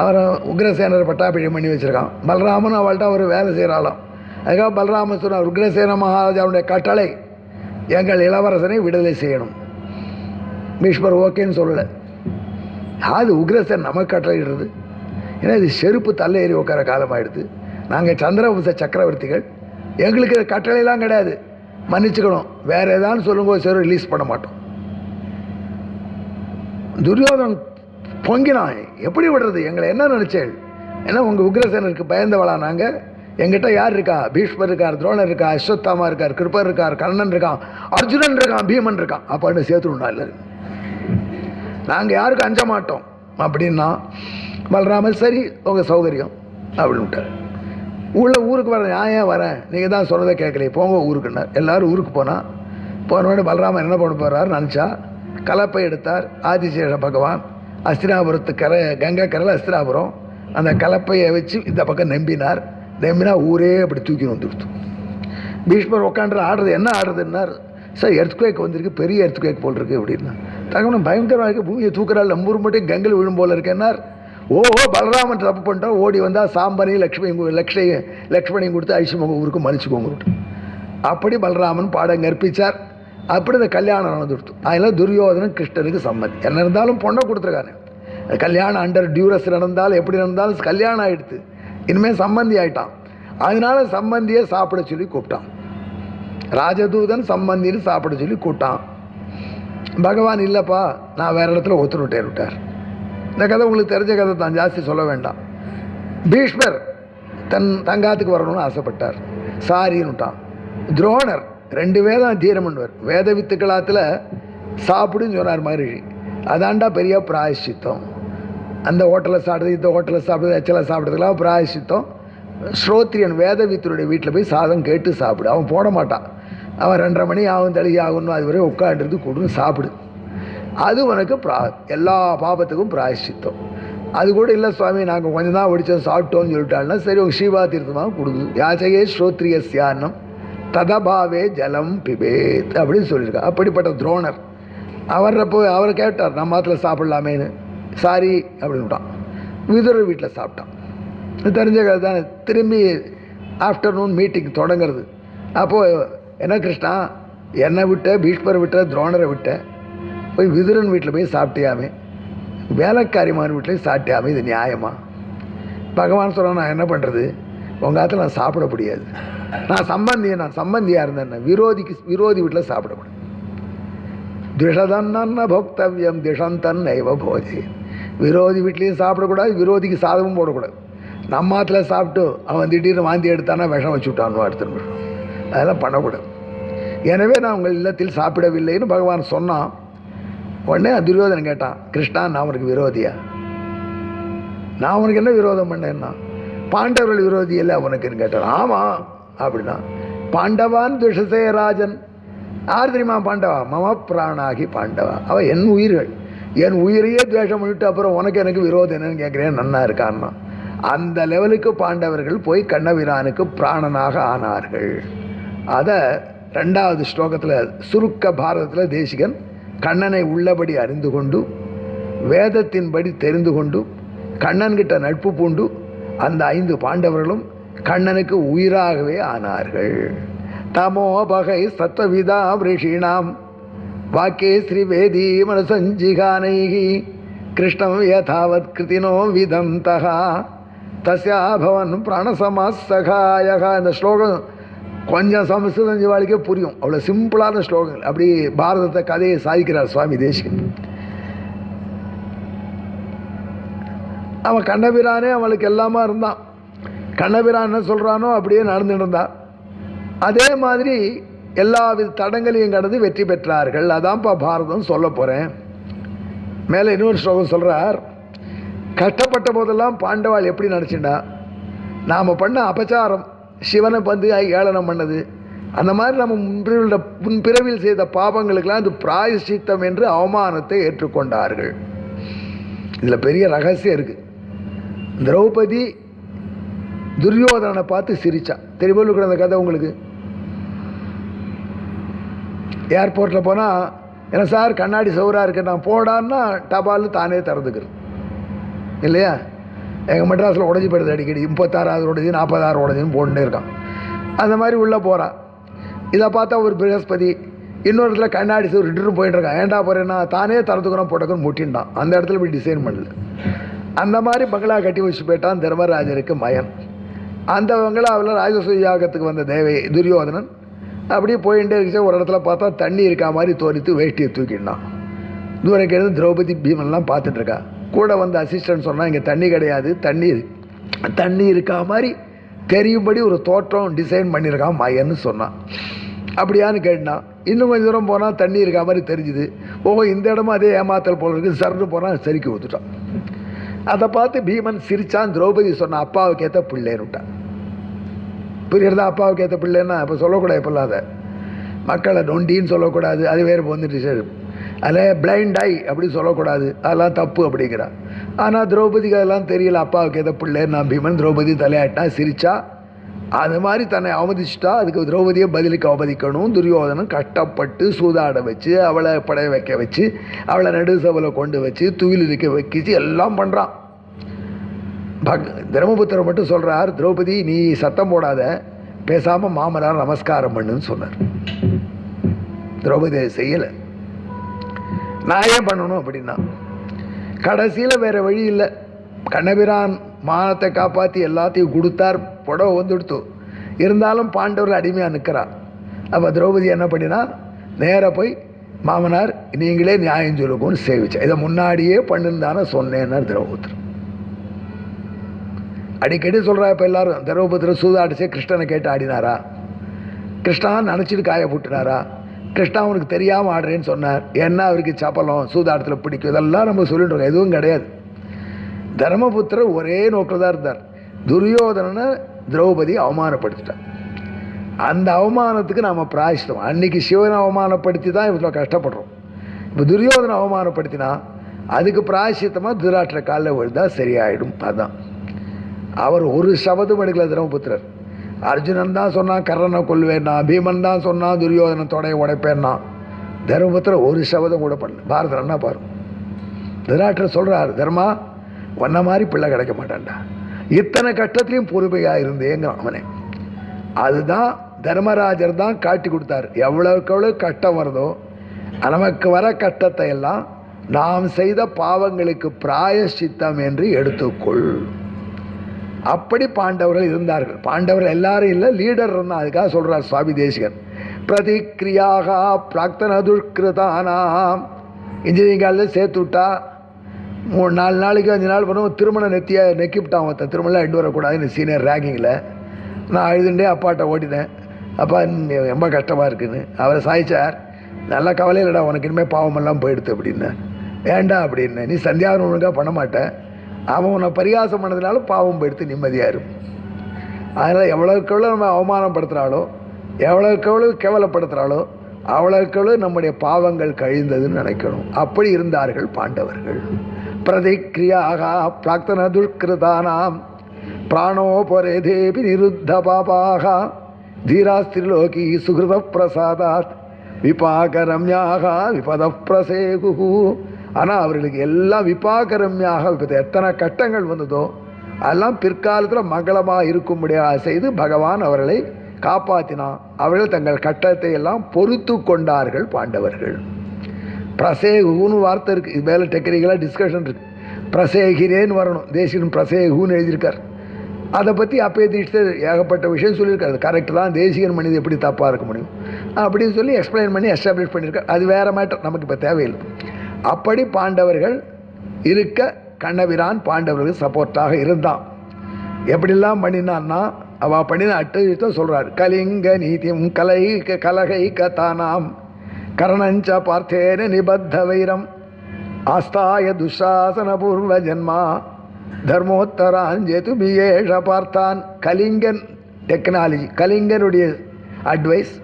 அவரை உக்ரசேனர் பட்டாபிஷேகம் பண்ணி வச்சுருக்கான். பலராமன் அவள்கிட்ட அவர் வேலை செய்கிறாளாம். அதுக்காக பலராமன் சொன்னார், உக்ரசேன மகாராஜாவுடைய கட்டளை எங்கள் இளவரசனை விடுதலை செய்யணும். பீஷ்மர் ஓகேன்னு சொல்லலை. அது உக்ரசேன் நமக்கு கட்டளையிடுறது, ஏன்னா இது செருப்பு தள்ள ஏறி உட்கார காலமாகிடுது. நாங்கள் சந்திரவம்ச சக்கரவர்த்திகள், எங்களுக்கு கட்டளையெல்லாம் கிடையாது, மன்னிச்சுக்கணும், வேறு ஏதான்னு சொல்லுங்க, சரி ரிலீஸ் பண்ண மாட்டோம். துரியோதனன் பொங்கினான், எப்படி விடுறது, எங்களை என்ன நினச்சேள், ஏன்னா உங்கள் உக்ரசேனருக்கு பயந்தவளா நாங்கள், எங்கிட்ட யார் இருக்கா, பீஷ்மர் இருக்கார், துரோணர் இருக்கா, அஸ்வத்தாமா இருக்கார், கிருப்பர் இருக்கார், கர்ணன் இருக்கான், அர்ஜுனன் இருக்கான், பீமன் இருக்கான், அப்படின்னு சேர்த்துணும்னா இல்லை, நாங்கள் யாருக்கும் அஞ்ச மாட்டோம் அப்படின்னா. பலராமன் சரி உங்கள் சௌகரியம் அப்படின்ட்டார். ஊருக்கு வரேன், நான் ஏன் வரேன், நீங்கள் தான் சொன்னதை கேட்கலையே, போங்க ஊருக்குன்னார். எல்லோரும் ஊருக்கு போனோடனே பலராமன் என்ன பண்ண போகிறாரு நினச்சா, கலப்பை எடுத்தார். ஆதிசேஷ பகவான் அஸ்தினாபுரத்து கங்கை கரையில் அஸ்தினாபுரம், அந்த கலப்பையை வச்சு இந்த பக்கம் நம்பினா ஊரே அப்படி தூக்கி வந்துடுத்து. பீஷ்மர் உட்காந்து ஆடுறது, என்ன ஆடுறதுன்னார். சார் எர்த்குவேக் வந்திருக்கு, பெரிய எர்த்குவேக் போல் இருக்குது அப்படின்னா. தகவல் பயங்கரமாக இருக்குது, பூமியை தூக்குறாள், நம்பூர் மட்டும் கங்கையில் விழும் போல் இருக்கேன்னார். ஓஹோ, பலராமன் தப்பு பண்ணிட்டோம், ஓடி வந்தால் சாம்பனையும் லக்ஷ்மணியும் கொடுத்து ஐஷிமுக ஊருக்கு மன்னிச்சுக்கோங்க. அப்படி பலராமன் பாடம் கற்பித்தார். அப்படி இந்த கல்யாணம் நடந்துடுத்து. அதனால் துரியோதனன் கிருஷ்ணனுக்கு சம்மதி. என்ன இருந்தாலும் பொண்ணை கொடுத்துருக்காங்க. கல்யாணம் அண்டர் டியூரஸ் நடந்தாலும் எப்படி நடந்தாலும் கல்யாணம் ஆகிடுது, இனிமேல் சம்பந்தி ஆகிட்டான். அதனால சம்பந்தியை சாப்பிட சொல்லி கூப்பிட்டான். ராஜதூதன் சம்பந்தின்னு சாப்பிட சொல்லி கூப்பிட்டான். பகவான் இல்லைப்பா, நான் வேறு இடத்துல விட்டார். இந்த கதை உங்களுக்கு தெரிஞ்ச கதை தான், ஜாஸ்தி சொல்ல வேண்டாம். பீஷ்மர் தங்காத்துக்கு வரணும்னு ஆசைப்பட்டார், சாரின்னுட்டான். துரோணர் 2 வேதம் தீரம் பண்ணுவார், வேத வித்துக்களாத்தில் சாப்பிடுன்னு சொன்னார் மகரிஷி. அதாண்டா பெரிய பிராயஷ்சித்தம். அந்த ஹோட்டலில் சாப்பிடுறது, இந்த ஹோட்டலில் சாப்பிடுறது, எச்சலை சாப்பிட்றதுக்கெல்லாம் பிராயஷ்சித்தம். ஸ்ரோத்ரியன் வேத வித்தருடைய வீட்டில் போய் சாதம் கேட்டு சாப்பிடு, அவன் போட மாட்டான். அவன் 2:30 மணி ஆகும் தள்ளி ஆகணும், அது வரை உட்காந்துருந்து கொடுன்னு சாப்பிடு, அது உனக்கு எல்லா பாபத்துக்கும் பிராயஷ்சித்தம். அது கூட இல்லை சுவாமி, நாங்கள் கொஞ்சம் தான் ஒடிச்சோம் சாப்பிட்டோம்னு சொல்லிட்டாள்னா சரி, உங்கள் ஸ்ரீவா தீர்த்தமாக கொடுது. யாச்சையே ஸ்ரோத்ரிய சியானம் ததபாவே ஜலம் பிபேத் அப்படின்னு சொல்லியிருக்கா. அப்படிப்பட்ட துரோணர் அவர் கேட்டார், நம்ம மாத்தில் சாப்பிட்லாமேன்னு. சாரி அப்படின்ட்டான். விதுரர் வீட்டில் சாப்பிட்டான். தெரிஞ்ச கதை தானே. திரும்பி ஆஃப்டர்நூன் மீட்டிங் தொடங்கிறது. அப்போது என்ன கிருஷ்ணா, என்னை விட்ட, பீஷ்மரை விட்ட, துரோணரை விட்ட, போய் விதுரன் வீட்டில் போய் சாப்பிட்டியாமே, வேலைக்காரிமான் வீட்டிலையும் சாப்பிட்டியாமே, இது நியாயமா? பகவான் சொல்ல, நான் என்ன பண்ணுறது, உங்கள் காலத்தில் நான் சாப்பிட முடியாது, நான் சம்பந்தியாக இருந்தேன், விரோதி வீட்டில் சாப்பிடக்கூடாது. திஷதன்ன போக்தவ்யம் திஷந்தன் நைவ போஜே. விரோதி வீட்லேயும் சாப்பிடக்கூடாது, விரோதிக்கு சாதமும் போடக்கூடாது. நம்ம ஆத்தில் சாப்பிட்டு அவன் திடீர்னு வாந்தி எடுத்தானா விஷம் வச்சு விட்டான்னு அடுத்த நிமிஷம், அதெல்லாம் பண்ணக்கூடாது. எனவே நான் உங்கள் இல்லத்தில் சாப்பிடவில்லைன்னு பகவான் சொன்னான். உடனே துரியோதனன் கேட்டான், கிருஷ்ணா நான் உனக்கு விரோதியா? நான் உனக்கு என்ன விரோதம் பண்ணேன்னா, பாண்டவர்கள் விரோதி இல்லை உனக்குன்னு கேட்டான். ஆமாம் அப்படின்னா, பாண்டவான் துஷசே ராஜன். யார் தெரியுமா பாண்டவா? மம பிராணாகி பாண்டவா, அவன் என் உயிர்கள், என் உயிரையே துவேஷம் பண்ணிவிட்டு அப்புறம் உனக்கு எனக்கு விரோதம் என்னன்னு கேட்குறேன், நன்னா இருக்கான்னா. அந்த லெவலுக்கு பாண்டவர்கள் போய் கண்ணபிரானுக்கு பிராணனாக ஆனார்கள். அதை 2வது ஸ்லோகத்தில் சுருக்க பாரதத்தில் தேசிகன் கண்ணனை உள்ளபடி அறிந்து கொண்டு, வேதத்தின்படி தெரிந்து கொண்டு, கண்ணன்கிட்ட நட்பு பூண்டு அந்த 5 பாண்டவர்களும் கண்ணனுக்கு உயிராகவே ஆனார்கள். தமோபகை சத்வவிதா ரிஷீணாம் வாக்கே ஸ்ரீவேதி மனசஞ்சிகானைகி கிருஷ்ணம் யதாவத் கிருதினோ விதந்தः தஸ்யாபவன் பிராணசமாசகாயக. இந்த ஸ்லோகம் கொஞ்சம் சமஸ்கிருதம் வாழ்க்கே புரியும், அவ்வளோ சிம்பிளான ஸ்லோகங்கள். அப்படி பாரதத்தை கதையை சாதிக்கிறார் சுவாமி தேசிகன். அவன் கண்ணபிரானே அவளுக்கு எல்லாமா இருந்தான். கண்ணபிரான் என்ன சொல்கிறானோ அப்படியே நடந்துட்டு இருந்தான். அதே மாதிரி எல்லா வித தடங்களையும் கடந்து வெற்றி பெற்றார்கள். அதான்ப்பா பாரதம் சொல்ல போகிறேன். மேலே இன்னொரு ஸ்லோகம் சொல்கிறார், கஷ்டப்பட்ட போதெல்லாம் பாண்டவாள் எப்படி நினச்சிண்டா, நாம் பண்ண அபச்சாரம், சிவனை வந்து ஏளனம் பண்ணது, அந்த மாதிரி நம்ம முன்பிறவில் செய்த பாவங்களுக்கெல்லாம் அது பிராயஷ்சித்தம் என்று அவமானத்தை ஏற்றுக்கொண்டார்கள். இதில் பெரிய ரகசியம் இருக்குது. திரௌபதி துரியோதனனை பார்த்து சிரிச்சா. தெரியுமா அந்த கதை உங்களுக்கு? ஏர்போர்ட்டில் போனால் என்ன சார் கண்ணாடி சவுராக இருக்கு, நான் போடான்னா டபால்னு தானே திறந்துக்கிறது இல்லையா? எங்கள் மெட்ராஸில் உடஞ்சி போயிடுது அடிக்கடி, 36 உடஞ்சி 40 உடஞ்சின்னு போட்டுட்டே இருக்கான். அந்த மாதிரி உள்ளே போகிறான். இதை பார்த்தா ஒரு பிரகஸ்பதி இன்னொரு இடத்துல கண்ணாடி சவுர் ரிட்டர்னு போயிட்டுருக்கான். ஏன்டா போகிறேன்னா தானே திறந்துக்கிறோம் போட்டக்குன்னு முட்டின்டான். அந்த இடத்துல இப்படி டிசைன் பண்ணல. அந்த மாதிரி பங்களா கட்டி வச்சு போயிட்டான் தர்மராஜருக்கு மயன். அந்த பங்களாவில் ராஜசூய யாகத்துக்கு வந்த துரியோதனன் அப்படியே போயிட்டே இருந்துச்சு. ஒரு இடத்துல பார்த்தா தண்ணி இருக்கா மாதிரி தோறித்து வேஷ்டியை தூக்கிட்டான். தூரம் கேட்டு திரௌபதி பீமன்லாம் பார்த்துட்ருக்கா. கூட வந்த அசிஸ்டன்ட் சொன்னால் இங்கே தண்ணி கிடையாது, தண்ணி இருக்கா மாதிரி தெரியும்படி ஒரு தோற்றம் டிசைன் பண்ணியிருக்கான் மயன்னு சொன்னான். அப்படியான்னு கேட்டான். இன்னும் கொஞ்சம் தூரம் போனால் தண்ணி இருக்கா மாதிரி தெரிஞ்சுது. இந்த இடமும் அதே ஏமாத்தல் போல இருக்குது. சர்னு போனால் சரிக்கி ஊற்றுட்டான். அதை பார்த்து பீமன் சிரிச்சான். திரௌபதி சொன்னான் அப்பாவுக்கு ஏற்ற பிள்ளைன்னு விட்டான். புரியுறதா? அப்பாவுக்கு ஏற்ற பிள்ளைன்னா இப்போ சொல்லக்கூடாது. இப்போல்லாம் அதை மக்களை நொண்டின்னு சொல்லக்கூடாது. அது வேறு வந்துட்டு அதில் பிளைண்ட் ஐ அப்படி சொல்லக்கூடாது. அதெல்லாம் தப்பு அப்படிங்கிறான். ஆனால் திரௌபதிக்கு அதெல்லாம் தெரியல. அப்பாவுக்கு ஏற்ற பிள்ளைன்னு நான் பீமன். திரௌபதி தலையாட்டினா சிரிச்சா. அது மாதிரி தன்னை அவமதிச்சுட்டா. அதுக்கு திரௌபதியை பதிலுக்கு அவமதிக்கணும். துரியோதனன் கஷ்டப்பட்டு சூதாட வச்சு அவளை படைய வைக்க வச்சு அவளை நடு சபையில் கொண்டு வச்சு துயில் இருக்க வைக்கிச்சு எல்லாம் பண்ணுறான். தர்மபுத்திரர் மட்டும் சொல்கிறார், திரௌபதி நீ சத்தம் போடாத, பேசாமல் மாமனார் நமஸ்காரம் பண்ணுன்னு சொன்னார். திரௌபதி அதை செய்யலை. நான் ஏன் பண்ணணும் அப்படின்னா கடைசியில் வேறு வழி இல்லை. கண்ணபிரான் மானத்தை காப்பாற்றி எல்லாத்தையும் கொடுத்தார். புடவை வந்துடுத்து. இருந்தாலும் பாண்டவர்கள் அடிமையாக நிற்கிறார். அப்போ திரௌபதி என்ன பண்ணினா நேராக போய் மாமனார் நீங்களே நியாயம் சொல்லுங்கன்னு சேவிச்சா. இதை முன்னாடியே பண்ணுன்னு சொன்னேன்னார் திரௌபதி. அடிக்கடி சொல்கிறா. இப்போ எல்லாரும் திரௌபதியில் சூதாடிச்சே கிருஷ்ணனை கேட்டு ஆடினாரா? கிருஷ்ணா நினச்சிட்டு காய போட்டுனாரா? கிருஷ்ணா அவனுக்கு தெரியாமல் ஆடுறேன்னு சொன்னார். ஏன்னா அவருக்கு சப்பலம் சூதாட்டத்தில் பிடிக்கும். இதெல்லாம் நம்ம சொல்லிட்டு இருக்கோம். எதுவும் கிடையாது. தர்மபுத்திரர் ஒரே நோக்கில் தான் இருந்தார். துரியோதனனை திரௌபதி அவமானப்படுத்திட்டார். அந்த அவமானத்துக்கு நாம் பிராயஷ்டம். அன்னைக்கு சிவனை அவமானப்படுத்தி தான் இவ்வளோ கஷ்டப்படுறோம். இப்போ துரியோதனை அவமானப்படுத்தினா அதுக்கு பிராயசித்தமாக திருராட்டிர காலில் விழுந்தா சரியாயிடும். அதுதான். அவர் ஒரு சபதம் எடுக்கல தர்மபுத்திரர். அர்ஜுனன் தான் சொன்னான் கர்ணனை கொல்வேன்னா, பீமன் தான் சொன்னான் துரியோதனை தொடையை உடைப்பேன்னா. தர்மபுத்திரர் ஒரு சபதம் கூட பண்ணல. பாரதன்னா பாருங்க. திருராட்டிரர் சொல்கிறார், தர்மா ஒன்ன மாதிரி பிள்ளை கிடைக்க மாட்டான்டா, இத்தனை கட்டத்திலையும் பொறுமையாக இருந்தேங்கிறான் அவனே. அதுதான் தர்மராஜர் தான் காட்டி கொடுத்தார். எவ்வளவுக்கு எவ்வளோ கஷ்டம் வருதோ நமக்கு வர கஷ்டத்தை எல்லாம் நாம் செய்த பாவங்களுக்கு பிராயஷ்சித்தம் என்று எடுத்துக்கொள். அப்படி பாண்டவர்கள் இருந்தார்கள். பாண்டவர்கள் எல்லாரும் இல்லை, லீடர் இருந்தால். அதுக்காக சொல்கிறார் சுவாமி தேசிகன், பிரதிக்ரியாக பிராக்தன துஷ்கிருதானாம். இன்ஜினியரிங் காலேஜில் சேர்த்து விட்டா 3-4 நாளைக்கு 5 நாள் பண்ணுவோம். திருமணம் நெக்கிவிட்டான் ஒருத்தன். திருமணம் எண்டு வரக்கூடாதுன்னு சீனியர் ரேங்கிங்கில். நான் அழுதுண்டே அப்பாட்ட ஓட்டினேன். அப்பா ரொம்ப கஷ்டமாக இருக்குன்னு. அவரை சாய்ச்சார், நல்லா கவலை இல்லைடா, உனக்கு இனிமேல் பாவமெல்லாம் போயிடுது அப்படின்னு. வேண்டாம் அப்படின்னு, நீ சந்தியாவனம் ஒழுங்காக பண்ண மாட்டேன், அவன் உன்னை பரிகாசம் பண்ணதுனால பாவம் போயிடுத்து, நிம்மதியாக இருக்கும். அதனால் எவ்வளோக்கு எவ்வளோ நம்ம அவமானப்படுத்துகிறாளோ, எவ்வளோக்கு எவ்வளோ கேவலப்படுத்துகிறாளோ அவ்வளோக்கு எவ்வளோ நம்முடைய பாவங்கள் கழிந்ததுன்னு நினைக்கணும். அப்படி இருந்தார்கள் பாண்டவர்கள். பிரதிக்ரியாக பிராக்தன துஷ்கிருதானாம் பிராணோபரே தேவி நிருத்த பாபாக தீராஸ்திரிலோகி சுகிருத பிரசாதாத் விபாகரம்யாக விபத பிரசேகு. ஆனால் அவர்களுக்கு எல்லாம் விபாகரம்யாக விபத்து. எத்தனை கட்டங்கள் வந்ததோ அதெல்லாம் பிற்காலத்தில் மங்களமாக இருக்கும்படியாக செய்து பகவான் அவர்களை காப்பாற்றினான். அவர்கள் தங்கள் கட்டத்தை எல்லாம் பொறுத்து கொண்டார்கள் பாண்டவர்கள். பிரசேகுன்னு வார்த்தை இருக்குது. இது மேலே டெக்னிக்கலாக டிஸ்கஷன் இருக்குது. பிரசேகிரேன்னு வரணும். தேசிகன் பிரசேகுன்னு எழுதியிருக்கார். அதை பற்றி அப்பே தீட்சிதர் ஏகப்பட்ட விஷயம் சொல்லியிருக்காரு. கரெக்டு தான், தேசிகன் மனிதன் எப்படி தப்பாக இருக்க முடியும் அப்படின்னு சொல்லி எக்ஸ்பிளைன் பண்ணி எஸ்டாப்ளிஷ் பண்ணியிருக்கார். அது வேறு மேட்டர், நமக்கு இப்போ தேவையில்லை. அப்படி பாண்டவர்கள் இருக்க கண்ணபிரான் பாண்டவர்கள் சப்போர்ட்டாக இருந்தான். எப்படிலாம் பண்ணினான்னா அவள் பண்ணின அட்டத்தை சொல்கிறார். கலிங்க நீதியும் கலகை கதானாம் கரணஞ்ச பார்த்தேன நிபத்த வைரம் ஆஸ்தாய துஷாசன பூர்வ ஜென்மா தர்மோத்தராஞ்சேது மியேஷ பார்த்தான். கலிங்கன் டெக்னாலஜி, கலிங்கனுடைய அட்வைஸ்,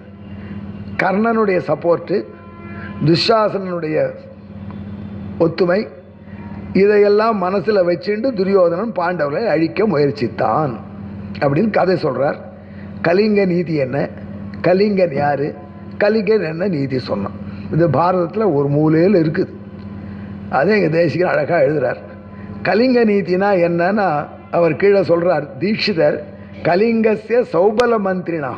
கர்ணனுடைய சப்போர்ட்டு, துஷாசனனுடைய ஒத்துமை, இதையெல்லாம் மனசில் வச்சுட்டு துரியோதனன் பாண்டவர்களை அழிக்க முயற்சித்தான் அப்படின்னு கதை சொல்கிறார். கலிங்க நீதி என்ன, கலிங்கன் யார், கலிங்கன் என்ன நீதி சொன்னான். இது பாரதத்தில் ஒரு மூலையில் இருக்குது. அதே எங்கள் தேசிகர் அழகாக எழுதுகிறார். கலிங்க நீதினா என்னன்னா அவர் கீழே சொல்கிறார் தீட்சிதர், கலிங்கசிய சௌபல மந்திரினா.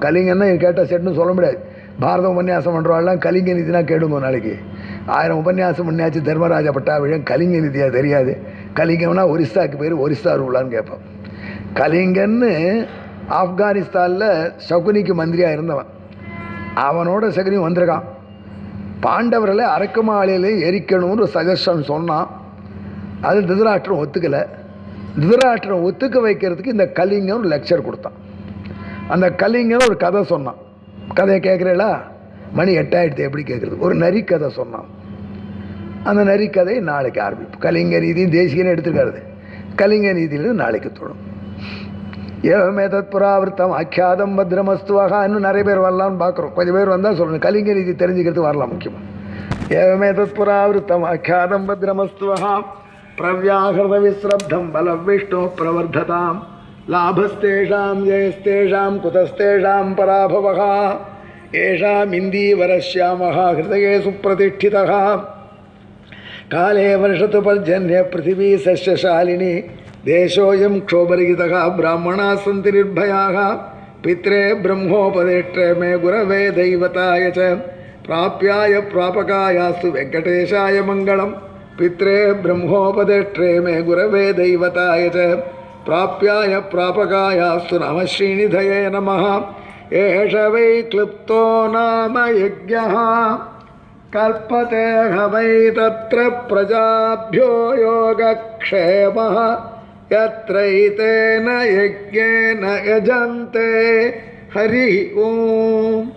கலிங்கன்னா கேட்டால் செட்டுன்னு சொல்ல முடியாது. பாரத உபன்யாசம் பண்ணுறவாள்லாம் கலிங்க நீதினா கேடுங்க. நாளைக்கு 1000 உபன்யாசம் பண்ணியாச்சு தர்மராஜா பட்டாபிஷேகம், கலிங்க நீதியாக தெரியாது. கலிங்கம்னா ஒரிஸ்ஸாவுக்கு பேர் ஒரிஸ்ஸா ரூலான்னு கேட்போம். கலிங்கன்னு ஆப்கானிஸ்தானில் சகுனிக்கு மந்திரியாக இருந்தவன். அவனோட சகுனி வந்திருக்கான். பாண்டவர்களை அரக்குமாலையிலே எரிக்கணும்னு சஜஷன் சொன்னான். அது திருதராஷ்டிரம் ஒத்துக்கலை. திருதராஷ்டிரம் ஒத்துக்க வைக்கிறதுக்கு இந்த கலிங்கன் ஒரு லெக்சர் கொடுத்தான். அந்த கலிங்கன் ஒரு கதை சொன்னான். கதையை கேட்குறீங்களா? மணி 8 ஆயிடுத்து, எப்படி கேட்குறது? ஒரு நரி கதை சொன்னான். அந்த நரி கதை நாளைக்கு ஆரம்பிப்போம். கலிங்க நீதியும் தேசிகன்னு எடுத்துக்காது. கலிங்க நீதியிலிருந்து நாளைக்கு தொடரும். ஏவமே தத் புராவிருத்தம் ஆக்கியாதம் பத்ரமஸ்துவாக. இன்னும் நிறைய பேர் வரலாம்னு பார்க்குறோம். கொஞ்சம் பேர் வந்தால் சொல்லணும். கலிங்க நீதி தெரிஞ்சுக்கிறது வரலாம். முக்கியமாக ஏவமே தத் புராவிருத்தம் ஆக்கியாதம் பத்ரமஸ்துவாக பிரவ்யாகிருத விஸ்ரப்தம் பலம் விஷ்ணு பிரவர்ததாம் லாபஸ்தேஷாம் ஜெயஸ்தேஷாம் குதஸ்தேஷாம் பராபவः ஏஷாம் இந்தீவரஸ்யாமः ஹிருதயே சுப்பிரதிஷ்டிதः காலே வருஷத்து பர்ஜன்ய பிருத்திவி சஸ்யசாலினி தேசோயம் க்ஷோபரிகிதः பிராமணாः சந்தி நிர்பயாः பித்ரே பிரம்மோபதேஷ்டே மே குரவே தெய்வதாய ச பிராப்யாய பிராபகாயாஸ்து வெங்கடேஷாய மங்களம் பித்ரே பிரம்மோபதேஷ்டே மே குரவே தெய்வதாய ச பிராப்யாய பிராபகாயாஸ்து நம ஸ்ரீநிதயே நமः ஏஷ வை க்ளுப்தோ நாம யஜ்ஞः கல்பதே வை தத்ர பிரஜாப்யோ யோகக்ஷேமः யத்ரைதேன யஜ்ஞேன யஜந்தே ஹரி ஓம்.